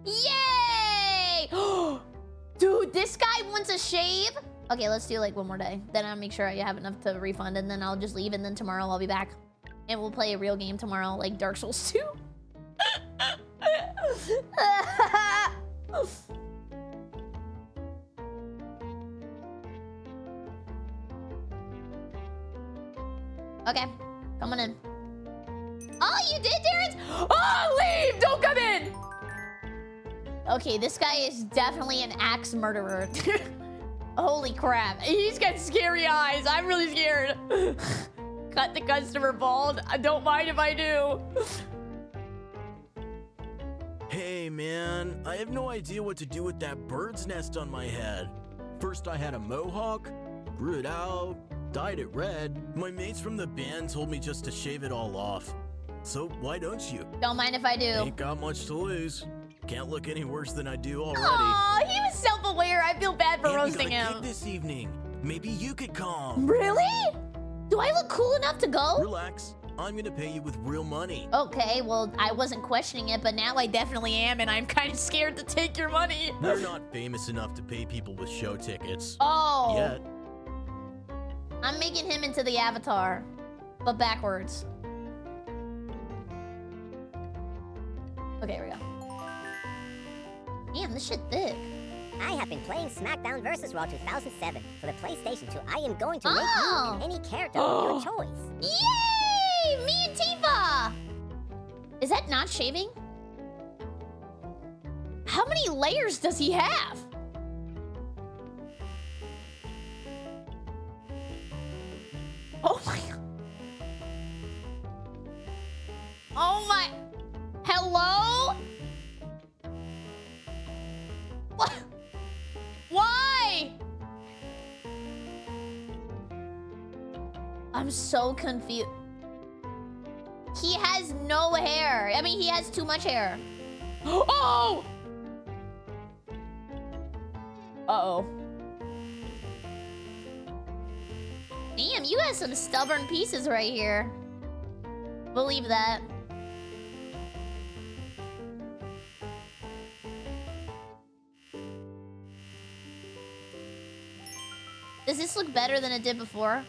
Yay! Dude, this guy wants a shave. Okay, let's do like 1 more day. Then I'll make sure I have enough to refund, and then I'll just leave, and then tomorrow I'll be back. And we'll play a real game tomorrow, like Dark Souls 2. Okay, come on in. Oh, you did, Terrence? Oh, leave! Don't come in! Okay, this guy is definitely an axe murderer. Holy crap. He's got scary eyes. I'm really scared. Cut the customer bald. I don't mind if I do. Hey, man. I have no idea what to do with that bird's nest on my head. First I had a mohawk, grew it out, dyed it red. My mates from the band told me just to shave it all off. So why don't you? Don't mind if I do. Ain't got much to lose. Can't look any worse than I do already. Aw, he was self-aware. I feel bad for roasting we got a him. gig this evening. Maybe you could come. Really? Do I look cool enough to go? Relax. I'm gonna pay you with real money. Okay, well, I wasn't questioning it, but now I definitely am, and I'm kind of scared to take your money. We're not famous enough to pay people with show tickets. Oh. Yet. I'm making him into the Avatar, but backwards. Okay, here we go. Damn, this shit thick. I have been playing SmackDown vs. Raw 2007 for the PlayStation 2. I am going to make you and any character of your choice. Yay! Me and Tifa! Is that not shaving? How many layers does he have? Oh my... Oh my... Hello? What? Why? I'm so confused. He has no hair. I mean, he has too much hair. Oh! Uh-oh. Damn, you got some stubborn pieces right here. Believe that. Does this look better than it did before?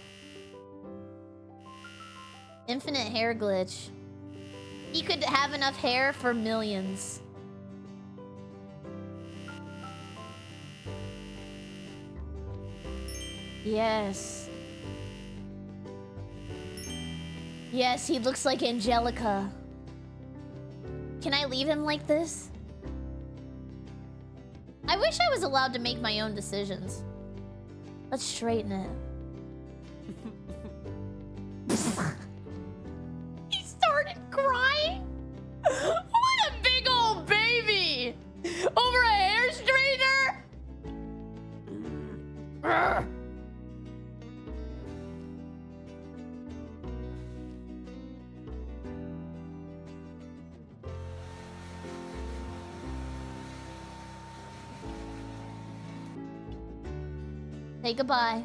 Infinite hair glitch. He could have enough hair for millions. Yes. Yes, he looks like Angelica. Can I leave him like this? I wish I was allowed to make my own decisions. Let's straighten it. He started crying? What a big old baby! Over a hair straightener? Say goodbye.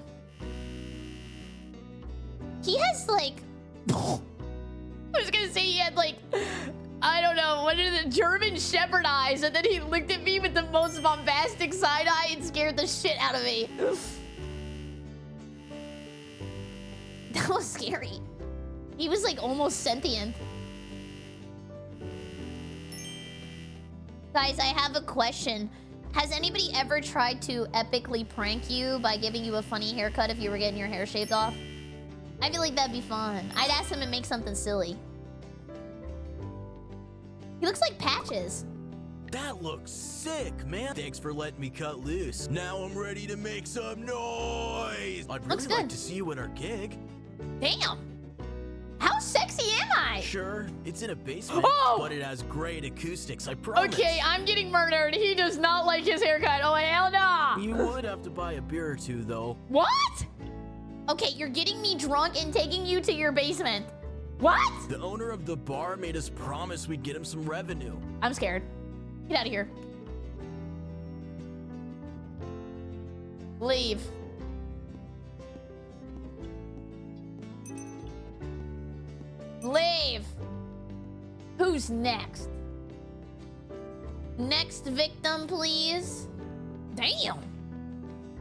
He has like... I was gonna say he had like... I don't know, what are the German Shepherd eyes? And then he looked at me with the most bombastic side eye and scared the shit out of me. That was scary. He was like almost sentient. Guys, I have a question. Has anybody ever tried to epically prank you by giving you a funny haircut if you were getting your hair shaved off? I feel like that'd be fun. I'd ask him to make something silly. He looks like Patches. That looks sick, man. Thanks for letting me cut loose. Now I'm ready to make some noise. I'd really like to see you at our gig. Damn. How sexy am I? Sure, it's in a basement, but it has great acoustics, I promise. Okay, I'm getting murdered. He does not like his haircut. Oh, hell no. You would have to buy a beer or two, though. What? Okay, you're getting me drunk and taking you to your basement. What? The owner of the bar made us promise we'd get him some revenue. I'm scared. Get out of here. Leave. Leave. Who's next? Next victim, please. Damn.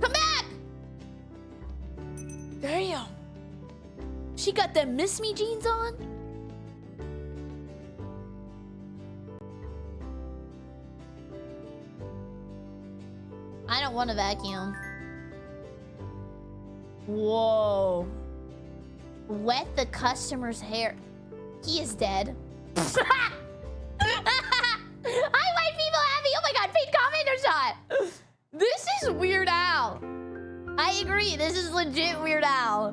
Come back. Damn. She got them Miss Me jeans on? I don't want to vacuum. Whoa. Wet the customer's hair. He is dead. Hi, white people happy. Oh my god, paid commenter shot. This is Weird Al. I agree, this is legit Weird Al.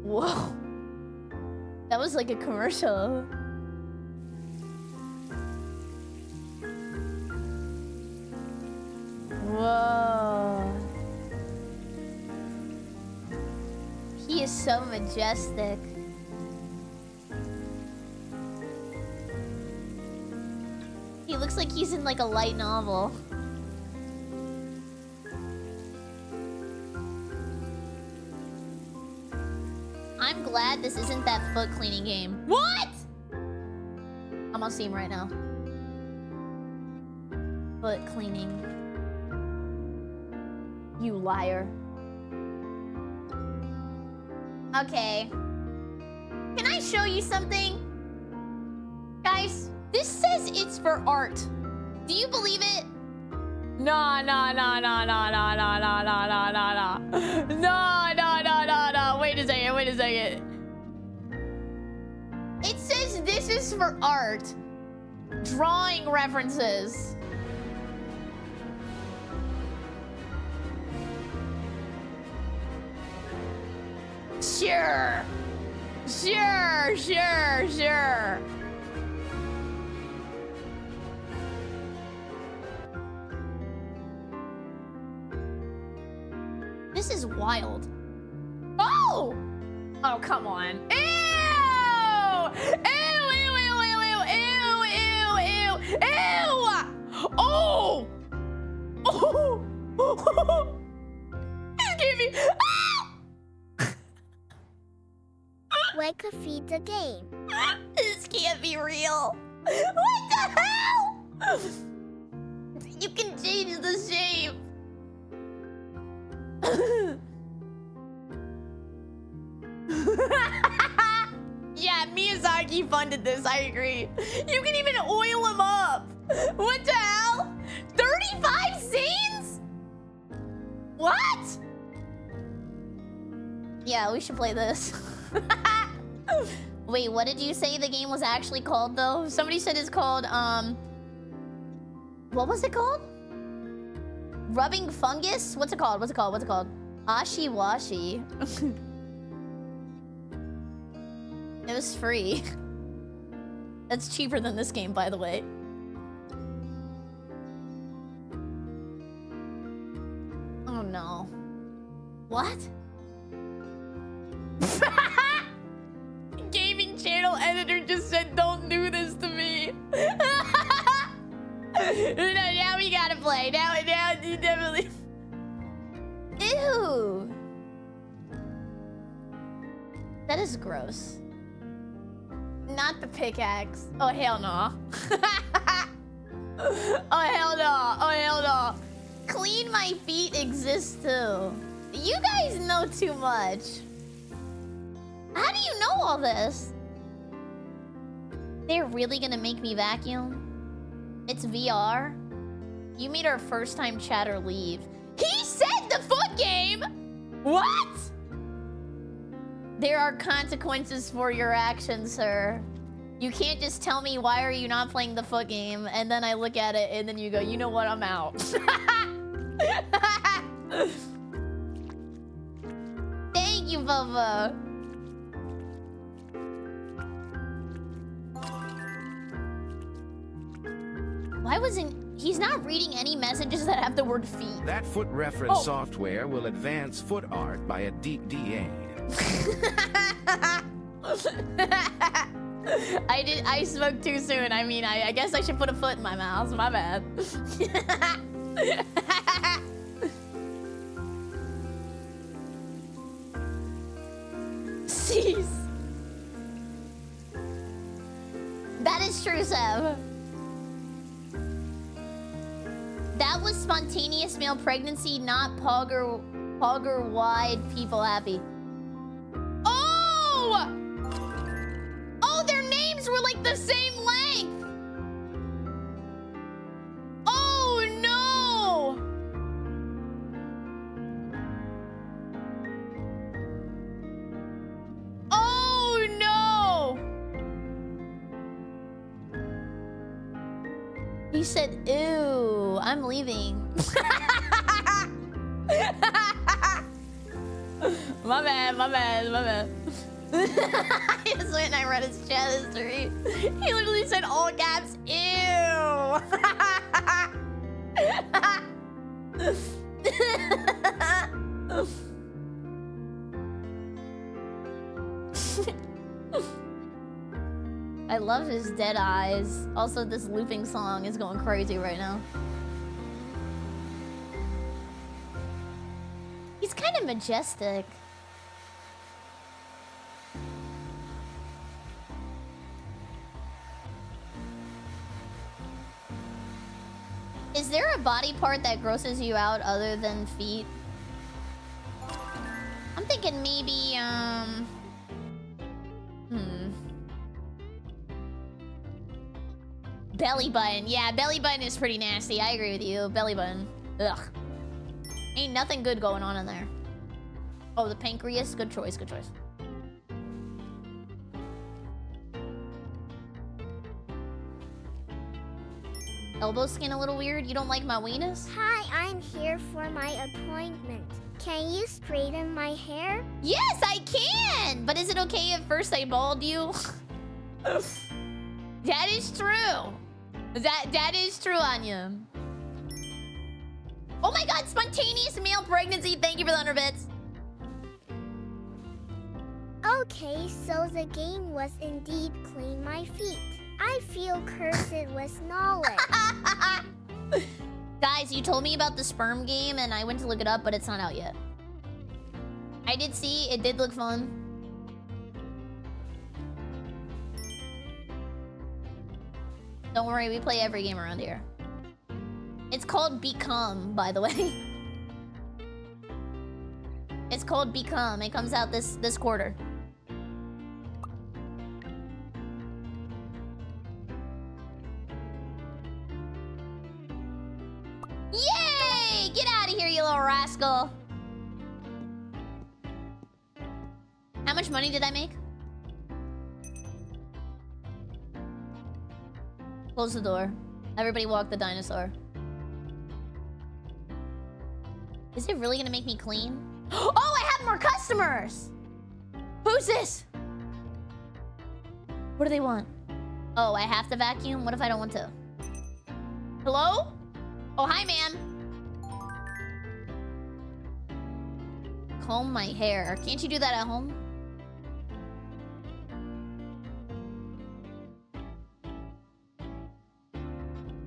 Whoa. That was like a commercial. Whoa. He is so majestic. He looks like he's in like a light novel. I'm glad this isn't that foot cleaning game. What? I'm on Steam right now. Foot cleaning. You liar. Okay. Can I show you something? Guys, this says it's for art. Do you believe it? No. Wait a second. It says this is for art. Drawing references. Sure. This is wild. Oh! Oh, come on. Ew! Oh! This gave me... Weka feeds a game. This can't be real. What the hell? You can change the shape. Yeah, Miyazaki funded this, I agree. You can even oil him up. What the hell? 35 scenes? What? Yeah, we should play this. Wait, what did you say the game was actually called, though? Somebody said it's called, what was it called? Rubbing fungus? What's it called? Ashi-washi. It was free. That's cheaper than this game, by the way. Oh, no. What? Gaming channel editor just said, don't do this to me. Now we gotta play. Now you definitely... Ew. That is gross. Not the pickaxe. Oh, hell no. Oh, hell no. Clean my feet exists too. You guys know too much. How do you know all this? They're really gonna make me vacuum? It's VR? You made our first time chatter leave. He said the foot game! What? There are consequences for your actions, sir. You can't just tell me why are you not playing the foot game, and then I look at it, and then you go, you know what, I'm out. Thank you, Bubba. Why wasn't... He's not reading any messages that have the word feet. That foot reference software will advance foot art by a deep DA. I spoke too soon. I mean, I guess I should put a foot in my mouth. My bad. Cease. That is true, Seb. That was spontaneous male pregnancy, not pogger wide people happy. Oh! Oh, their names were like the same length. Oh no! Oh no! He said, ew, I'm leaving. My bad, my bad, my bad. I just went and I read his chat history. He literally said all caps, ew. I love his dead eyes. Also, this looping song is going crazy right now. He's kind of majestic. Is there a body part that grosses you out other than feet? I'm thinking maybe, belly button. Yeah, belly button is pretty nasty. I agree with you. Belly button. Ugh. Ain't nothing good going on in there. Oh, the pancreas. Good choice, good choice. Elbow skin a little weird. You don't like my weenus? Hi, I'm here for my appointment. Can you straighten my hair? Yes, I can! But is it okay if first I bald you? That is true. That is true, Anya. Oh my god, spontaneous male pregnancy. Thank you for the 100 bits. Okay, so the game was indeed clean my feet. I feel cursed with knowledge. Guys, you told me about the sperm game and I went to look it up, but it's not out yet. I did see, it did look fun. Don't worry, we play every game around here. It's called Become, by the way. It's called Become. It comes out this quarter. Yay! Get out of here, you little rascal. How much money did I make? Close the door. Everybody walk the dinosaur. Is it really gonna make me clean? Oh, I have more customers! Who's this? What do they want? Oh, I have to vacuum? What if I don't want to? Hello? Oh, hi, man. Comb my hair. Can't you do that at home?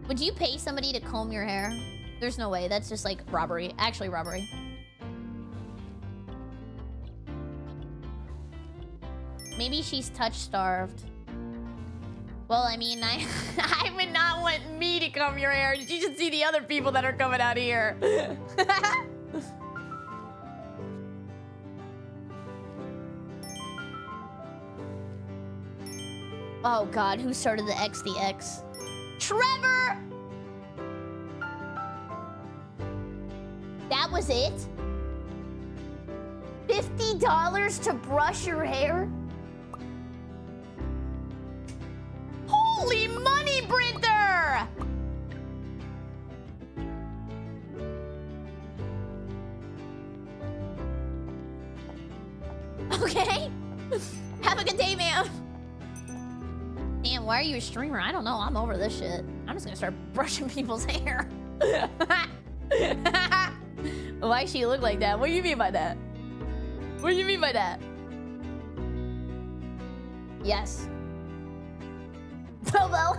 Would you pay somebody to comb your hair? There's no way. That's just like robbery. Actually, robbery. Maybe she's touch-starved. Well, I mean, I would not want me to comb your hair. You should see the other people that are coming out here. Oh God, who started the XDX? Trevor! That was it? $50 to brush your hair? Okay. Have a good day, ma'am. Damn, why are you a streamer? I don't know. I'm over this shit. I'm just gonna start brushing people's hair. Why she look like that? What do you mean by that? What do you mean by that? Yes. Bobo.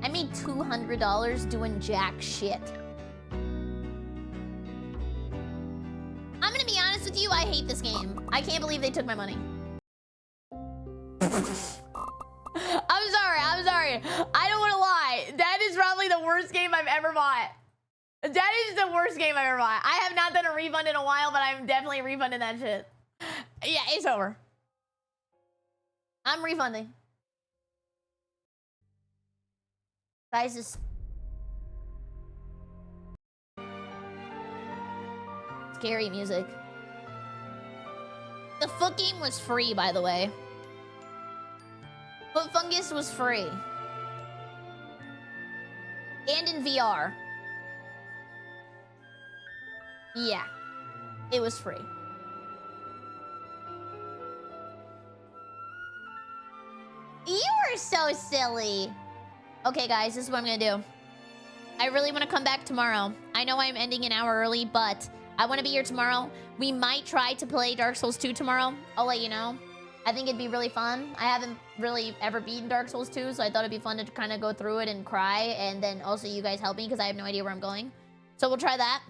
I made $200 doing jack shit. I'm gonna be honest with you, I hate this game. I can't believe they took my money. I'm sorry. I don't wanna lie. That is probably the worst game I've ever bought. That is the worst game I've ever bought. I have not done a refund in a while, but I'm definitely refunding that shit. Yeah, it's over. I'm refunding. Guys, just... Scary music. The foot game was free, by the way. Foot Fungus was free. And in VR. Yeah. It was free. You were so silly. Okay, guys, this is what I'm gonna do. I really want to come back tomorrow. I know I'm ending an hour early, but I want to be here tomorrow. We might try to play Dark Souls 2 tomorrow. I'll let you know. I think it'd be really fun. I haven't really ever beaten Dark Souls 2, so I thought it'd be fun to kind of go through it and cry, and then also you guys help me because I have no idea where I'm going. So we'll try that.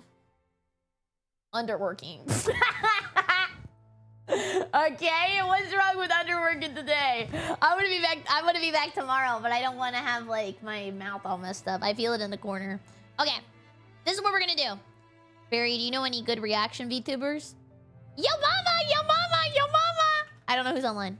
Underworking. Okay, what's wrong with underworking today? I'm gonna be back tomorrow, but I don't want to have like my mouth all messed up. I feel it in the corner. Okay, this is what we're gonna do. Barry, do you know any good reaction VTubers? Yo mama, yo mama, yo mama. I don't know who's online.